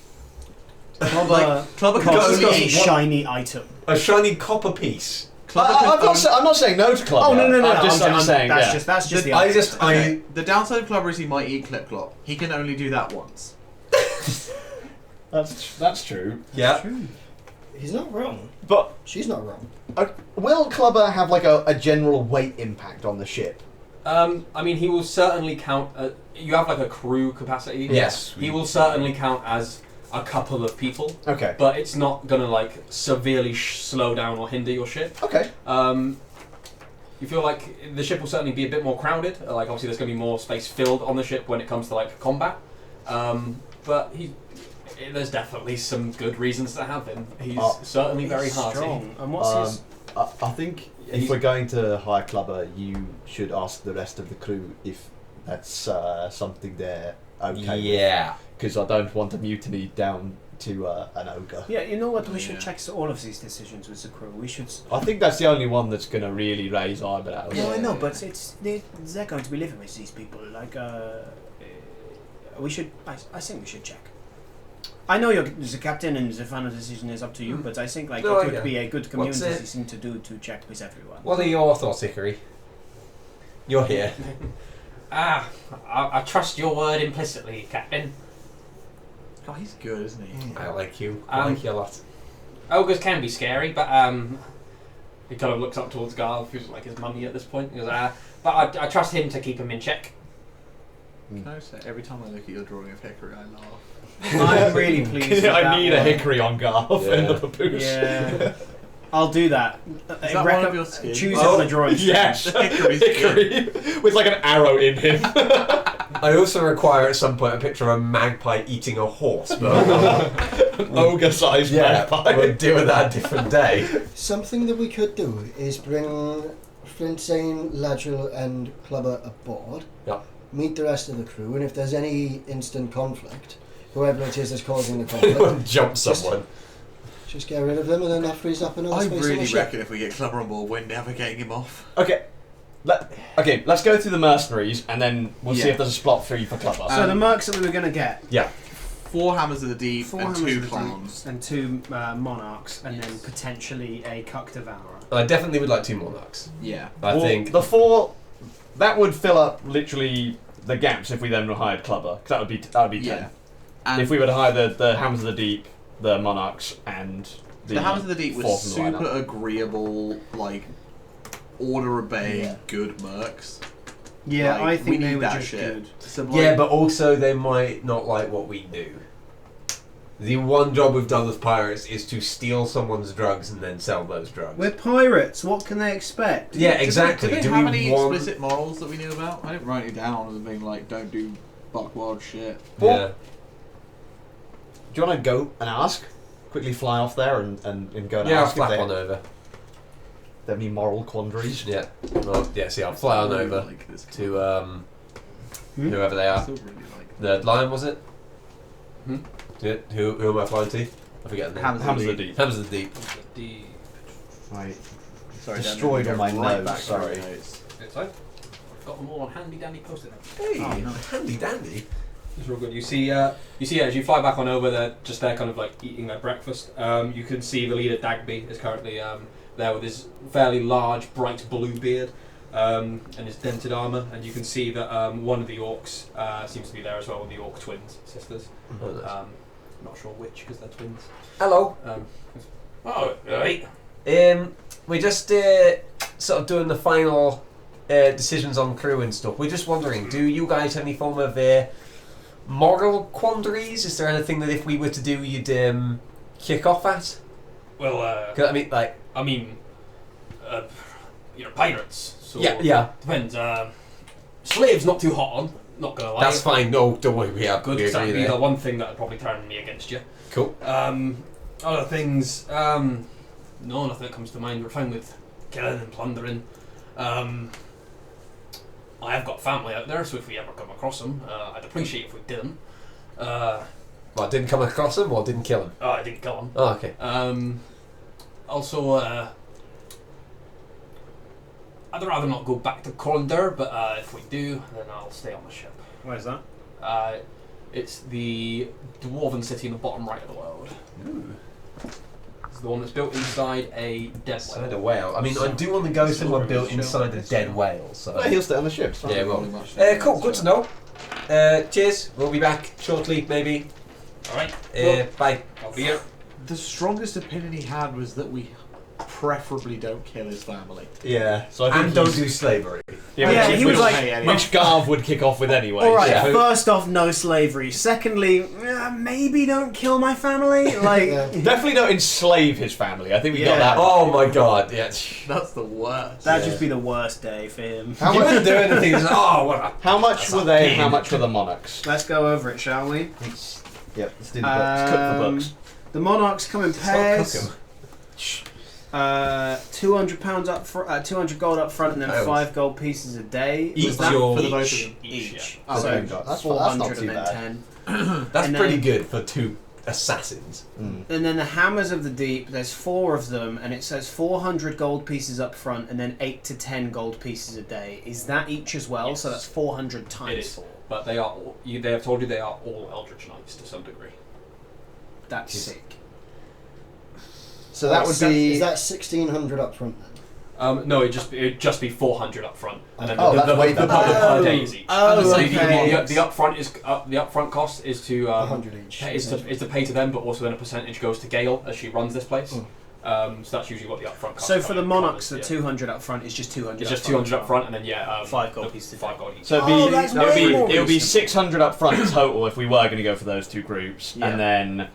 Clubber Clubber can costs only a eat shiny item. A shiny copper piece. Clubber can I'm not saying no to Clubber. Oh no! I'm just saying. That's just the I item. just Okay, the downside of Clubber is he might eat Clip-Clop. He can only do that once. That's true. Yeah. He's not wrong. But She's not wrong. will Clubber have like a general weight impact on the ship? I mean, he will certainly count. You have like a crew capacity. Yes. He will certainly count as a couple of people, Okay. but it's not gonna like severely slow down or hinder your ship. Okay. You feel like the ship will certainly be a bit more crowded. Like obviously, there's gonna be more space filled on the ship when it comes to like combat. But there's definitely some good reasons to have him. He's certainly very hearty. Strong. And what's his? I think if we're going to hire Clubber, you should ask the rest of the crew if that's something they're okay with. Yeah. Because I don't want a mutiny down to an ogre. Yeah, you know what? We should Yeah. check all of these decisions with the crew. We should. I think that's the only one that's going to really raise eyebrows. No, I know, but they're going to be living with these people. Like, we should. I think we should check. I know you're the captain, and the final decision is up to you. But I think like No, it would yeah. be a good What's community it? thing to do to check with everyone. What are your thoughts, Hickory? You're here. I trust your word implicitly, Captain. Oh, he's good, isn't he? I like you. I like you a lot. Ogres can be scary, but He kind of looks up towards Garth, who's like his mummy at this point. He goes, but I trust him to keep him in check. Can I say, every time I look at your drawing of Hickory, I laugh. I'm really pleased. With that I need a one. hickory on Garth in Yeah. the papoose. Yeah, I'll do that. Is that one of your skins? Choose it on the drawing. Yes, Hickory's hickory with like an arrow in him. I also require at some point a picture of a magpie eating a horse, but An ogre-sized magpie. we'll deal with that a different day. Something that we could do is bring Flintsane, Ladriel, and Clubber aboard. Yep. Meet the rest of the crew, and if there's any instant conflict, whoever it is that's causing the conflict, Jump someone. just get rid of them, and then that frees up another I space on the really ship. reckon if we get Clubber on board, we're never getting him off. Okay. Let's go through the mercenaries, and then we'll see Yeah. if there's a spot 3 for Clubber. So the mercs that we were going to get, 4 Hammers of the Deep 4 and Hammers 2 of the Clowns. Deep and 2 monarchs, and then potentially a Cux Devourer. I definitely would like 2 monarchs. Yeah. I think. the 4 that would fill up literally the gaps if we then hired Clubber. 'Cause that would be 10. Yeah. And If we were to hire the Hammers of the Deep, the Monarchs, and the Hammers of the Deep was fourth in the super lineup. agreeable, like, order obey, Yeah. good mercs. Yeah, Like, I we think they need were that just shit. good. So, like, Yeah, but also they might not like what we do. The one job we've done with pirates is to steal someone's drugs and then sell those drugs. We're pirates. What can they expect? Yeah, exactly. Do they Do have we any want- explicit morals that we knew about? I didn't write it down as being like, don't do buck wild shit. Yeah. Do you want to go and ask? Quickly fly off there and go and Yeah, I'll ask if flap they on over. have any moral quandaries. Yeah. Well, yeah, see, I'll fly on over Like this. to whoever they I are. still really like The lion, was it? Hmm? Yeah. Who am I flying to? I forget the name. Hammers of the Deep. Hammers of the Deep. Right. Sorry, Destroyed Dan, all my go right notes, back through sorry. your notes. It's fine. I've got them all on handy dandy post-it notes. Hey, Oh, nice. handy dandy. It's real good. You see as you fly back on over, they're just there, kind of like eating their breakfast. You can see the leader Dagby is currently there with his fairly large, bright blue beard and his dented armor, and you can see that one of the orcs seems to be there as well, with the orc twins sisters. Oh, nice. Not sure which because they're twins. Hello. Oh, right. We're just sort of doing the final decisions on crew and stuff. We're just wondering, do you guys have any form of moral quandaries? Is there anything that if we were to do, you'd kick off at? Well, 'Cause, I mean, like, you're pirates. So yeah, Depends. Slaves not too hot on. Not gonna lie. that's fine. No, don't worry. We Good, we because agree that'd be there. the one thing that would probably turn me against you. Cool. Other things, no, nothing that comes to mind. We're fine with killing and plundering. I have got family out there, so if we ever come across them, I'd appreciate if we didn't. Well, didn't come across him or didn't kill him? I didn't kill them. Oh, okay. Also, I'd rather not go back to Colander, but if we do, then I'll stay on the ship. Where's that? It's the dwarven city in the bottom right of the world. Ooh. It's the one that's built inside a dead Inside whale. a whale. I mean, I do want to go somewhere built Sure. inside a dead whale. So. No, he'll stay on the ship. it's fine. Yeah, well. Pretty much. Cool. Good to know. Cheers. We'll be back shortly, maybe. All right. Bye. I'll be here. The strongest opinion he had was that we preferably don't kill his family. Yeah. So I think And don't he's- do slavery. Yeah, which, he was like- which Garv would kick off with anyway. All right. yeah. First off, no slavery. Secondly, maybe don't kill my family. Like, Yeah. Definitely don't enslave his family. I think we Yeah. got that. Oh my god. Yeah. That's the worst. that'd just be the worst day for him. How He much? wouldn't do anything. He's like, oh, what? How much That's were a they? pain. How much were the monarchs? Let's go over it, shall we? Yep. Let's do the books. Cook the books. The monarchs come in It's not pairs. cooking. £200 up front, 200 gold up front, and then Pounds. 5 gold pieces a day. Each Was that your- for the both of each? them? Each. Oh, So okay. That's not 400 too and then bad. 10. That's And pretty then- good for two assassins. Mm. And then the hammers of the deep. There's 4 of them, and it says 400 gold pieces up front, and then 8 to 10 gold pieces a day. Is that each as well? Yes. So that's 400 It times is. 4. But they are. They have told you they are all Eldritch Knights to some degree. That's Jeez. sick. So that would be. Is that 1600 up front then? No, it'd just be 400 up front, and then Oh, the that's way the better. per day is each. Oh, So okay. the upfront is the upfront cost is to 100 each. is to pay to them, but also then a percentage goes to Gale as she runs this place. So that's usually what the upfront cost. So for the monarchs, the yeah. 200 up front is just 200. It's just up front 200 as up well. front, and then yeah, 5 gold pieces. 5 gold each. So it'd Oh, be, that's it would way be, more it would be reasonable. 600 up front total if we were going to go for those two groups, Yeah. and then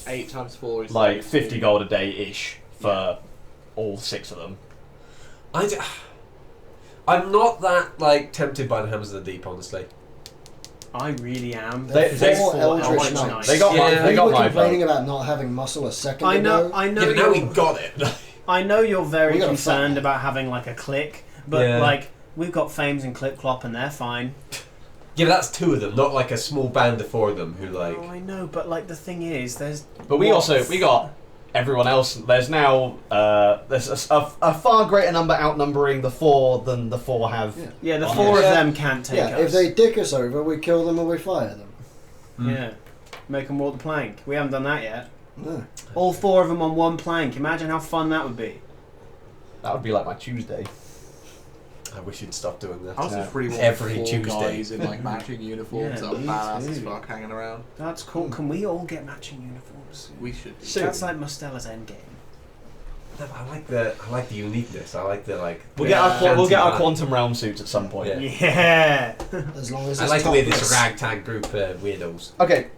8 times 4 is like 50 gold a day ish for all 6 of them. I'm not that like tempted by the Hammers of the Deep, honestly. I really am. They- They're they- 4 Eldritch Eldritch Knights. Knights. They got my, Yeah. they We got were my complaining vote. about not having muscle a second I know. ago. I know. Yeah, but now we you're- got it. I know you're very We got a concerned fat- about having like a clique, but Yeah. like we've got Fames and Clip Clop, and they're fine. Yeah, but that's 2 of them, not like a small band of 4 of them who like. Oh, I know, but like the thing is, there's. But we what? also we got everyone else. There's now there's a far greater number outnumbering the 4 than the 4 have. Yeah. Yeah, the Oh, 4 of yeah. them can't take Yeah, us. if they dick us over, we kill them or we fire them. Yeah, make them walk the plank. We haven't done that yet. No. All 4 of them on one plank. Imagine how fun that would be. That would be like my Tuesday. I wish you'd stop doing that. I also really want Every 4 Tuesday. guys in like matching uniforms Yeah, that are me badass as too. fuck hanging around. That's cool. Can we all get matching uniforms? We should. do. Soon. That's like Mostella's endgame. No, I like the uniqueness. I like the like. We'll get our fancy we'll get our vibe. quantum realm suits at some point. Yeah. Yeah. As long as I it's like the way this topless. ragtag group weirdos. Okay,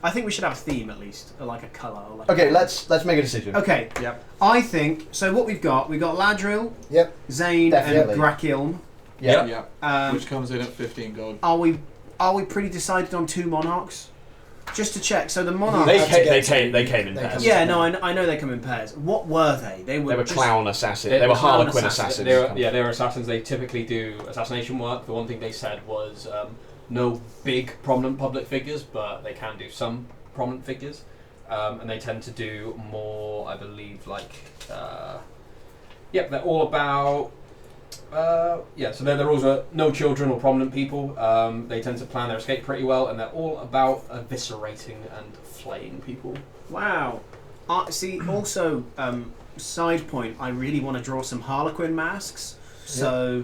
I think we should have a theme at least, or like a colour. Or like Okay, let's make a decision. Okay. Yep. I think so. What we've got Ladril, Yep. Zane, Definitely. and Grakilm. Yeah. Yeah. Which comes in at 15 gold. Are we pretty decided on 2 monarchs? Just to check. So the monarchs. They have to came in They pairs. come- Yeah, no, I know they come in pairs. What were they? They were just- clown assassins. They They were were clown Harlequin assassins. assassins. They're assassins. They typically do assassination work. The one thing they said was no big prominent public figures, but they can do some prominent figures, and they tend to do more, I believe, they're all about. So they're also no children or prominent people. They tend to plan their escape pretty well, and they're all about eviscerating and flaying people. Wow. See, also, side point, I really want to draw some Harlequin masks, so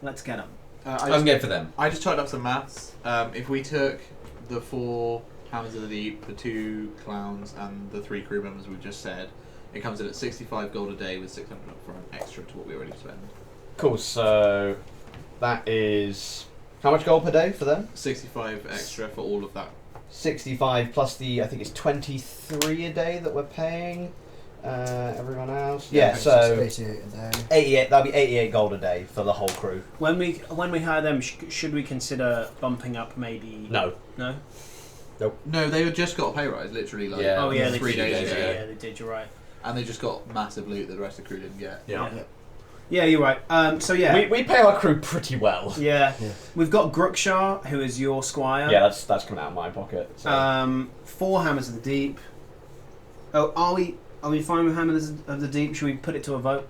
let's get them. I'm good for them. I just typed up some maths. If we took the 4 Hammers of the Deep, the 2 clowns, and the 3 crew members we just said, it comes in at 65 gold a day with 600 up front, extra to what we already spent. Cool. So that is how much gold per day for them? 65 extra for all of that. 65 plus I think it's 23 a day that we're paying everyone else. Yeah, so 88 a day. 88. That'll be 88 gold a day for the whole crew. When we hire them, should we consider bumping up maybe? No. No. No, they just got a pay rise, literally like Yeah. Oh yeah, they 3 did. days ago. Yeah, they did. You're right. And they just got massive loot that the rest of the crew didn't get. Yeah, you're right. So yeah, We pay our crew pretty well. yeah, Yeah. we've got Grookshar, who is your squire. Yeah, that's coming out of my pocket. So. 4 Hammers of the Deep. Oh, are we fine with Hammers of the Deep? Should we put it to a vote?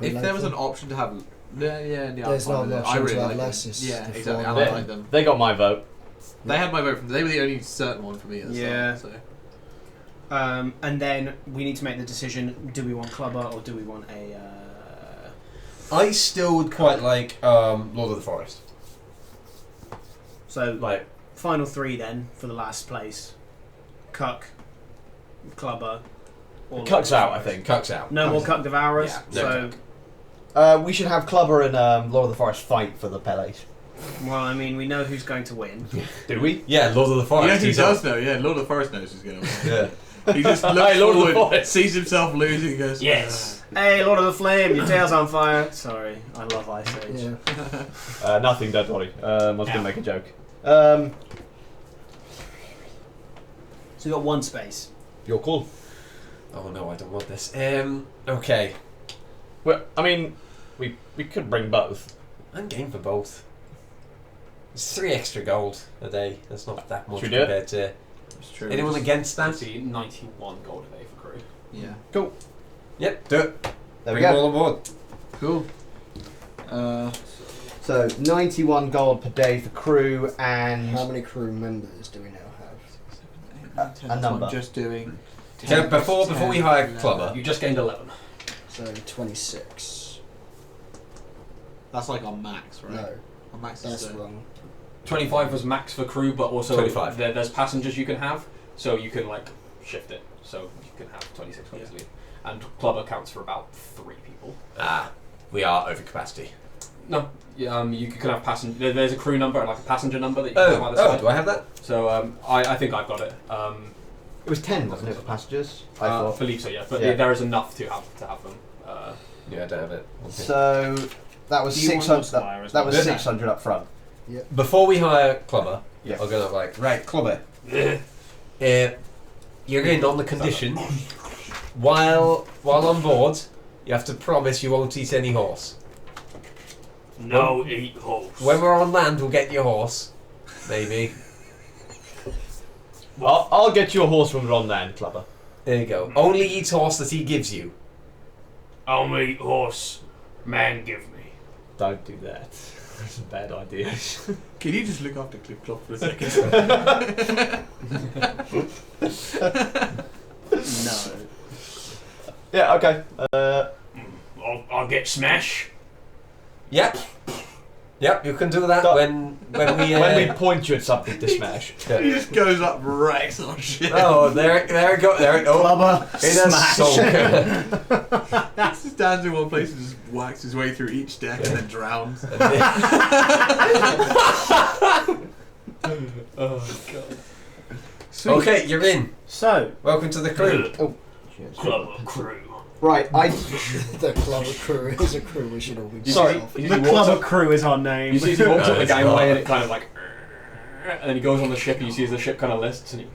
If there was an option to have, yeah, There's I'm fine not an with it. option I really to have like less, them. it's Yeah, the exactly. 4 I like them. They got my vote. They had my vote from. They were the only certain one for me at the Yeah. start. So. And then we need to make the decision: do we want Clubber or do we want a? I still would quite like Lord of the Forest. So Like, final 3 then for the last place: Cuck, Clubber. Or Cuck's out, I think. Cuck's out. No more Cuck Devourers. Yeah, no So We should have Clubber and Lord of the Forest fight for the Pele's. well, I mean, we know who's going to win. Do we? Yeah, Lord of the Forest. You know who he's does though? Yeah, Lord of the Forest knows who's going to win. Yeah. He just looks Hey, Lord of the forward, Forest. sees himself losing, and goes, Yes. Hey, Lord of the Flame, your tail's on fire. Sorry, I love Ice Age. Yeah. Nothing, don't worry. I was going to make a joke. So you got 1 space. You're cool. Oh no, I don't want this. Okay. Well, I mean, we could bring both. I'm game for both. It's 3 extra gold a day. That's not that much Should we do it? compared to. It's true. Anyone just- against that? See, 91 gold a day for crew. Yeah. Yep, do it. There we Bring them go. all aboard. Cool. So 91 gold per day for crew and How many crew members do we now have? a number. I'm just doing. So before we hire Clubber, You just gained 11. So 26. That's like on max, right? No, On max that's is wrong. 25 was max for crew, but also 25. there's passengers you can have, so you can like shift it, so you can have 26 easily. And Clubber counts for about 3 people. we are over capacity. No, you can have passenger. There's a crew number and like a passenger number that you can have Oh, either side. do I have that? So I think I've got it. It was 10, wasn't it, for passengers? I I thought. believe so, yeah. But Yeah. there is enough to have them. Yeah, I don't have it. Okay. So that was Do you want 600. your squire as That well? was 600 up front. Before we hire Clubber, Yeah. I'm gonna like, right, Clubber. You're in on the condition. While on board, you have to promise you won't eat any horse. No eat horse. When we're on land, we'll get your horse. Maybe. I'll get you a horse when we're on land, Clubber. There you go. Only eat horse that he gives you. I'll eat horse. Man give me. Don't do that. That's a bad idea. Can you just look after Clip Clop for a second? No. Yeah, okay. I'll get smash. Yep. Yep, you can do that when we. When we point you at something to smash. He just goes up wrecks on shit. Oh, there it go. Clubber, It is so good. He stands in one place and just whacks his way through each deck and then drowns. Oh god. Sweet. Okay, you're in. So, Welcome to the crew. Club crew. Right, The club of crew is a crew we should all be. Sorry. part of. You the see he walks Club up- of Crew is our name. You see as he walks up the It's gangway not. and it kind of like, and then he goes on the ship and you see as the ship kind of lists and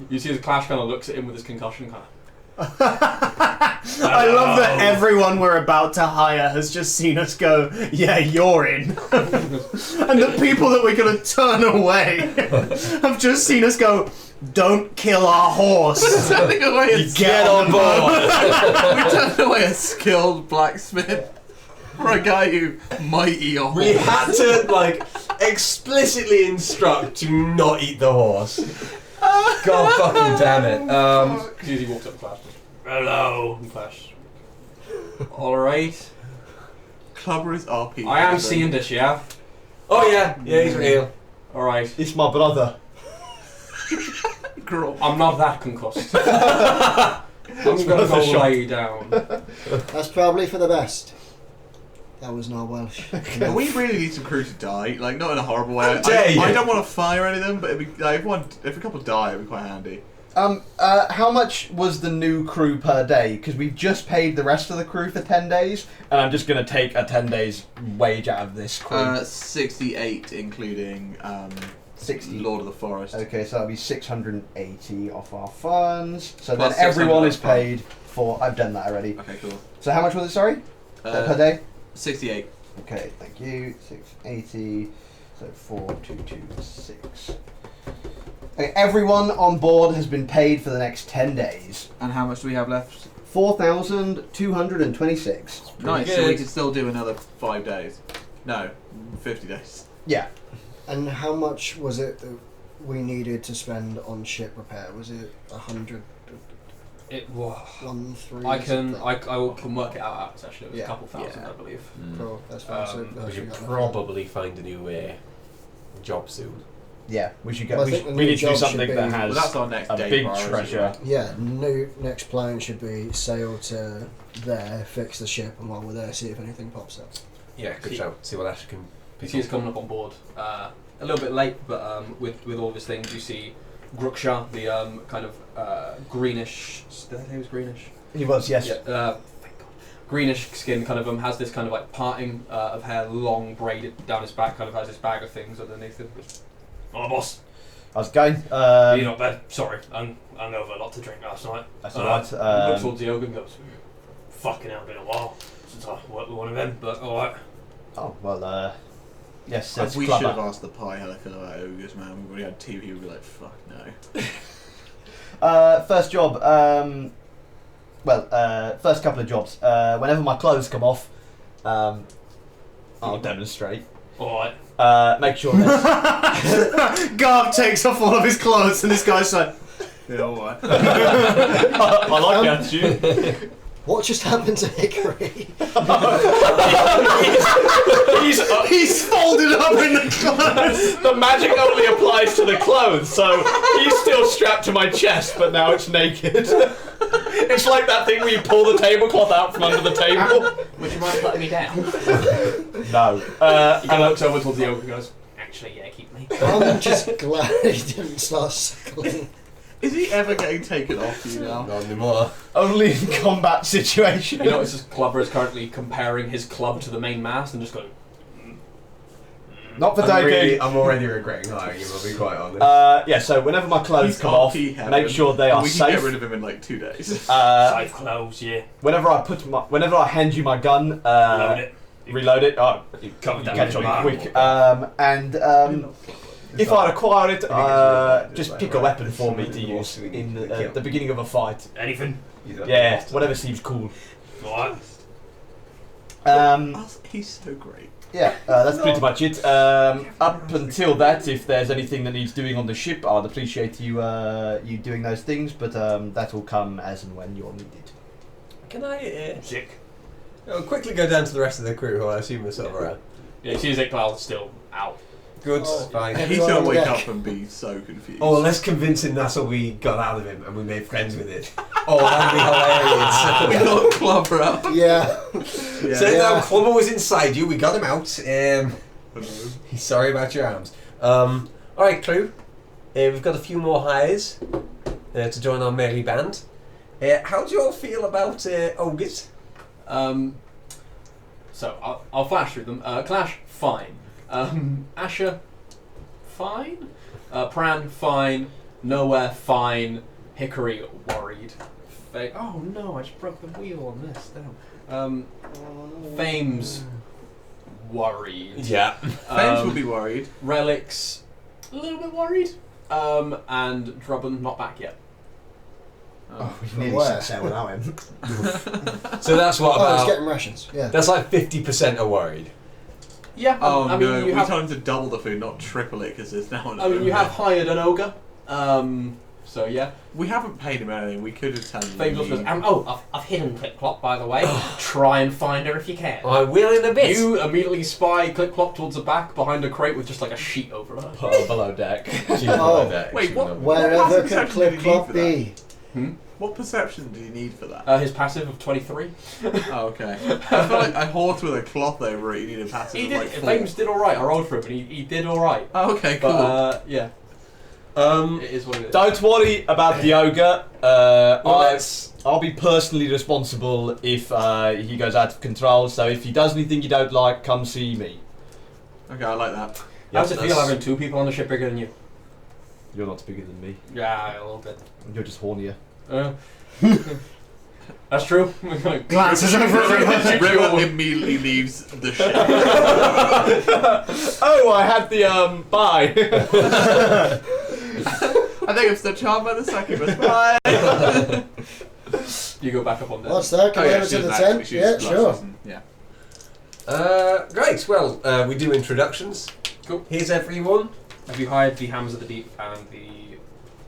you see as Clash kind of looks at him with his concussion kind of. I love that everyone we're about to hire has just seen us go, yeah, you're in. And the people that we're going to turn away have just seen us go, don't kill our horse. Turning away a Get on board. we turned away a skilled blacksmith for a guy who might eat a horse. We had to like explicitly instruct to not eat the horse. God fucking damn it. You see as he walks up to Clash. Hello. And Clash. Alright. Clubber is RP. I am seeing this, yeah? Oh yeah, he's real. Alright. It's my brother. Girl. I'm not that concussed. I'm gonna go lay down. That's probably for the best. That was not Welsh. We really need some crew to die. Like, not in a horrible way. dare you. I don't want to fire any of them, but it'd be, like, if a couple die, it'd be quite handy. how much was the new crew per day? Because we've just paid the rest of the crew for 10 days, And I'm just going to take a 10 days wage out of this crew. 68, including 60. Lord of the Forest. Okay, so that'll be 680 off our funds. So Plus then everyone 600 is paid for. I've done that already. Okay, cool. So how much was it? Sorry, per day. 68. Okay, thank you. 680. So 4226. Okay, everyone on board has been paid for the next 10 days. And how much do we have left? 4,226. Nice, good. so we could still do another 5 days. No, 50 days. Yeah. And how much was it that we needed to spend on ship repair? Was it 100? It was. 1, 3? I can something? can work it out. Actually, it was Yeah. a couple thousand, Yeah. I believe. Cool, that's fine. So Um, no, We she should got that. probably find a new job soon. Yeah, we should go. Well, I we think should- the we new need to do job something should that be- has Well, that's our next a day big priority, treasure. right? Yeah, next plan should be sail to there, fix the ship, and while we're there, see if anything pops up. Yeah, good show. See what Ash can You pick see, up. it's coming up on board. A little bit late, but with all of his things, you see Grooksha, the kind of greenish. Did I say it was greenish? He was, yes. Yeah. Thank God. Greenish skin, kind of has this kind of like parting of hair, long braided down his back. Kind of has this bag of things underneath him. Oh, boss. How's it going? You're not bad. Sorry, I over a lot to drink last night. That's Uh, alright. Looks towards the ogre and goes, Fucking hell, been a while since I worked with one of them, but alright. Oh, well, yes, it's We should have clever. asked the pie how they feel about ogres, man. We've already had 2 people be like, fuck no. First job. First couple of jobs. Whenever my clothes come off, I'll demonstrate. Alright. Make sure there's Garb takes off all of his clothes and this guy's like, yeah, alright. I like the attitude. What just happened to Hickory? He's folded up in the clothes. The magic only applies to the clothes, so he's still strapped to my chest, but now it's naked. It's like that thing where you pull the tablecloth out from under the table. "Would you mind letting me down?" No. He kind of looks over towards the ogre and goes, "Actually, yeah, keep me." I'm just glad he didn't start suckling. Is he ever getting taken off you now? Not anymore. Only in combat situations. You notice this clubber is currently comparing his club to the main mast and just going. Not for taking. I'm already regretting hiring him, I'll be quite honest. Yeah, so whenever my clothes He's come off, RP heaven. make sure they are We can safe. get rid of him in like 2 days. Safe clothes, yeah. Whenever I hand you my gun, Load it. reload it. You Covered that catch with on a it quick. And If I require it, just like pick a right, weapon it's for me something to more use so we need in to kill. the beginning of a fight. Anything? Yeah, whatever seems cool. Alright. He's so great. yeah, That's pretty much it. Up until that, if there's anything that needs doing on the ship, I'd appreciate you you doing those things, but that will come as and when you're needed. Can I Sick. quickly go down to the rest of the crew who I assume are sort of around? Yeah, you see Zicklal's still out. Good, Oh. fine. He's Everyone gonna on wake deck. up and be so confused. Oh, well, let's convince him that's what we got out of him and we made friends with it. Oh, that'd be we hilarious. got Clubber out. Yeah. Yeah. So Yeah. now Clubber was inside you, we got him out. He's sorry about your arms. Alright, crew. We've got a few more hires to join our merry band. How do you all feel about ogres? So I'll flash through them. Clash, fine. Asher, fine. Pran, fine. Nowhere, fine. Hickory, worried. Oh no, I just broke the wheel on this. Damn. Fame's worried. Yeah. Fames will be worried. Relics, a little bit worried. And Drubbin, not back yet. Oh, we nearly Where? set sail without him. So that's what Oh, it's about... getting rations. Yeah. That's like 50% are worried. Yeah. Oh I mean, no, you we have. told him to double the food, not triple it, because there's now an I mean, you ogre. have hired an ogre. So yeah. We haven't paid him anything. We could have told him. Fame's also goes, I've hidden Clip Clop, by the way. Try and find her if you can. I will in a bit. You immediately spy Clip Clop towards the back behind a crate with just like a sheet over her. Put her below deck. Oh, Wait, what? wherever What can perception Clip did he Clop need for be? What perception do you need for that? His passive of 23. Oh, okay. I feel like a horse with a cloth over it, you need a passive He of did. like 4. Fames did alright. I rolled for him, and he did alright. Oh, okay, cool. But yeah, it is what it is. Don't worry about the ogre. let's- I'll be personally responsible if he goes out of control. So if he does anything you don't like, come see me. Okay, I like that. How's it feel that's- having 2 people on the ship bigger than you? You're not bigger than me. Yeah, a little bit. You're just hornier. That's true. Glances over everyone. River immediately leaves the ship. Oh, I had the bye. I think I'm still charmed by the succubus. Bye. You go back up on deck. What's that? Come Oh, yeah, over she to the doesn't actually, tent? she Yeah, just sure. blushes and- yeah. Great. Well, we do introductions. Cool. Here's everyone. Have you hired the Hams of the Deep and the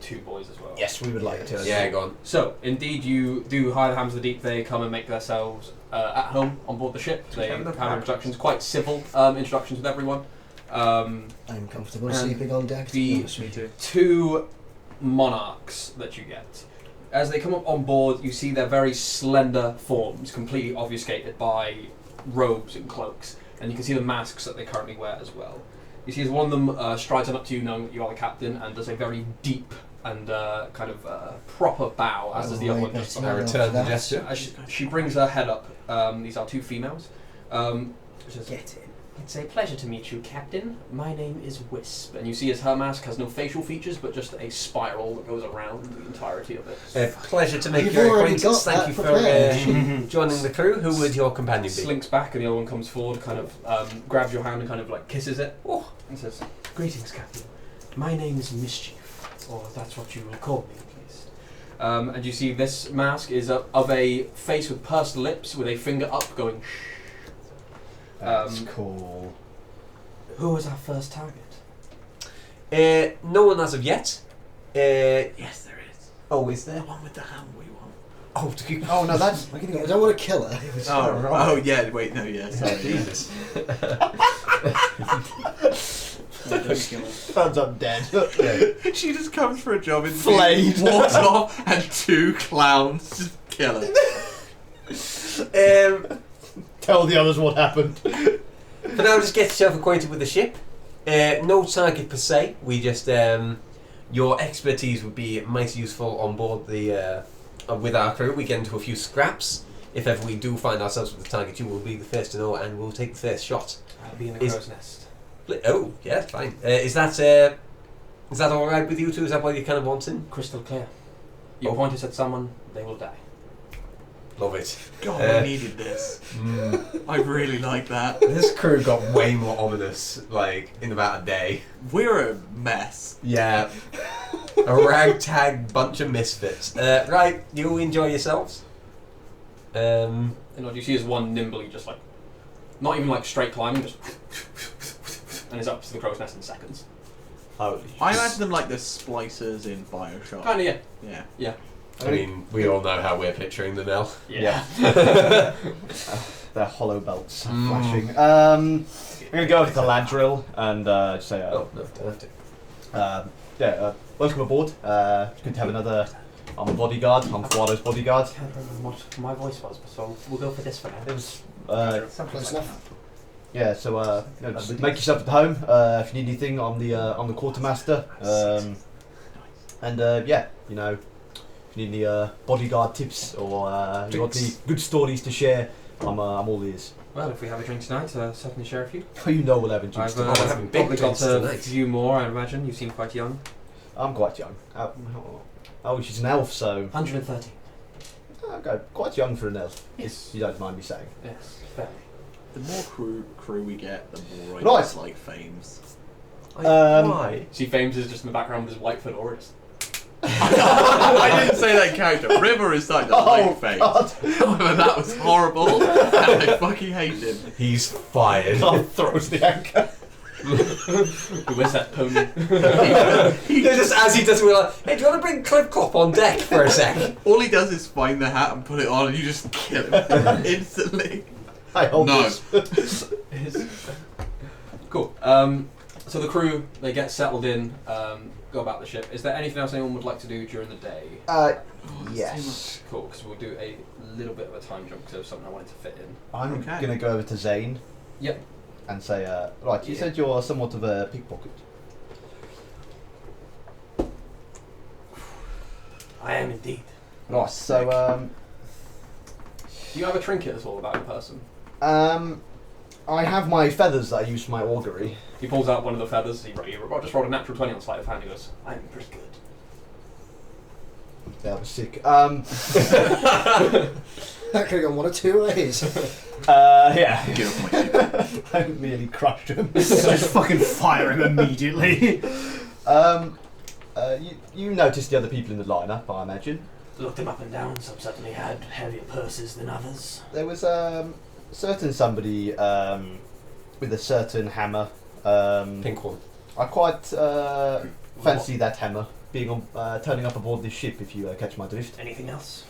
2 boys as well? Yes, we would like to. Yeah, go on. So, indeed, you do hire the Hams of the Deep. They come and make themselves at home on board the ship. They have introductions, quite civil introductions with everyone. I'm comfortable And sleeping on deck. the- Me too. 2 monarchs that you get. As they come up on board, you see their very slender forms completely obfuscated by robes and cloaks, and you can see the masks that they currently wear as well. You see as one of them strides on up to you, knowing that you are the captain, and does a very deep and kind of proper bow, as does the other one. Just I return the gesture. as she brings her head up. These are 2 females. She says, Get in. "It's a pleasure to meet you, Captain. My name is Wisp." And you see as her mask has no facial features, but just a spiral that goes around the entirety of it. Pleasure to make You've your already acquaintance. got Thank that you for prepared. joining the crew. Who would your companion be? Slinks back, and the other one comes forward, kind of grabs your hand and kind of like kisses it. Oh. And says, "Greetings, Captain. My name is Mischief, or that's what you will call me, please." And you see this mask is of a face with pursed lips, with a finger up, going shh. That's cool. Who was our first target? No one as of yet. Yes, there is. Oh, is there? The one with the hand we want. Oh, do you... Oh no, that's. I don't want to kill her. Oh, yeah, wait, no, yeah, sorry. Jesus. Thumbs up dead. She just comes for a job in Flayed. walks off, and 2 clowns just kill her. Tell the others what happened. For now, just get yourself acquainted with the ship. No target per se. We just your expertise would be mighty useful on board the with our crew. We get into a few scraps. If ever we do find ourselves with the target, you will be the first to know, and we'll take the first shot. I'll be in the Is- crow's nest. Oh, yeah, fine. Is that all right with you two? Is that what you're kind of wanting? Crystal clear. You Oh. pointed at someone, they will die. Love it. God, we needed this. I really like that. This crew got way more ominous, like, in about a day. We're a mess. Yeah. A ragtag bunch of misfits. Right, you enjoy yourselves. And what you see is one nimbly just like, not even like straight climbing, just and is up to the crow's nest in seconds. Holy I imagine them like the splicers in Bioshock. Kinda, yeah. Yeah. Yeah. I mean, we all know how we're picturing them now. Yeah. Their hollow belts flashing. I'm gonna go over to Ladrill and just say, Oh, no, don't have to. welcome aboard. It's good to have another. I'm a bodyguard. I'm Fuado's bodyguard. I can't remember what my voice was, so we'll go for this for now. It was Close enough. Yeah, so just make yourself at home. If you need anything, I'm the quartermaster. And yeah, if you need any bodyguard tips or you got any good stories to share, I'm all ears. Well, if we have a drink tonight, certainly share a few. We'll have a drink I've tonight. probably got a few more, I imagine. You seem quite young. I'm quite young. Oh, she's an elf, so 130. Okay, quite young for an elf. Yes. If you don't mind me saying. Yes, fairly. The more crew we get, the more I Right. dislike Fames. Why? See, Fames is just in the background with his white fedoras. I didn't say that character. River is starting to like Fames. However, that was horrible, and I fucking hate him. He's fired. Throws the anchor. Where's that pony? Just as he does, we're like, hey, do you want to bring Cliff Clop on deck for a sec? All he does is find the hat and put it on, and you just kill him instantly. I hold No. this. Cool. So the crew, they get settled in, go about the ship. Is there anything else anyone would like to do during the day? Yes. Cool, because we'll do a little bit of a time jump because there was something I wanted to fit in. I'm Okay. gonna go over to Zane. Yep. And say, right, you Yeah. said you're somewhat of a pickpocket. I am indeed. Right, so Do you have a trinket at all about your person? I have my feathers that I use for my augury. He pulls out one of the feathers. He just rolled a natural 20 on sleight of hand. He goes, I'm pretty good. That was sick. That could have gone one of two ways. Yeah. Get off my ship. I nearly crushed him. Just fucking fire him immediately. You noticed the other people in the lineup, I imagine. Looked them up and down. Some certainly had heavier purses than others. There was certain somebody with a certain hammer. Pink one. I quite fancy that hammer being on turning up aboard this ship. If you catch my drift. Anything else?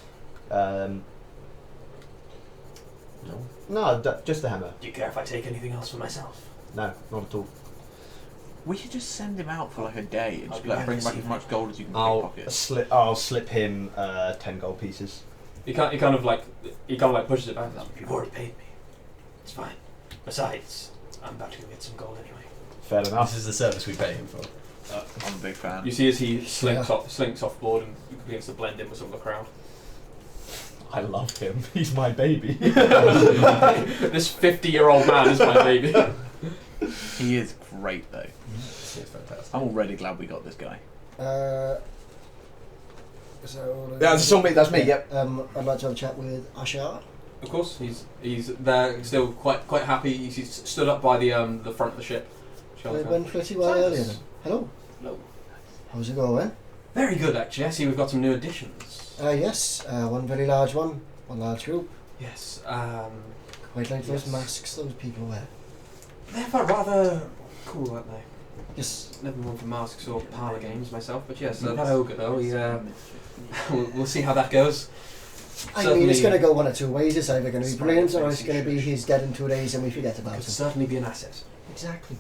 No, just the hammer. Do you care if I take anything else for myself? No, not at all. We should just send him out for like a day and I'll just be be like, bring happy back to as see much gold as you can I'll pickpocket. slip him 10 gold pieces. he kind of pushes it back. You've already paid me. It's fine. Besides, I'm about to go get some gold anyway. Fair enough. This is the service we pay him for. I'm a big fan. You see as he slinks off board and begins to blend in with some of the crowd. I love him. He's my baby. This 50-year-old man is my baby. He is great though. It's fantastic. I'm already glad we got this guy. Is that all of That's me. That's me. Yep. I'd like to have a chat with Ashar. Of course, he's there, still quite happy. He's stood up by the front of the ship. It went pretty well earlier then. Hello. Hello. How's it going? Very good, actually. I see we've got some new additions. Yes, one very large one large group. Yes. Quite like those Yes. masks those people wear. They're rather cool, aren't they? Yes. Never one for masks or parlour games myself, but yes, that Yes. ogre though. We'll see how that goes. I mean, it's going to go one or two ways. It's either going to be brilliant or it's going to be he's dead in 2 days and we forget about Could him. certainly be an asset. Exactly.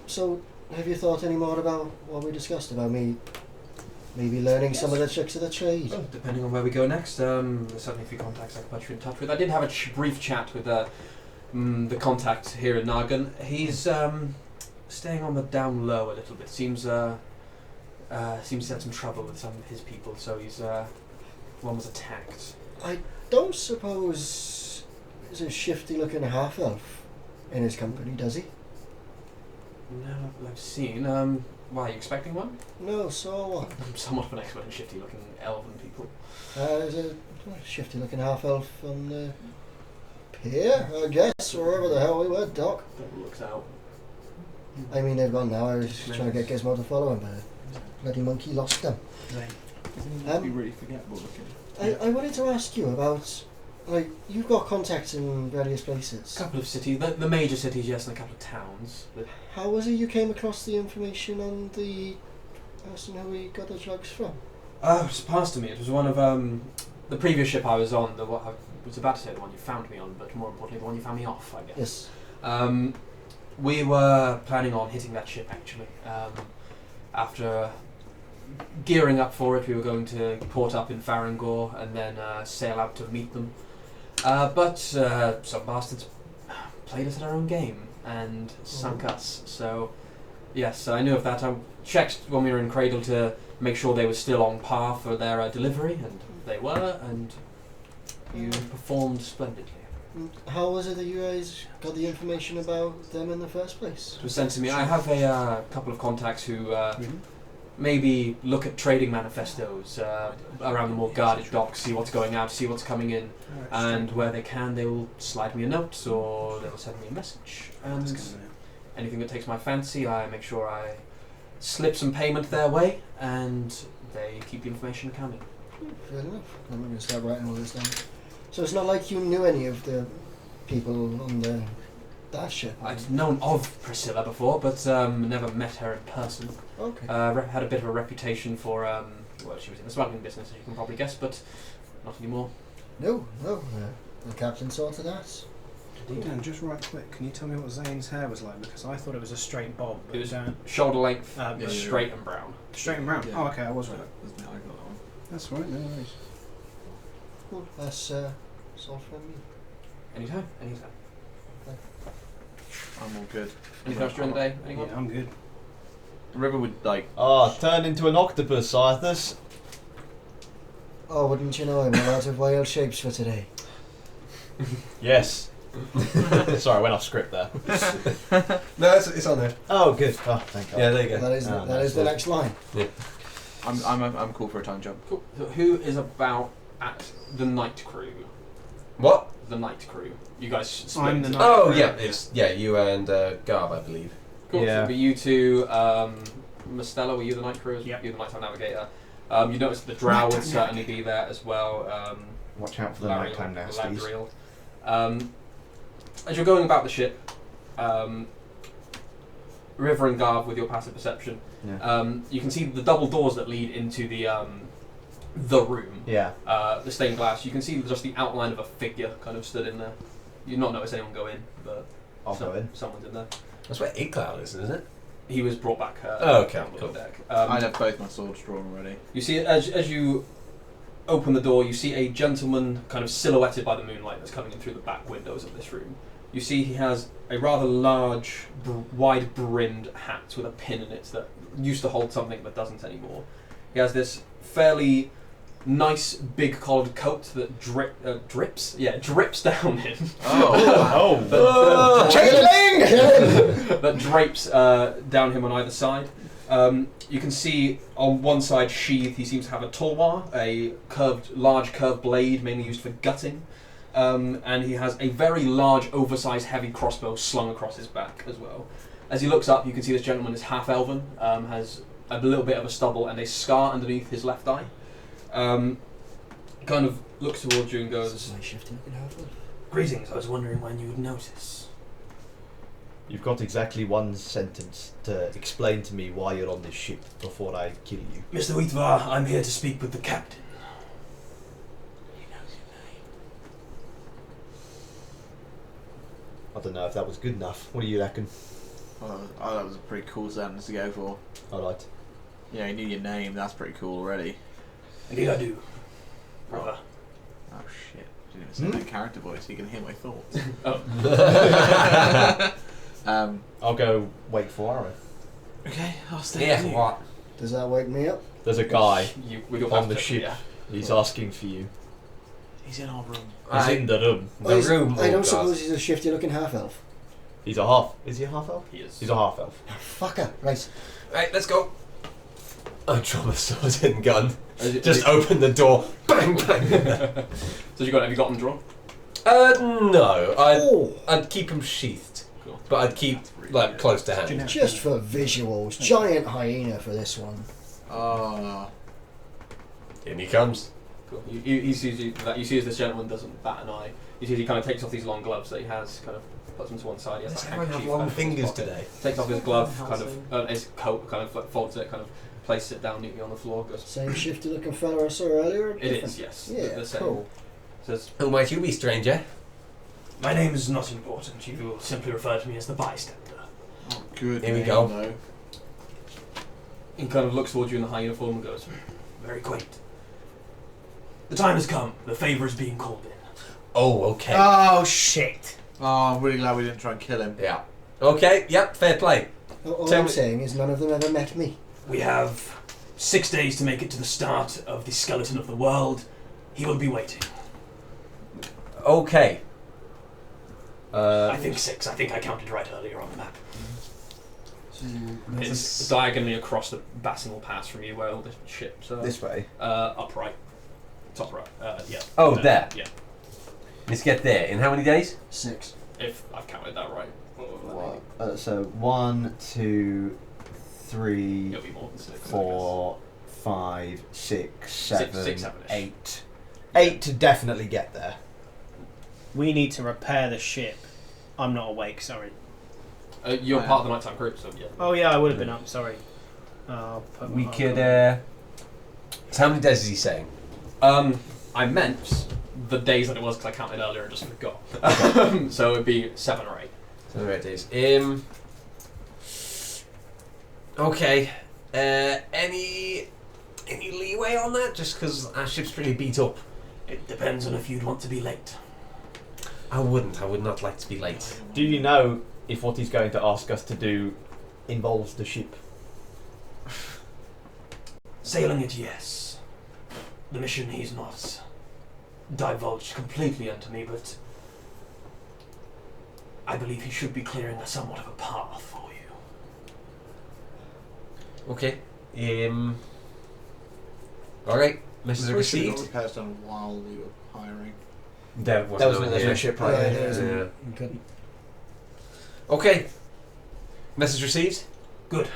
So, have you thought any more about what we discussed about me maybe learning some of the tricks of the trade? Well, depending on where we go next, there's certainly a few contacts I can put you in touch with. I did have a brief chat with the contact here in Nargan. He's staying on the down low a little bit. Seems to have some trouble with some of his people, so he's one was attacked. I don't suppose there's a shifty-looking half-elf in his company, does he? No, I've seen. Why, are you expecting one? No, saw one. I'm somewhat of an expert in shifty-looking elven people. There's a shifty-looking half-elf on the pier, I guess, or wherever the hell we were, Doc. That looks out. I mean, they've gone now. I was trying to get Gizmo to follow him, but the bloody monkey lost them. Isn't he really forgettable looking? I wanted to ask you about, like, you've got contacts in various places. A couple of cities, the major cities, yes, and a couple of towns. But How was it you came across the information on the person who we got the drugs from? it was passed to me. It was one of the previous ship I was on. I was about to say the one you found me on, but more importantly, the one you found me off, I guess. Yes. We were planning on hitting that ship actually. After gearing up for it, we were going to port up in Farangor and then sail out to meet them. But some bastards played us at our own game and sank us. So, yes, I knew of that. I checked when we were in Cradle to make sure they were still on par for their delivery, and they were, and you performed splendidly. How was it that you guys got the information about them in the first place? It was sent to me. I have a couple of contacts who maybe look at trading manifestos around the more guarded docks, see what's going out, see what's coming in, and where they can, they will slide me a note or they will send me a message. And anything that takes my fancy, I make sure I slip some payment their way, and they keep the information coming. Fair enough. I'm going to start writing all this down. So it's not like you knew any of the people on that ship? I'd known of Priscilla before, but never met her in person. Okay. Had a bit of a reputation for, well, she was in the smuggling business, as you can probably guess, but not anymore. No. The captain sorted that. Dan, just right quick, can you tell me what Zane's hair was like? Because I thought it was a straight bob. But It was shoulder length, yeah, straight and brown. straight and brown. Yeah. Oh, okay, I was right. I got that one. That's right, no worries. Cool. That's all from me. Anytime. I'm all good. Anything else during the day? Anyone? Yeah, I'm good. River would like. Turn into an octopus, Arthas. Oh, wouldn't you know I'm out of wild shapes for today? Yes. Sorry, I went off script there. No, it's on there. Oh, good. Oh, thank God. Yeah, there you go. That is Oh, that is the next line. I'm cool for a time jump. Cool. So who is about at the night crew? What? The night crew. You guys split. I'm the night Oh, crew. yeah, it's you and Garb, I believe. Cool. So Yeah. it'd be you two, Mastella, were you the night crew? Yep. You're the nighttime navigator. You notice that the drow would certainly be there as well. Watch out for the nighttime nasties. Ladriel. As you're going about the ship, River and Garv, with your passive perception, Yeah. you can see the double doors that lead into the room. Yeah. The stained glass. You can see just the outline of a figure kind of stood in there. You've not noticed anyone go in, but I'll go in. someone's in there. That's where Cloud is, isn't it? He was brought back Okay, down below cool. deck. I have both my swords drawn already. You see, as you open the door, you see a gentleman kind of silhouetted by the moonlight that's coming in through the back windows of this room. You see he has a rather large, wide-brimmed hat with a pin in it that used to hold something but doesn't anymore. He has this fairly nice, big-collared coat that drips down him. That drapes down him on either side. You can see on one side sheathed, he seems to have a tulwar, a large curved blade mainly used for gutting, and he has a very large, oversized, heavy crossbow slung across his back as well. As he looks up, you can see this gentleman is half elven, has a little bit of a stubble and a scar underneath his left eye. Kind of looks towards you and goes, Greetings, I was wondering when you would notice. You've got exactly one sentence to explain to me why you're on this ship before I kill you. Mr. Wheatvar, I'm here to speak with the captain. He knows your name. I don't know if that was good enough. What do you reckon? Oh, that was a pretty cool sentence to go for. Alright. Yeah, you knew your name. That's pretty cool already. Indeed I do. Brother. Oh shit! Didn't even say that character voice. You can hear my thoughts. I'll go wait for Aaron. Okay, I'll stay. with you. what? Does that wake me up? There's a guy with your on the passive, ship. yeah. He's asking for you. He's in our room. He's in the room. The room. I oh don't God. suppose he's a shifty looking half elf. He's a half. Is he a half elf? He is. He's a half elf. Fucker. Right. Right, let's go. I draw my sword and gun. Is it- Just open the door. Bang, bang. So have you got them drawn? No. Oh, I'd keep them sheathed. Cool. But I'd keep, like, close to hand. just for visuals. Giant hyena for this one. In he comes. Cool. You see as this gentleman doesn't bat an eye. You see as he kind of takes off these long gloves that he has, kind of puts them to one side. He has Does that everyone have handkerchief long kind of in his fingers pocket. today? Takes off his glove, kind of his coat, kind of like folds it, kind of places it down neatly on the floor. Goes, Same shifty looking fella I saw earlier? it is, yes. Yeah, the same. cool. Says, Who might you be, stranger? My name is not important. You will simply refer to me as the bystander. Oh, good. Here we name, go. though. he kind of looks towards you in the high uniform and goes, Very quaint. The time has come. The favour is being called in. Oh, okay. Oh shit! Oh, I'm really glad we didn't try and kill him. Yeah. Okay, yep, fair play. All Tell I'm me- saying is none of them ever met me. We have 6 days to make it to the start of the skeleton of the world. He will be waiting. Okay. I think 6. I think I counted right earlier on the map. It's diagonally across the Bassinal Pass from you, where all the ships are. This way. Upright. Top right. Yeah. Oh, there. Yeah. Let's get there. In how many days? 6. If I've counted that right. So 1, 2, 3, It'll be more than 6. 4, 5, 6, 7, Six, seven-ish. 8. 8 to definitely get there. We need to repair the ship. I'm not awake, sorry. You're part of the nighttime group, so yeah. Oh yeah, I would have been up, sorry. We could, so how many days is he saying? I meant the days that it was because I counted earlier and just forgot. So it'd be 7 or 8. 7 or 8 days. Okay. Any leeway on that? Just because our ship's pretty beat up. It depends on if you'd want to be late. I wouldn't. I would not like to be late. Do you know if what he's going to ask us to do involves the ship? Sailing it, yes. The mission he's not divulged completely unto me, but I believe he should be clearing a somewhat of a path for you. Okay. Alright. Message received. Repairs done while we were hiring. There There was no ship right Yeah, there. there Yeah. Okay. Okay. Message received. Good.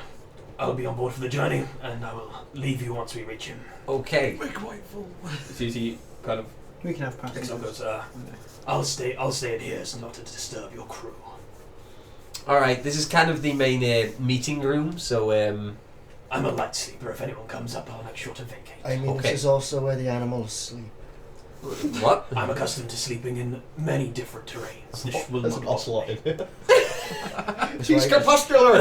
I'll be on board for the journey, and I will leave you once we reach him. Okay. We're quite full. It's easy, kind of. We can have So passengers. goes, I'll stay in here so not to disturb your crew. Alright, this is kind of the main meeting room, so I'm a light sleeper. If anyone comes up, I'll make sure to vacate. I mean, Okay. this is also where the animals sleep. what? I'm accustomed to sleeping in many different terrains. This will There's not an bother ocelot me. in here. He's crepuscular!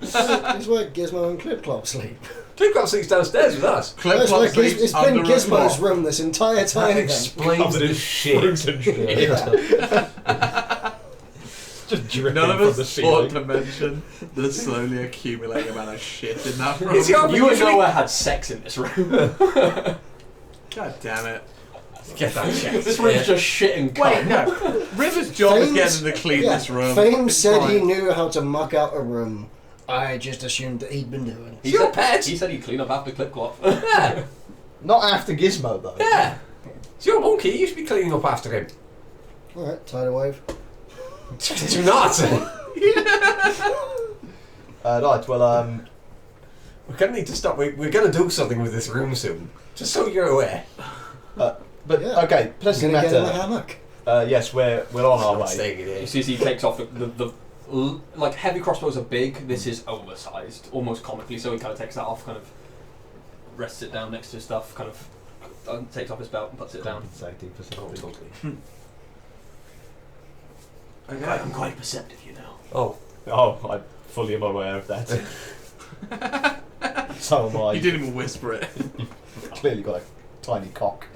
It's where Gizmo and Clip-Clop sleep. Clip-Clop sleeps downstairs with us. That's where it's been under a Gizmo's cloth. room this entire time. That then. explains the shit. Just dripping None of from us the thought ceiling. to mention the slowly accumulating amount of shit in that room. It's your- You and Noah had sex in this room. God damn it. Get that checked. This room's just shit and cum. Wait, no. River's job is Fame's- getting to clean yeah, this room. Fame It's said he fine. knew how to muck out a room. I just assumed that he'd been doing it. He said, he said he'd clean up after Clip-Clop. Yeah. Not after Gizmo, though. Yeah. It's your monkey. You should be cleaning up after him. Alright, tidal wave. Do not. Right, well, We're going to need to stop. We're going to do something with this room soon. Just so you're aware. but, Yeah. okay, He's pleasant gonna get in the matter. hammock. Yes, we're on our I'm way. staying in here. You see as he takes off the like heavy crossbows are big. This is oversized, almost comically. So he kind of takes that off, kind of rests it down next to his stuff, kind of takes off his belt and puts it down. Compensating for something. I'm quite perceptive, you know. Oh. Oh, I fully am aware of that. So am I. You didn't even whisper it. Clearly got a tiny cock.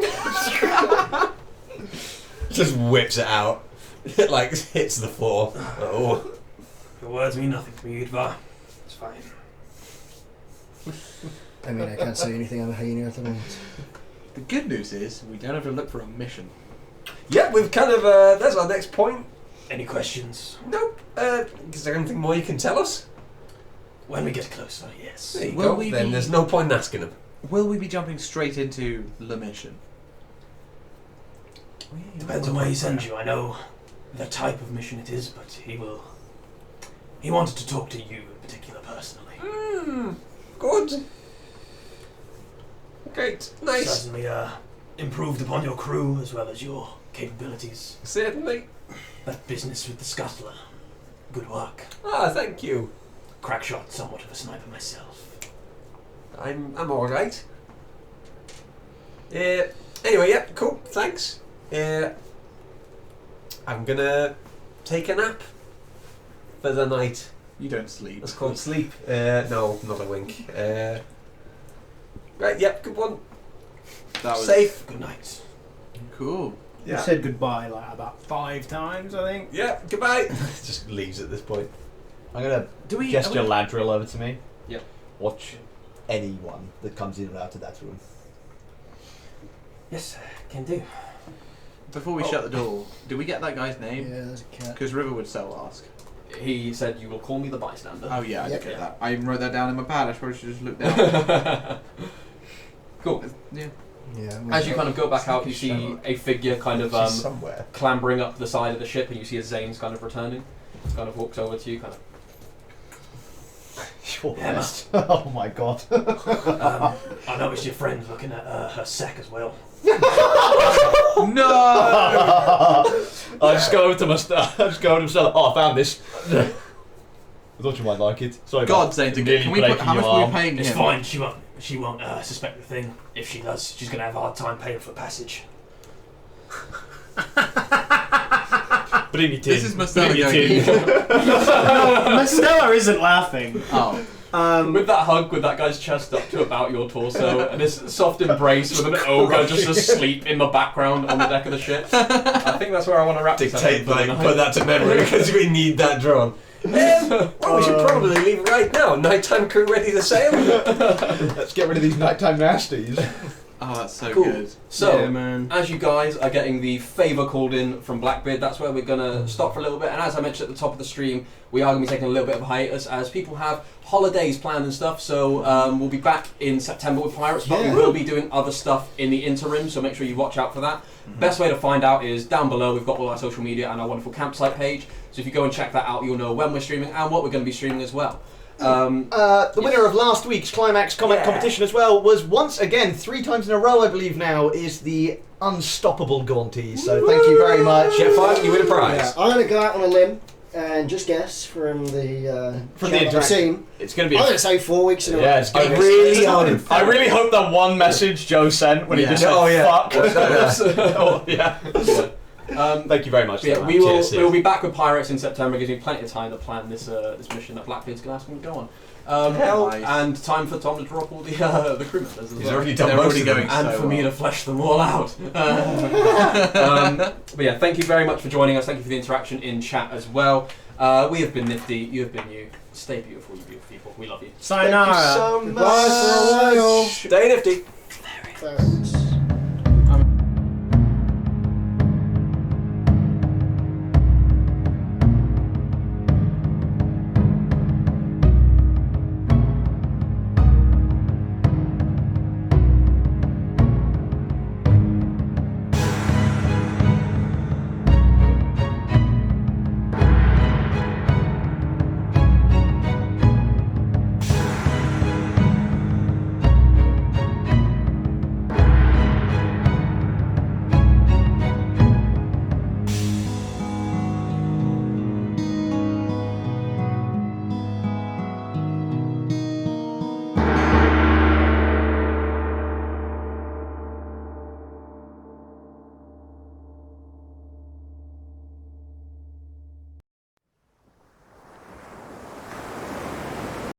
Just whips it out. It like hits the floor. Oh. Your words mean nothing to me, Udvar. It's fine. I mean, I can't say anything on a hyena at the moment. The good news is we don't have to look for a mission. Yeah, we've kind of. That's our next point. Any questions? Nope. Is there anything more you can tell us? When we get closer, yes. There you Will go. we Then be- there's no point in asking him. Will we be jumping straight into the mission? Depends on where he sends you. I know the type of mission it is, but he wanted to talk to you in particular personally. Good. Great. Nice. Certainly improved upon your crew as well as your capabilities. Certainly. That business with the scuttler. Good work. Ah, thank you. Crack shot, somewhat of a sniper myself. I'm all right. Anyway, yeah, cool. Thanks. I'm gonna take a nap for the night. You don't sleep. That's called sleep. No, not a wink. Right, yep, good one. That was Safe. Good night. cool. You said goodbye like about 5 times, I think. Yeah, goodbye. Just leaves at this point. I'm gonna Do we? gesture Ladrill over to me. Yep. Watch anyone that comes in and out of that room. Yes, can do. Before we shut the door, do we get that guy's name? Yeah, there's a cat. Because River would so ask. He said, "You will call me the bystander." Oh yeah, I did Yep. get that. I even wrote that down in my pad. I probably should just look down. Cool. Yeah. Yeah. As you kind of go back out, you see a figure kind of She's somewhere. clambering up the side of the ship, and you see as Zane's kind of returning. Kind of walks over to you, kind of. You're the best. Oh my god. I noticed your friend's looking at her sack as well. No. I just go over to my oh, I found this. I thought you might like it. Sorry. God sake! nearly Can we put, breaking how much your are we arm. paying It's him? fine. She won't suspect a thing. If she does, she's gonna have a hard time paying for passage. Bring it in. This is Mastella Bring it going. in. Mastella isn't laughing. Oh. With that hug, with that guy's chest up to about your torso, and this soft embrace with an ogre just asleep in the background on the deck of the ship. I think that's where I want to wrap this Dictate, episode for the like, night. put that to memory because we need that drawn. Well, we should probably leave right now. Nighttime crew ready to sail. Let's get rid of these nighttime nasties. Oh, that's so Cool. good. So, Yeah, man. as you guys are getting the favour called in from Blackbeard, that's where we're going to stop for a little bit. And as I mentioned at the top of the stream, we are going to be taking a little bit of a hiatus as people have holidays planned and stuff. So we'll be back in September with Pirates, but we will be doing other stuff in the interim, so make sure you watch out for that. Best way to find out is down below. We've got all our social media and our wonderful campsite page. So if you go and check that out, you'll know when we're streaming and what we're going to be streaming as well. The winner of last week's Climax comment competition as well was once again, 3 times in a row I believe now, is the unstoppable Gaunty. So thank you very much. Get 5, you win a prize. Yeah, I'm going to go out on a limb and just guess from the From chat the that I've seen. It's going to I'm be. going to say 4 weeks in a row. Yeah, it's going to be. I really hope that one message Joe sent when he just said Oh, yeah. fuck. Oh, yeah. Thank you very much. Yeah, for that. we will. Cheers, We'll be back with Pirates in September. Gives me plenty of time to plan this this mission that Blackbeard's going to ask me to go on. Nice. And time for Tom to drop all the crew members as He's well. already done They're most already of them. going And so for me well. to flesh them all out. But yeah, thank you very much for joining us. Thank you for the interaction in chat as well. We have been Nifty. You have been you. Stay beautiful, you beautiful people. We love you. Sayonara. Thank you so much. Bye for a while. Stay nifty. Thanks.